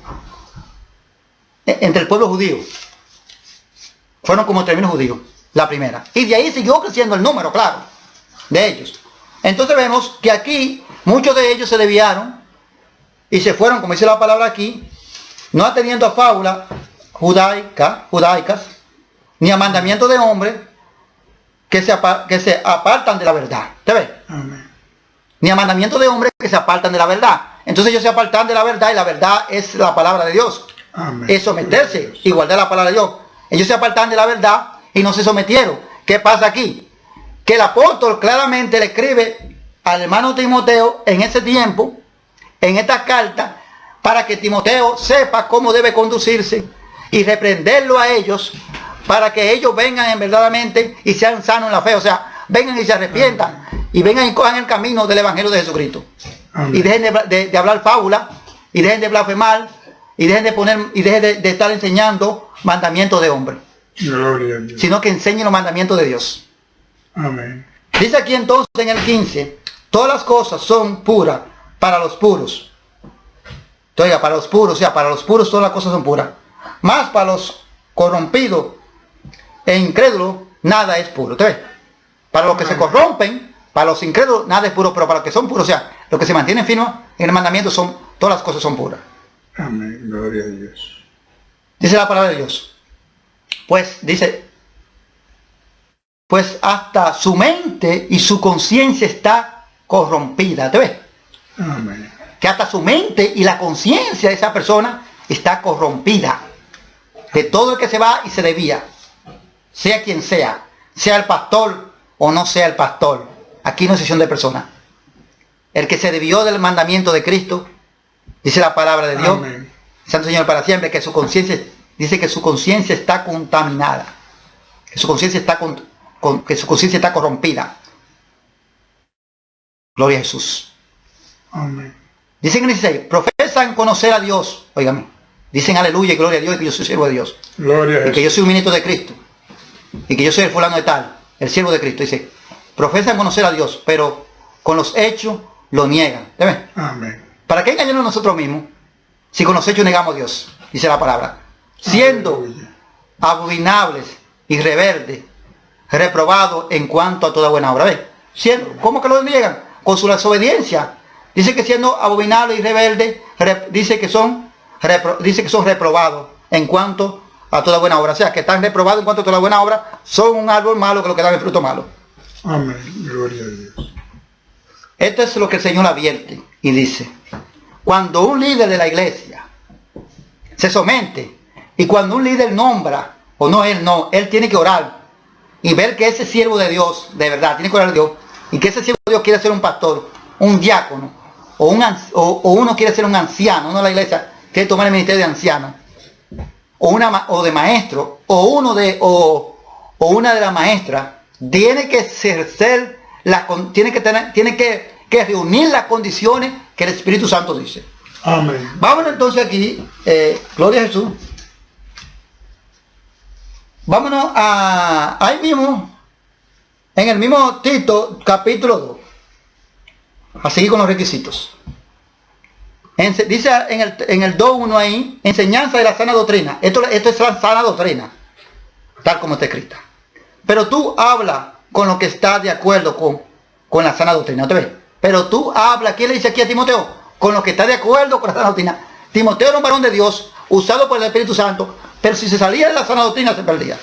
entre el pueblo judío. Fueron como 3.000 judíos, la primera. Y de ahí siguió creciendo el número, claro, de ellos. Entonces vemos que aquí muchos de ellos se desviaron y se fueron, como dice la palabra aquí, no atendiendo a fábulas judaicas, ni a mandamientos de hombres que se apartan de la verdad. ¿Te ves? Amén. Ni a mandamientos de hombres que se apartan de la verdad. Entonces ellos se apartan de la verdad y la verdad es la palabra de Dios. Amén. Es someterse y guardar la palabra de Dios. Ellos se apartan de la verdad y no se sometieron. ¿Qué pasa aquí? Que el apóstol claramente le escribe al hermano Timoteo en ese tiempo, en esta carta, para que Timoteo sepa cómo debe conducirse y reprenderlo a ellos, para que ellos vengan verdaderamente y sean sanos en la fe. O sea, vengan y se arrepientan y vengan y cojan el camino del evangelio de Jesucristo. Amén. Y dejen de hablar fábula, y dejen de blasfemar, y dejen de estar enseñando mandamientos de hombre. Gloria a Dios. Sino que enseñen los mandamientos de Dios. Amén. Dice aquí entonces en el 15, todas las cosas son puras para los puros. Oiga, para los puros, o sea, para los puros todas las cosas son puras. Más para los corrompidos e incrédulos, nada es puro. ¿Te ves? Para los que se corrompen, para los incrédulos, nada es puro, pero para los que son puros, o sea, los que se mantienen firmes en el mandamiento, todas las cosas son puras. Amén. Gloria a Dios. Dice la palabra de Dios. Pues dice, pues hasta su mente y su conciencia está corrompida. ¿Te ves? Amén. Que hasta su mente y la conciencia de esa persona está corrompida. De todo el que se va y se desvía. Sea quien sea el pastor o no sea el pastor. Aquí no es excepción de persona. El que se desvió del mandamiento de Cristo, dice la palabra de Dios, Amén. Santo Señor para siempre, que su conciencia, dice que su conciencia está contaminada. Que su conciencia está que su conciencia está corrompida. Gloria a Jesús. Amén. Dicen en el 16, profesan conocer a Dios. Óigame. Dicen aleluya y gloria a Dios y que yo soy siervo de Dios. Gloria a Y que Jesús. yo soy un ministro de Cristo. Y que yo soy el fulano de tal, el siervo de Cristo. Dice, profesan conocer a Dios, pero con los hechos lo niegan. ¿Te ves? Amén. ¿Para qué engañarnos a nosotros mismos si con los hechos negamos a Dios? Dice la palabra. Siendo Aleluya. abominables y rebeldes, reprobados en cuanto a toda buena obra. ¿Ves? ¿Cómo que lo niegan? Con su desobediencia. Dice que siendo abominables y rebeldes, dice que son reprobados en cuanto a toda buena obra. O sea, que están reprobados en cuanto a toda buena obra, son un árbol malo que lo que dan el fruto malo. Amén. Gloria a Dios. Esto es lo que el Señor advierte y dice, cuando un líder de la iglesia se somete y cuando un líder nombra, o no, él tiene que orar y ver que ese siervo de Dios, de verdad, tiene que orar a Dios, y que ese siervo de Dios quiere ser un pastor, un diácono, o uno quiere ser un anciano, uno de la iglesia quiere tomar el ministerio de anciano, o de maestro, o una de las maestras, tiene que ejercer tiene que reunir las condiciones que el Espíritu Santo dice. Amén. Vámonos entonces aquí, gloria a Jesús. Vámonos ahí mismo, en el mismo Tito, capítulo 2. A seguir con los requisitos. Dice en el 2.1 ahí, enseñanza de la sana doctrina. Esto es la sana doctrina, tal como está escrita. Pero tú habla con lo que está de acuerdo con la sana doctrina. ¿Te ves? Pero tú habla, ¿quién le dice aquí a Timoteo? Con lo que está de acuerdo con la sana doctrina. Timoteo era un varón de Dios, usado por el Espíritu Santo, pero si se salía de la sana doctrina se perdía.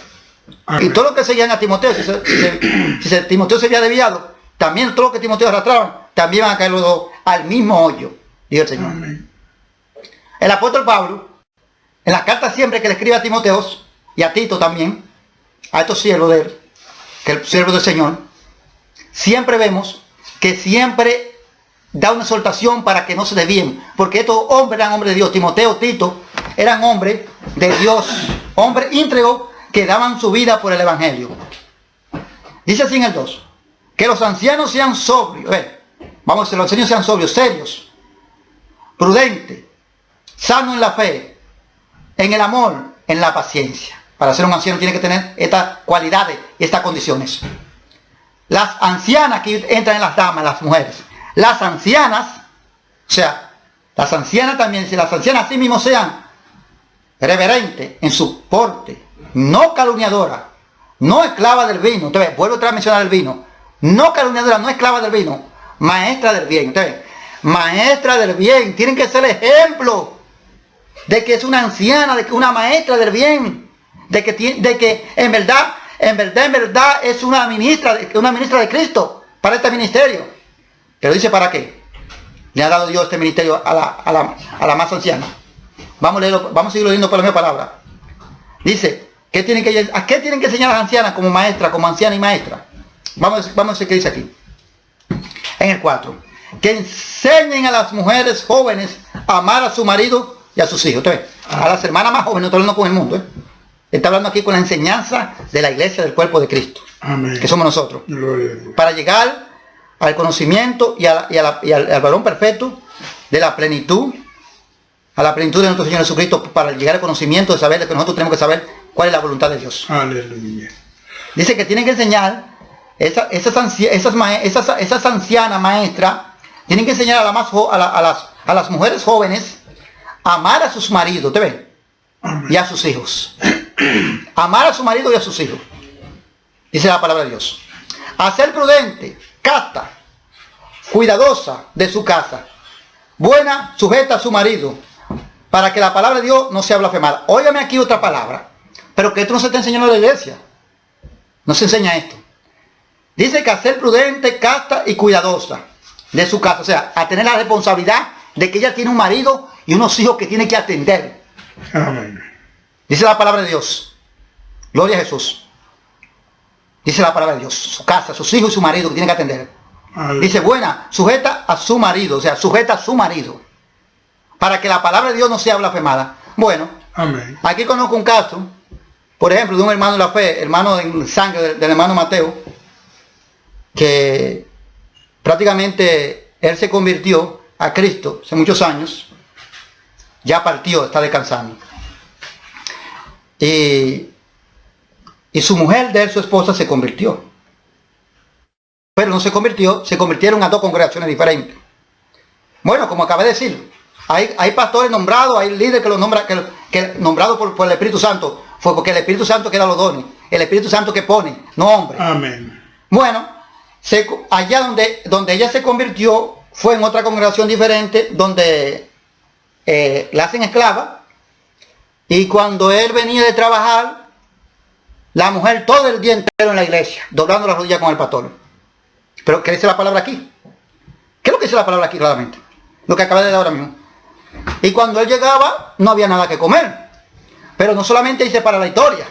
Amén. Y todo lo que seguían a Timoteo, si Timoteo se había desviado, también todo lo que Timoteo arrastraban, también van a caer los dos al mismo hoyo, dijo el Señor. Amén. El apóstol Pablo, en las cartas siempre que le escribe a Timoteo y a Tito también, a estos siervos de él, que el siervo del Señor, siempre vemos que siempre da una exhortación para que no se desvíen, porque estos hombres eran hombres de Dios. Timoteo, Tito, eran hombres de Dios, hombres íntegros que daban su vida por el Evangelio. Dice así en el 2, que los ancianos sean sobrios, vamos a decir, los ancianos sean sobrios, serios, prudentes, sanos en la fe, en el amor, en la paciencia. Para ser un anciano tiene que tener estas cualidades y estas condiciones. las ancianas que entran en las damas, las mujeres. Las ancianas, o sea, las ancianas también, si las ancianas así mismo sean reverentes en su porte, no calumniadoras, no esclavas del vino. Entonces, vuelvo otra vez a mencionar el vino. No calumniadora, no esclava del vino, maestra del bien. Entonces, maestra del bien, tienen que ser ejemplo de que es una anciana, de que una maestra del bien, de que en verdad es una ministra de Cristo para este ministerio. Pero dice, ¿para qué le ha dado Dios este ministerio a la más anciana? Vamos a seguir leyendo por la misma palabra. Dice, ¿a qué tienen que enseñar las ancianas como maestra, como anciana y maestra? Vamos a ver qué dice aquí. En el 4. Que enseñen a las mujeres jóvenes a amar a su marido y a sus hijos. Entonces, a las hermanas más jóvenes, no está hablando con el mundo. Está hablando aquí con la enseñanza de la iglesia del cuerpo de Cristo. Amén. Que somos nosotros. Gloria a Dios. Para llegar al conocimiento y al varón perfecto de la plenitud, a la plenitud de nuestro Señor Jesucristo, para llegar al conocimiento de saber que nosotros tenemos que saber cuál es la voluntad de Dios. Aleluya. Dice que tienen que enseñar esas ancianas maestras, tienen que enseñar a las mujeres jóvenes a amar a sus maridos, ¿te ven? Y a sus hijos. Amar a su marido y a sus hijos. Dice la palabra de Dios. A ser prudente, casta, cuidadosa de su casa, buena, sujeta a su marido, para que la palabra de Dios no sea blasfemada. Óigame aquí otra palabra, pero que esto no se está enseñando en la iglesia. No se enseña esto. Dice que a ser prudente, casta y cuidadosa de su casa. O sea, a tener la responsabilidad de que ella tiene un marido y unos hijos que tiene que atender. Amén. Dice la palabra de Dios. Gloria a Jesús. Dice la palabra de Dios. Su casa, sus hijos y su marido que tiene que atender. Amén. Dice, buena, sujeta a su marido. O sea, sujeta a su marido. Para que la palabra de Dios no sea blasfemada. Bueno, Amén. aquí conozco un caso, por ejemplo, de un hermano de la fe, hermano de sangre del hermano Mateo, que prácticamente él se convirtió a Cristo hace muchos años. Ya partió, está descansando. Y su mujer de él, su esposa, se convirtió. Pero no se convirtió, se convirtieron a dos congregaciones diferentes. Bueno, como acabé de decir, hay pastores nombrados, hay líderes que los nombran, que nombrados por el Espíritu Santo. Fue porque el Espíritu Santo que da los dones, el Espíritu Santo que pone, no hombre. Amén. Bueno, allá donde ella se convirtió, fue en otra congregación diferente, donde la hacen esclava. Y cuando él venía de trabajar, la mujer todo el día entero en la iglesia, doblando las rodillas con el pastor. Pero, ¿qué dice la palabra aquí? ¿Qué es lo que dice la palabra aquí claramente? Lo que acaba de dar ahora mismo. Y cuando él llegaba, no había nada que comer. Pero no solamente dice para la historia.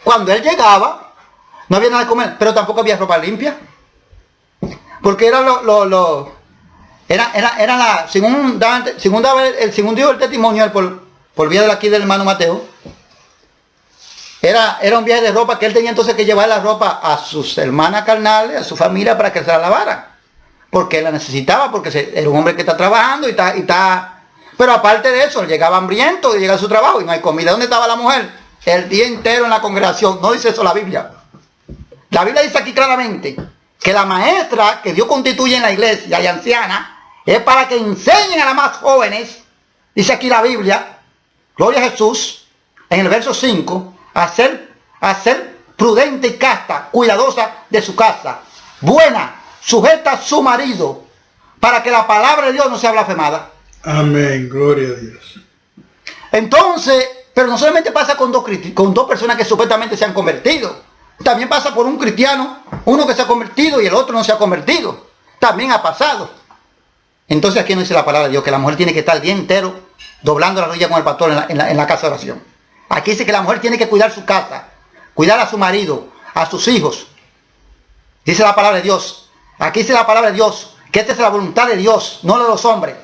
Cuando él llegaba, no había nada que comer, pero tampoco había ropa limpia. Porque era era la, según dio el testimonio por vía de aquí del hermano Mateo, era un viaje de ropa que él tenía entonces que llevar la ropa a sus hermanas carnales, a su familia, para que se la lavaran. Porque él la necesitaba, porque era un hombre que está trabajando y está. Pero aparte de eso, él llegaba hambriento y llega a su trabajo y no hay comida. ¿Dónde estaba la mujer? El día entero en la congregación. No dice eso la Biblia. La Biblia dice aquí claramente que la maestra que Dios constituye en la iglesia y anciana es para que enseñen a las más jóvenes, dice aquí la Biblia, gloria a Jesús, en el verso 5, a ser prudente y casta, cuidadosa de su casa, buena, sujeta a su marido, para que la palabra de Dios no sea blasfemada. Amén, gloria a Dios. Entonces, pero no solamente pasa con dos personas que supuestamente se han convertido. También pasa por un cristiano, uno que se ha convertido y el otro no se ha convertido. También ha pasado. Entonces aquí no dice la palabra de Dios que la mujer tiene que estar el día entero doblando la rodilla con el pastor en la casa de oración. Aquí dice que la mujer tiene que cuidar su casa, cuidar a su marido, a sus hijos. Dice la palabra de Dios. Aquí dice la palabra de Dios que esta es la voluntad de Dios, no de los hombres.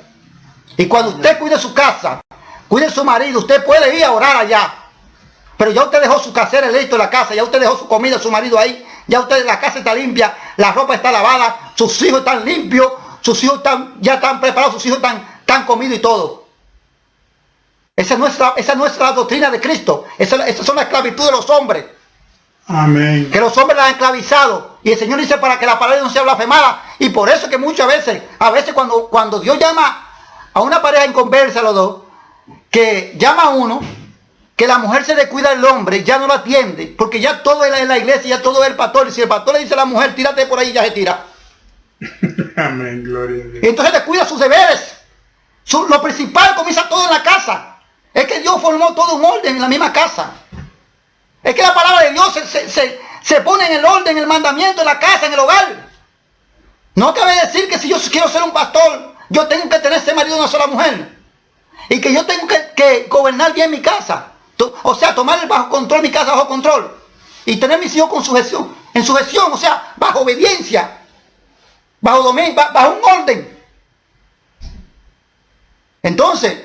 Y cuando usted cuide su casa, cuide su marido, usted puede ir a orar allá. Pero ya usted dejó su casera listo en la casa, ya usted dejó su comida, su marido ahí, ya la casa está limpia, la ropa está lavada, sus hijos están limpios, sus hijos ya están preparados, sus hijos están comidos y todo. Esa no es la doctrina de Cristo. Esa son la esclavitud de los hombres. Amén. Que los hombres la han esclavizado. Y el Señor dice para que la palabra no sea blasfemada. Y por eso que muchas veces, cuando Dios llama a una pareja en conversa, los dos, que llama a uno, que la mujer se descuida del hombre, ya no lo atiende, porque ya todo es en la iglesia, ya todo es el pastor. Y si el pastor le dice a la mujer, tírate por ahí, ya se tira. Amén, gloria a Dios. Y entonces descuida sus deberes. Lo principal comienza todo en la casa. Es que Dios formó todo un orden en la misma casa. Es que la palabra de Dios se pone en el orden, en el mandamiento, en la casa, en el hogar. No cabe decir que si yo quiero ser un pastor, yo tengo que tener ese marido de una sola mujer. Y que yo tengo que gobernar bien mi casa. O sea, tomar el bajo control, mi casa bajo control. Y tener mis hijos con sujeción, en sujeción, o sea, bajo obediencia. Bajo dominio, bajo un orden. Entonces,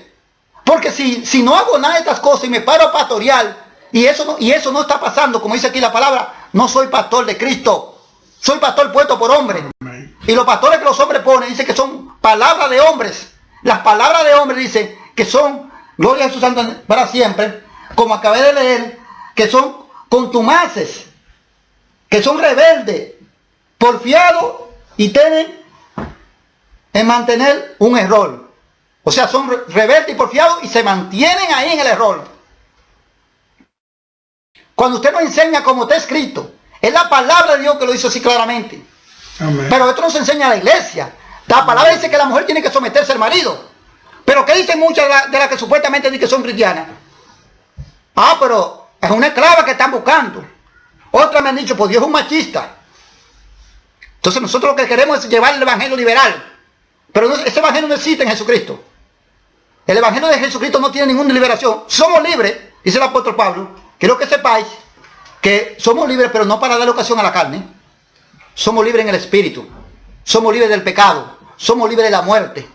porque si no hago nada de estas cosas y me paro a pastorear, y eso no está pasando, como dice aquí la palabra, no soy pastor de Cristo. Soy pastor puesto por hombres. Amén. Y los pastores que los hombres ponen, dicen que son palabras de hombres. Las palabras de hombres dicen que son, gloria a Jesús Santo para siempre, como acabé de leer, que son contumaces, que son rebeldes, porfiados y tienen en mantener un error. O sea, son rebeldes y porfiados y se mantienen ahí en el error. Cuando usted nos enseña como está escrito, es la palabra de Dios que lo dice así claramente. Amén. Pero esto no se enseña a la iglesia. La palabra dice que la mujer tiene que someterse al marido. Pero ¿qué dicen muchas de las que supuestamente dicen que son cristianas? Ah, pero es una esclava que están buscando. Otras me han dicho, pues Dios es un machista. Entonces nosotros lo que queremos es llevar el evangelio liberal. Pero ese evangelio no existe en Jesucristo. El evangelio de Jesucristo no tiene ninguna liberación. Somos libres, dice el apóstol Pablo. Quiero que sepáis que somos libres, pero no para dar ocasión a la carne. Somos libres en el espíritu. Somos libres del pecado. Somos libres de la muerte.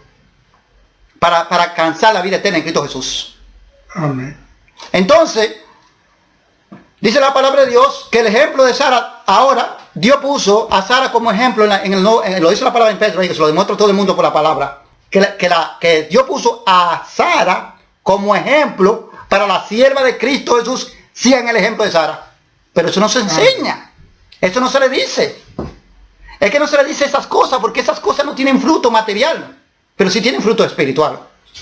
Para alcanzar la vida eterna en Cristo Jesús. Amén. Entonces, dice la palabra de Dios que el ejemplo de Sara, ahora Dios puso a Sara como ejemplo, lo dice la palabra en Pedro, y que se lo demuestra todo el mundo por la palabra, que Dios puso a Sara como ejemplo para la sierva de Cristo Jesús, sigan el ejemplo de Sara. Pero eso no se enseña, eso no se le dice. Es que no se le dice esas cosas porque esas cosas no tienen fruto material, pero sí tienen fruto espiritual.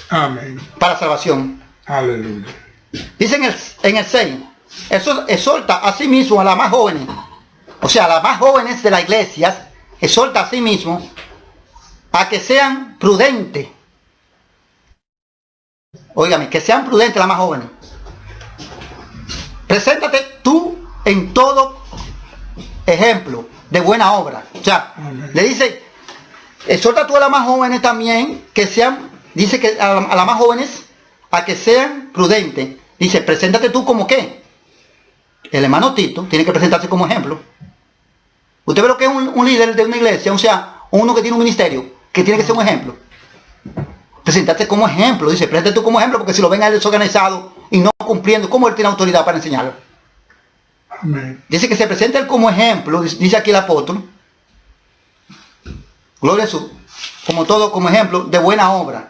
Amén. Para salvación. Aleluya. Dice en el 6, eso exhorta a sí mismo a las más jóvenes, o sea, a las más jóvenes de las iglesias, exhorta a sí mismo a que sean prudentes. Óigame, que sean prudentes las más jóvenes. Preséntate tú en todo ejemplo de buena obra. O sea, le dice, exhorta tú a las más jóvenes también, que sean, dice que a las más jóvenes, a que sean prudentes. Dice, preséntate tú como qué. El hermano Tito tiene que presentarse como ejemplo. Usted ve lo que es un líder de una iglesia, o sea, uno que tiene un ministerio, que tiene que ser un ejemplo. Presentarse como ejemplo, dice, preséntate tú como ejemplo, porque si lo ven a él desorganizado y no cumpliendo, ¿cómo él tiene autoridad para enseñarlo? Amén. Dice que se presenta él como ejemplo, dice aquí el apóstol, gloria a Jesús, como todo, como ejemplo de buena obra.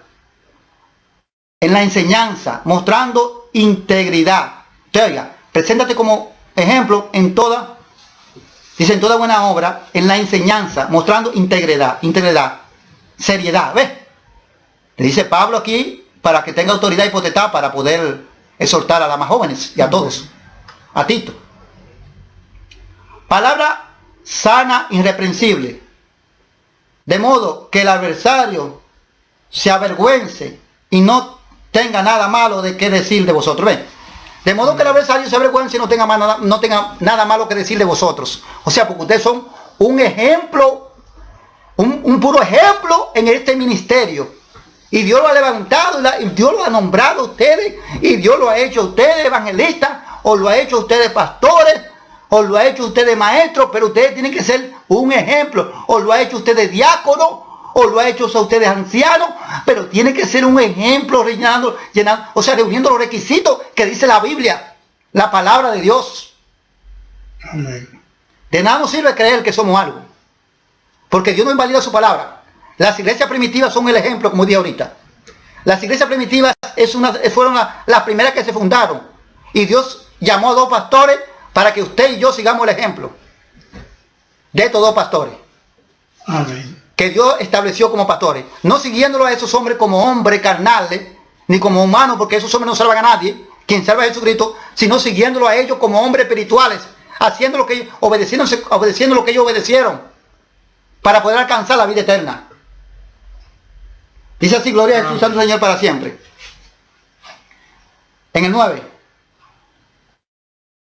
En la enseñanza, mostrando integridad. Usted oiga, preséntate como ejemplo en toda, dice en toda buena obra, en la enseñanza, mostrando integridad, seriedad. ¿Ves? Le dice Pablo aquí, para que tenga autoridad y potestad para poder exhortar a las más jóvenes y a todos. A Tito. Palabra sana, irreprensible. De modo que el adversario se avergüence y no tenga nada malo de qué decir de vosotros. ¿Ven? De modo que el adversario se avergüence y no tenga nada malo que decir de vosotros. O sea, porque ustedes son un ejemplo, un puro ejemplo en este ministerio. Y Dios lo ha levantado, y Dios lo ha nombrado a ustedes, y Dios lo ha hecho a ustedes evangelistas, o lo ha hecho a ustedes pastores, o lo ha hecho a ustedes maestros, pero ustedes tienen que ser un ejemplo, o lo ha hecho a ustedes diáconos, o lo ha hecho a ustedes ancianos, pero tiene que ser un ejemplo llenando, o sea, reuniendo los requisitos que dice la Biblia, la palabra de Dios. Amén. De nada nos sirve creer que somos algo, porque Dios no invalida su palabra. Las iglesias primitivas son el ejemplo, como dije ahorita. Las iglesias primitivas fueron las primeras que se fundaron. Y Dios llamó a 2 pastores para que usted y yo sigamos el ejemplo de estos dos pastores. Amén. Que Dios estableció como pastores. No siguiéndolo a esos hombres como hombres carnales, ni como humanos, porque esos hombres no salvan a nadie. Quien salva a Jesucristo, sino siguiéndolo a ellos como hombres espirituales, haciendo lo que ellos, obedeciendo lo que ellos obedecieron, para poder alcanzar la vida eterna. Dice así: gloria a Jesús, Santo Señor, para siempre. En el 9.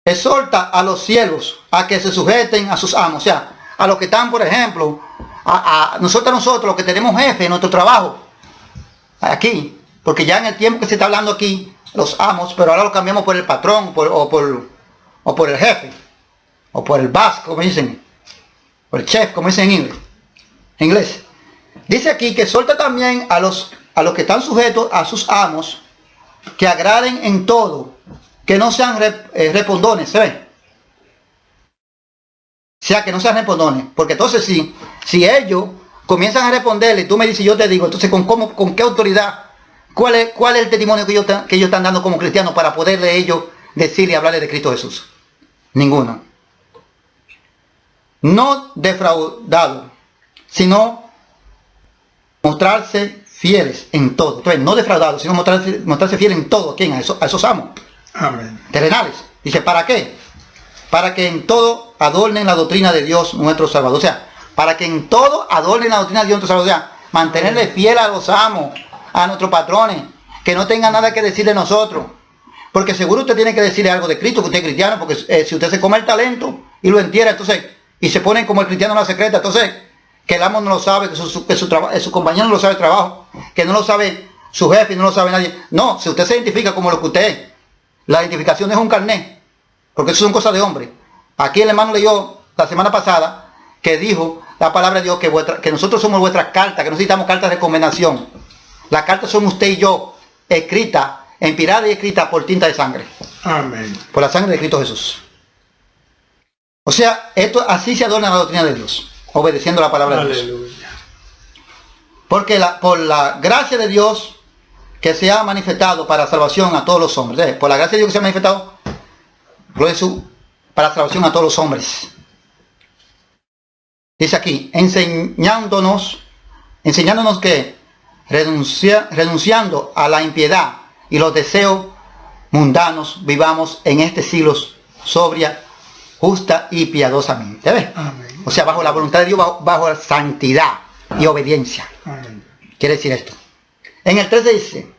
Exhorta a los siervos a que se sujeten a sus amos. O sea, a los que están, por ejemplo, a nosotros los que tenemos jefe en nuestro trabajo. Aquí. Porque ya en el tiempo que se está hablando aquí, los amos, pero ahora lo cambiamos por el patrón, o por el jefe. O por el boss, como dicen. O el chef, como dicen en inglés. Dice aquí que exhorta también a los que están sujetos a sus amos, que agraden en todo, que no sean respondones, ¿se ve? O sea, que no sean respondones, porque entonces si ellos comienzan a responderle, tú me dices, yo te digo, entonces con qué autoridad, cuál es el testimonio que ellos están dando como cristianos para poderle ellos decirle y hablarle de Cristo Jesús? Ninguno. No defraudado, sino mostrarse fieles en todo. Entonces, no defraudados, sino mostrarse fieles en todo. ¿A quién? A esos amos. Amén. Terrenales. Dice, ¿para qué? Para que en todo adornen la doctrina de Dios nuestro Salvador. O sea, para que en todo adornen la doctrina de Dios nuestro Salvador. O sea, mantenerle fiel a los amos, a nuestros patrones, que no tengan nada que decir de nosotros. Porque seguro usted tiene que decirle algo de Cristo, que usted es cristiano, porque si usted se come el talento y lo entierra, entonces, y se ponen como el cristiano en la secreta, entonces, que el amo no lo sabe, que su compañero no lo sabe el trabajo, que no lo sabe su jefe, no lo sabe nadie. No, si usted se identifica como lo que usted es, la identificación es un carnet, porque eso son cosas de hombre. Aquí el hermano leyó la semana pasada que dijo la palabra de Dios que nosotros somos vuestras cartas, que no necesitamos cartas de condenación. Las cartas son usted y yo, escritas, inspiradas y escritas por tinta de sangre. Amén. Por la sangre de Cristo Jesús. O sea, así se adorna la doctrina de Dios, obedeciendo la palabra de Dios. Aleluya. Porque por la gracia de Dios que se ha manifestado para salvación a todos los hombres. Por la gracia de Dios que se ha manifestado, gloria a Jesús, para salvación a todos los hombres. Dice aquí, enseñándonos que renunciando a la impiedad y los deseos mundanos, vivamos en este siglo sobria, justa y piadosamente. ¿Ves? Amén. O sea, bajo la voluntad de Dios, bajo la santidad y obediencia. Amén. Quiere decir esto. En el 13 dice,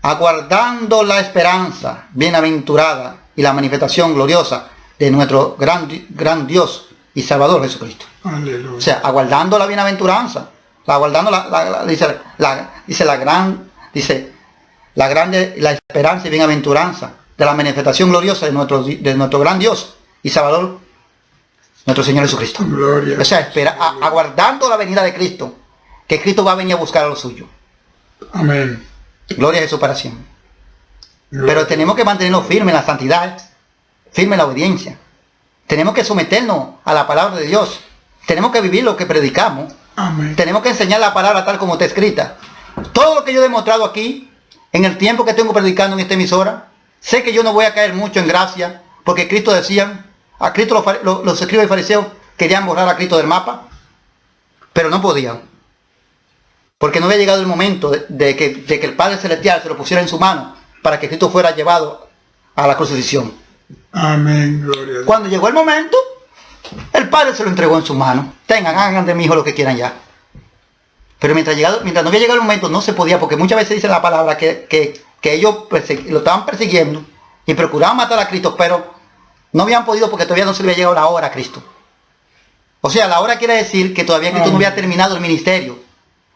aguardando la esperanza bienaventurada y la manifestación gloriosa de nuestro gran Dios y Salvador Jesucristo. Aleluya. O sea, aguardando la bienaventuranza, aguardando la esperanza y bienaventuranza de la manifestación gloriosa de nuestro gran Dios y Salvador, nuestro Señor Jesucristo. Gloria. O sea, aguardando la venida de Cristo, que Cristo va a venir a buscar a lo suyo. Amén. Gloria a Jesús para siempre. Gloria. Pero tenemos que mantenernos firmes en la santidad, firme en la obediencia. Tenemos que someternos a la palabra de Dios. Tenemos que vivir lo que predicamos. Amén. Tenemos que enseñar la palabra tal como está escrita. Todo lo que yo he demostrado aquí, en el tiempo que tengo predicando en esta emisora, sé que yo no voy a caer mucho en gracia, porque Cristo decían, a Cristo los escribas y fariseos querían borrar a Cristo del mapa, pero no podían. Porque no había llegado el momento de que el Padre Celestial se lo pusiera en su mano para que Cristo fuera llevado a la crucifixión. Amén. Gloria a Dios. Cuando llegó el momento, el Padre se lo entregó en su mano. Tengan, hagan de mi hijo lo que quieran ya. Pero mientras no había llegado el momento, no se podía, porque muchas veces dice la palabra que ellos lo estaban persiguiendo y procuraban matar a Cristo, pero no habían podido porque todavía no se le había llegado la hora a Cristo. O sea, la hora quiere decir que todavía Cristo no había terminado el ministerio.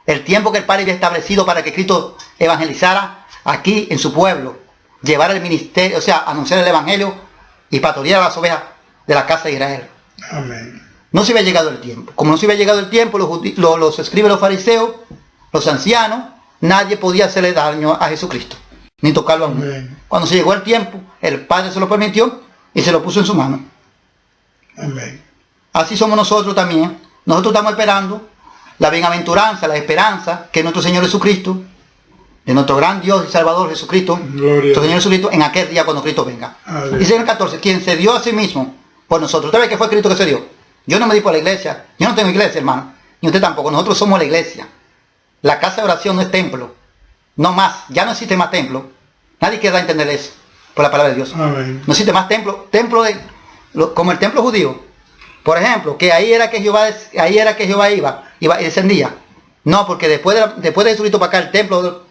El tiempo que el Padre había establecido para que Cristo evangelizara aquí en su pueblo, llevar el ministerio, o sea, anunciar el evangelio y pastorear a las ovejas de la casa de Israel. Amén. No se había llegado el tiempo. Como no se había llegado el tiempo, los escribas, los fariseos, los ancianos, nadie podía hacerle daño a Jesucristo, ni tocarlo a uno. Amén. Cuando se llegó el tiempo, el Padre se lo permitió y se lo puso en su mano. Amén. Así somos nosotros también. Nosotros estamos esperando la bienaventuranza, la esperanza que nuestro Señor Jesucristo de nuestro gran Dios y Salvador Jesucristo, Gloria nuestro a Señor Jesucristo, en aquel día cuando Cristo venga. Aleluya. Dice en el 14, quien se dio a sí mismo por nosotros. ¿Usted ve que fue Cristo que se dio? Yo no me di por la iglesia. Yo no tengo iglesia, hermano. Ni usted tampoco. Nosotros somos la iglesia. La casa de oración no es templo. No más. Ya no existe más templo. Nadie quiere dar a entender eso por la palabra de Dios. Amén. No existe más templo. Templo como el templo judío. Por ejemplo, que ahí era que Jehová iba y descendía. No, porque después de Jesucristo para acá, el templo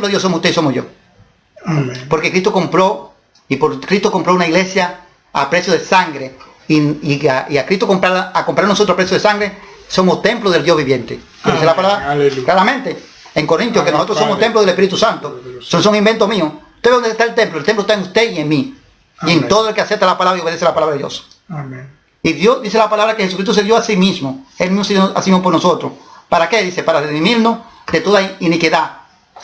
de Dios somos usted y somos yo. Amén. Porque Cristo compró, y por Cristo compró una iglesia a precio de sangre. Y a Cristo a comprar nosotros a precio de sangre, somos templo del Dios viviente. ¿Qué dice la palabra? Aleluya. Claramente. En Corintios, que Amén, nosotros somos Padre. templo del Espíritu Santo. Son inventos míos. ¿Usted ve dónde está el templo? El templo está en usted y en mí. Y en Amén. todo el que acepta la palabra y obedece la palabra de Dios. Amén. Y Dios dice la palabra que Jesucristo se dio a sí mismo. Él mismo se dio a sí mismo por nosotros. ¿Para qué? Dice, para redimirnos de toda iniquidad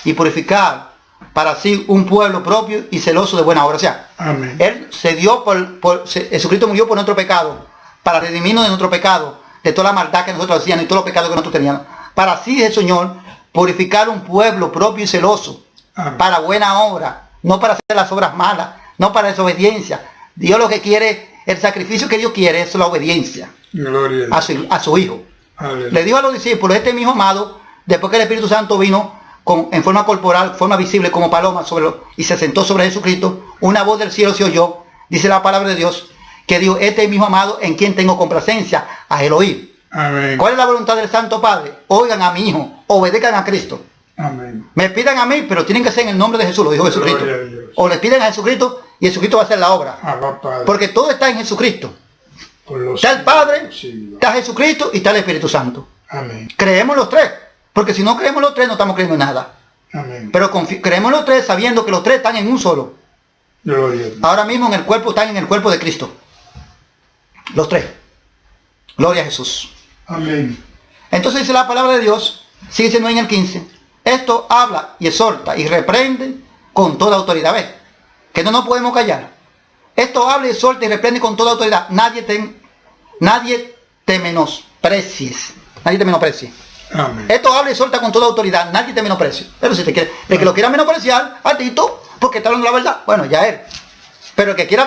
y purificar para sí un pueblo propio y celoso de buena obra. O sea, Amén. Él se dio Jesucristo murió por nuestro pecado, para redimirnos de nuestro pecado, de toda la maldad que nosotros hacíamos y todos los pecados que nosotros teníamos. Para así, dice el Señor, purificar un pueblo propio y celoso, Amén. para buena obra, no para hacer las obras malas, no para desobediencia. Dios lo que quiere, el sacrificio que Dios quiere es la obediencia Gloria a Dios. a su Hijo. Aleluya. Le dijo a los discípulos, este es mi Hijo amado, después que el Espíritu Santo vino en forma corporal, forma visible como paloma, y se sentó sobre Jesucristo, una voz del cielo se oyó, dice la palabra de Dios, que dijo, este es mi Hijo amado, en quien tengo complacencia, a Elohim. Amén. ¿Cuál es la voluntad del Santo Padre? Oigan a mi Hijo, obedezcan a Cristo. Amén. Me pidan a mí, pero tienen que ser en el nombre de Jesús, lo dijo Jesucristo. Gloria a Dios. O le piden a Jesucristo y Jesucristo va a hacer la obra. Abba, Padre. Porque todo está en Jesucristo. Por los Está el Padre, siglos. está Jesucristo y está el Espíritu Santo. Amén. Creemos los tres. Porque si no creemos los tres, no estamos creyendo en nada. Amén. Pero creemos los tres sabiendo que los tres están en un solo. Gloria a Dios. Ahora mismo en el cuerpo están en el cuerpo de Cristo. Los tres. Gloria a Jesús. Amén. Entonces dice la palabra de Dios, sigue diciendo en el 15, esto habla y exhorta y reprende con toda autoridad. ¿Ves? Que no nos podemos callar. Esto habla y exhorta y reprende con toda autoridad. Nadie te menosprecies. Nadie te menosprecie. Amén. Esto habla y exhorta con toda autoridad. Nadie te menosprecie. Pero si te quiere, el que lo quiera menospreciar, a Tito, porque está hablando la verdad, bueno, ya él. Pero el que quiera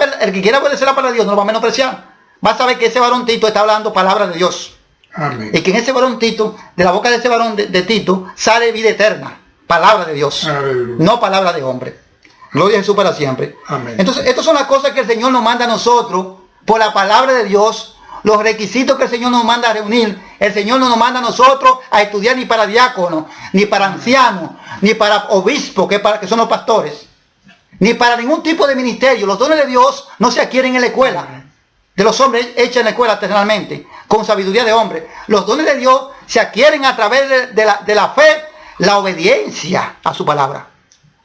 obedecer la palabra de Dios no lo va a menospreciar. Va a saber que ese varón Tito está hablando palabra de Dios. Amén. Y que en ese varón Tito, de la boca de ese varón de Tito, sale vida eterna. Palabra de Dios. Aleluya. No palabra de hombre. Gloria a Jesús para siempre. Amén. Entonces, estas son las cosas que el Señor nos manda a nosotros por la palabra de Dios. Los requisitos que el Señor nos manda a reunir. El Señor no nos manda a nosotros a estudiar ni para diáconos, ni para ancianos, ni para obispos, que son los pastores, ni para ningún tipo de ministerio. Los dones de Dios no se adquieren en la escuela de los hombres, hechas en la escuela terrenalmente, con sabiduría de hombre. Los dones de Dios se adquieren a través de la fe, la obediencia a su palabra.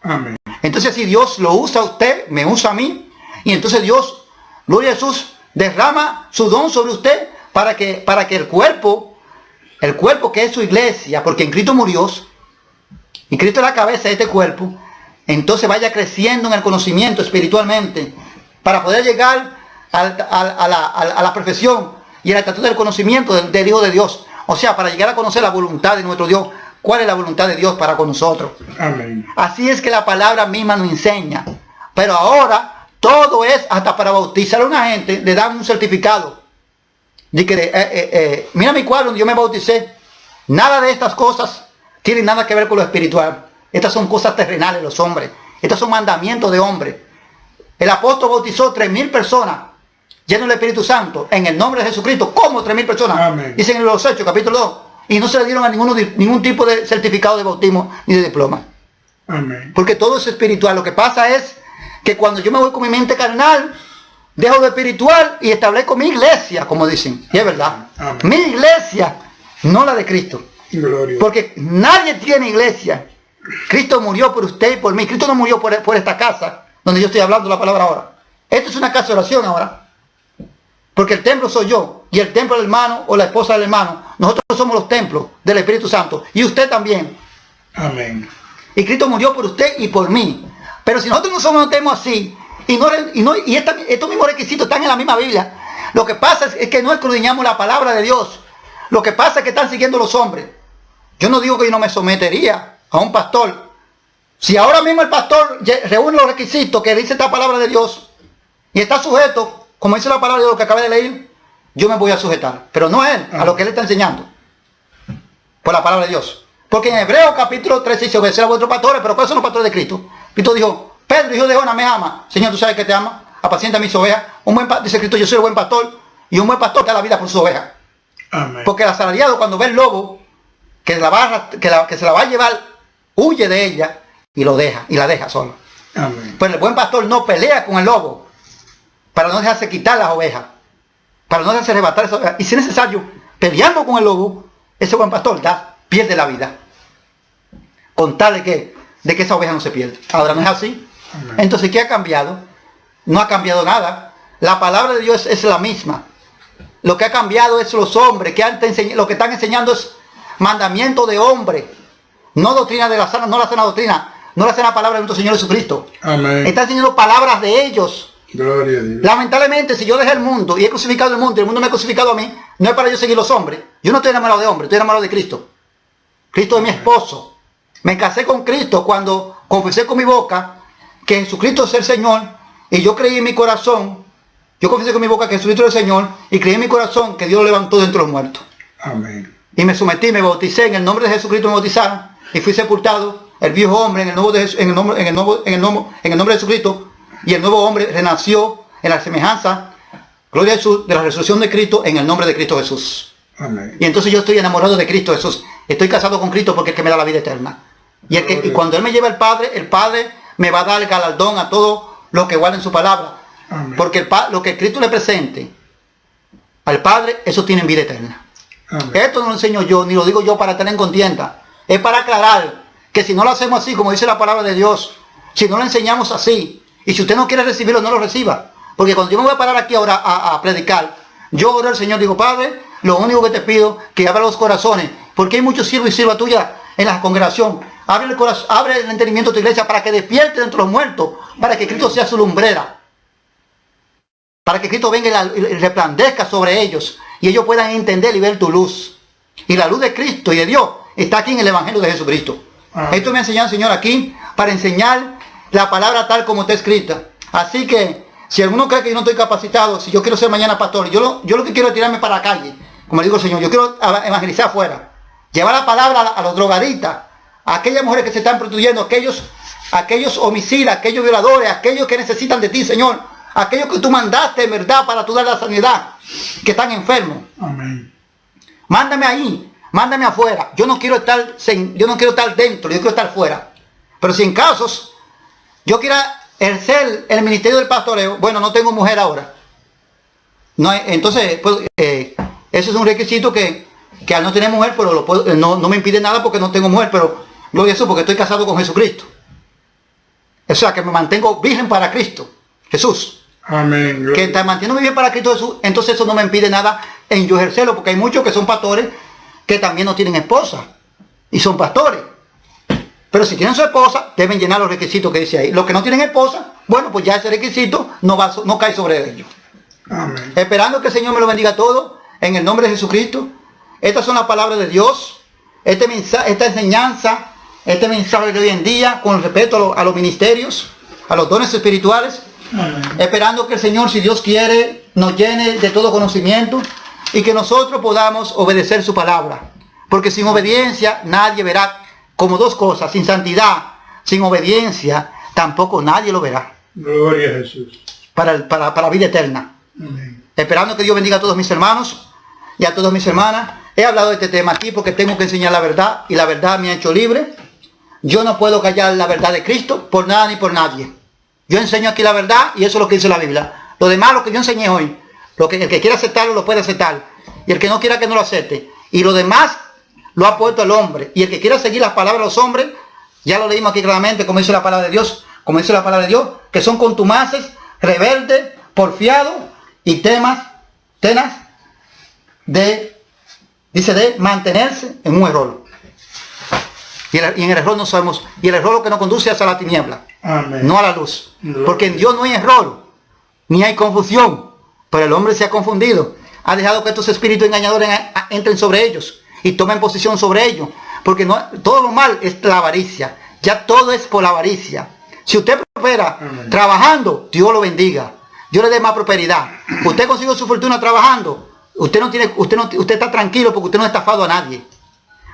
Amén. Entonces si Dios lo usa a usted, me usa a mí, y entonces Dios, gloria a Jesús, derrama su don sobre usted para que el cuerpo que es su iglesia, porque en Cristo murió, y Cristo es la cabeza de este cuerpo, entonces vaya creciendo en el conocimiento espiritualmente, para poder llegar a la perfección y a la estatura del conocimiento del Hijo de Dios. O sea, para llegar a conocer la voluntad de nuestro Dios. ¿Cuál es la voluntad de Dios para con nosotros? Amén. Así es que la palabra misma nos enseña. Pero ahora todo es, hasta para bautizar a una gente, le dan un certificado. De que, mira mi cuadro donde yo me bauticé. Nada de estas cosas tienen nada que ver con lo espiritual. Estas son cosas terrenales de los hombres. Estos son mandamientos de hombres. El apóstol bautizó 3.000 personas llenos del Espíritu Santo en el nombre de Jesucristo. ¿Cómo 3.000 personas? Amén. Dicen en los Hechos, capítulo 2. Y no se le dieron a ningún tipo de certificado de bautismo ni de diploma. Amén. Porque todo es espiritual. Lo que pasa es que cuando yo me voy con mi mente carnal, dejo lo espiritual y establezco mi iglesia, como dicen. Y es verdad. Amén. Mi iglesia, no la de Cristo. Gloria. Porque nadie tiene iglesia. Cristo murió por usted y por mí. Cristo no murió por esta casa, donde yo estoy hablando la palabra ahora. Esto es una casa de oración ahora. Porque el templo soy yo, y el templo del hermano o la esposa del hermano. Nosotros somos los templos del Espíritu Santo. Y usted también. Amén. Y Cristo murió por usted y por mí. Pero si nosotros no somos así, y estos mismos requisitos están en la misma Biblia, lo que pasa es que no escudriñamos la palabra de Dios. Lo que pasa es que están siguiendo los hombres. Yo no digo que yo no me sometería a un pastor Si ahora mismo el pastor reúne los requisitos que dice esta palabra de Dios y está sujeto, como dice la palabra de lo que acabé de leer, yo me voy a sujetar. Pero no a él, a lo que él está enseñando. Por la palabra de Dios. Porque en Hebreos capítulo 13 dice, obedecer a vuestros pastores, pero ¿cuáles son los pastores de Cristo? Cristo dijo, Pedro, hijo de Jonás, me ama. Señor, tú sabes que te ama. Apacienta mis ovejas. Dice Cristo, yo soy el buen pastor. Y un buen pastor da la vida por sus ovejas. Amén. Porque el asalariado cuando ve el lobo, que se la va a llevar, huye de ella y lo deja, y la deja sola. Amén. Pero el buen pastor no pelea con el lobo para no dejarse quitar las ovejas, para no dejarse arrebatar esas ovejas. Y si es necesario, peleando con el lobo, ese buen pastor pierde la vida. Con tal de que esa oveja no se pierda. Ahora no es así. Amén. Entonces, ¿qué ha cambiado? No ha cambiado nada. La palabra de Dios es la misma. Lo que ha cambiado es los hombres, lo que están enseñando es mandamiento de hombre. No doctrina de la sana, no la sana doctrina, no la sana palabra de nuestro Señor Jesucristo. Amén. Está enseñando palabras de ellos. Gloria a Dios. Lamentablemente, si yo dejé el mundo y he crucificado el mundo y el mundo me ha crucificado a mí, no es para yo seguir los hombres. Yo no estoy enamorado de hombres, estoy enamorado de Cristo. Cristo es mi esposo. Me casé con Cristo cuando confesé con mi boca que Jesucristo es el Señor y yo creí en mi corazón, yo confesé con mi boca que Jesucristo es el Señor y creí en mi corazón que Dios lo levantó de entre los muertos. Amén. Y me sometí, me bauticé, en el nombre de Jesucristo me bautizaron y fui sepultado, el viejo hombre en el nombre de Jesucristo, y el nuevo hombre renació en la semejanza, gloria a Jesús, de la resurrección de Cristo en el nombre de Cristo Jesús. Amén. Y entonces yo estoy enamorado de Cristo Jesús. Estoy casado con Cristo porque es el que me da la vida eterna. Y cuando Él me lleva el Padre me va a dar el galardón a todos los que guarden su palabra. Amén. Porque lo que Cristo le presente al Padre, eso tiene vida eterna. Amén. Esto no lo enseño yo, ni lo digo yo para tener en contienda. Es para aclarar que si no lo hacemos así, como dice la palabra de Dios, si no lo enseñamos así, y si usted no quiere recibirlo, no lo reciba. Porque cuando yo me voy a parar aquí ahora a predicar, yo oro al Señor, digo, Padre, lo único que te pido, que abra los corazones, porque hay muchos siervos y siervas tuyas en la congregación. Abre el corazón, abre el entendimiento de tu iglesia para que despierte entre los muertos, para que Cristo sea su lumbrera, para que Cristo venga y resplandezca sobre ellos, y ellos puedan entender y ver tu luz. Y la luz de Cristo y de Dios está aquí en el Evangelio de Jesucristo. Esto me ha enseñado el Señor aquí para enseñar la palabra tal como está escrita. Así que, si alguno cree que yo no estoy capacitado, si yo quiero ser mañana pastor, yo lo que quiero es tirarme para la calle, como le digo el Señor, yo quiero evangelizar afuera, llevar la palabra a los drogadictas, a aquellas mujeres que se están prostituyendo, aquellos homicidas, aquellos violadores, aquellos que necesitan de ti, Señor, aquellos que tú mandaste en verdad para tú dar la sanidad, que están enfermos. Amén. Mándame ahí, mándame afuera. Yo no quiero estar dentro, yo quiero estar fuera. Pero si en casos yo quiera ejercer el ministerio del pastoreo, bueno, no tengo mujer ahora. No, entonces, pues, ese es un requisito que al no tener mujer, pero no me impide nada porque no tengo mujer, pero gloria a Jesús, porque estoy casado con Jesucristo. O sea, que me mantengo virgen para Cristo, Jesús. Amén. Que te mantengo virgen para Cristo Jesús, entonces eso no me impide nada en yo ejercerlo, porque hay muchos que son pastores que también no tienen esposa y son pastores. Pero si tienen su esposa, deben llenar los requisitos que dice ahí. Los que no tienen esposa, bueno, pues ya ese requisito no cae sobre ellos. Amén. Esperando que el Señor me lo bendiga todo, en el nombre de Jesucristo. Estas son las palabras de Dios. Esta enseñanza, este mensaje de hoy en día, con respeto a los ministerios, a los dones espirituales. Amén. Esperando que el Señor, si Dios quiere, nos llene de todo conocimiento y que nosotros podamos obedecer su palabra. Porque sin obediencia nadie verá, como dos cosas, sin santidad, sin obediencia, tampoco nadie lo verá. Gloria a Jesús. Para la vida eterna. Amén. Esperando que Dios bendiga a todos mis hermanos y a todas mis hermanas. He hablado de este tema aquí porque tengo que enseñar la verdad y la verdad me ha hecho libre. Yo no puedo callar la verdad de Cristo por nada ni por nadie. Yo enseño aquí la verdad y eso es lo que dice la Biblia. Lo demás, lo que yo enseñé hoy, el que quiera aceptarlo lo puede aceptar y el que no quiera que no lo acepte. Y lo demás lo ha puesto el hombre. Y el que quiera seguir las palabras de los hombres, ya lo leímos aquí claramente, como dice la palabra de Dios, que son contumaces, rebeldes, porfiados y tenaz de mantenerse en un error. Y en el error no sabemos, y el error lo que nos conduce hacia la tiniebla, Amén. no a la luz. Porque en Dios no hay error, ni hay confusión, pero el hombre se ha confundido. Ha dejado que estos espíritus engañadores entren sobre ellos y tomen posición sobre ellos. Porque todo lo mal es la avaricia. Ya todo es por la avaricia. Si usted prospera Amén. trabajando, Dios lo bendiga. Dios le dé más prosperidad. Usted consiguió su fortuna trabajando. Usted está tranquilo porque usted no ha estafado a nadie.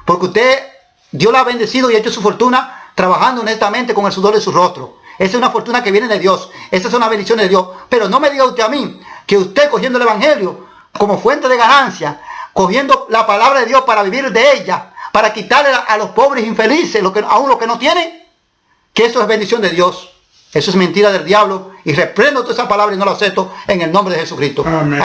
Porque Dios la ha bendecido y ha hecho su fortuna trabajando honestamente con el sudor de su rostro. Esa es una fortuna que viene de Dios. Esas son las bendiciones de Dios. Pero no me diga usted a mí que usted cogiendo el evangelio como fuente de ganancia, cogiendo la palabra de Dios para vivir de ella, para quitarle a los pobres infelices, aún los que no tienen, que eso es bendición de Dios. Eso es mentira del diablo. Y reprendo toda esa palabra y no la acepto en el nombre de Jesucristo. Amén.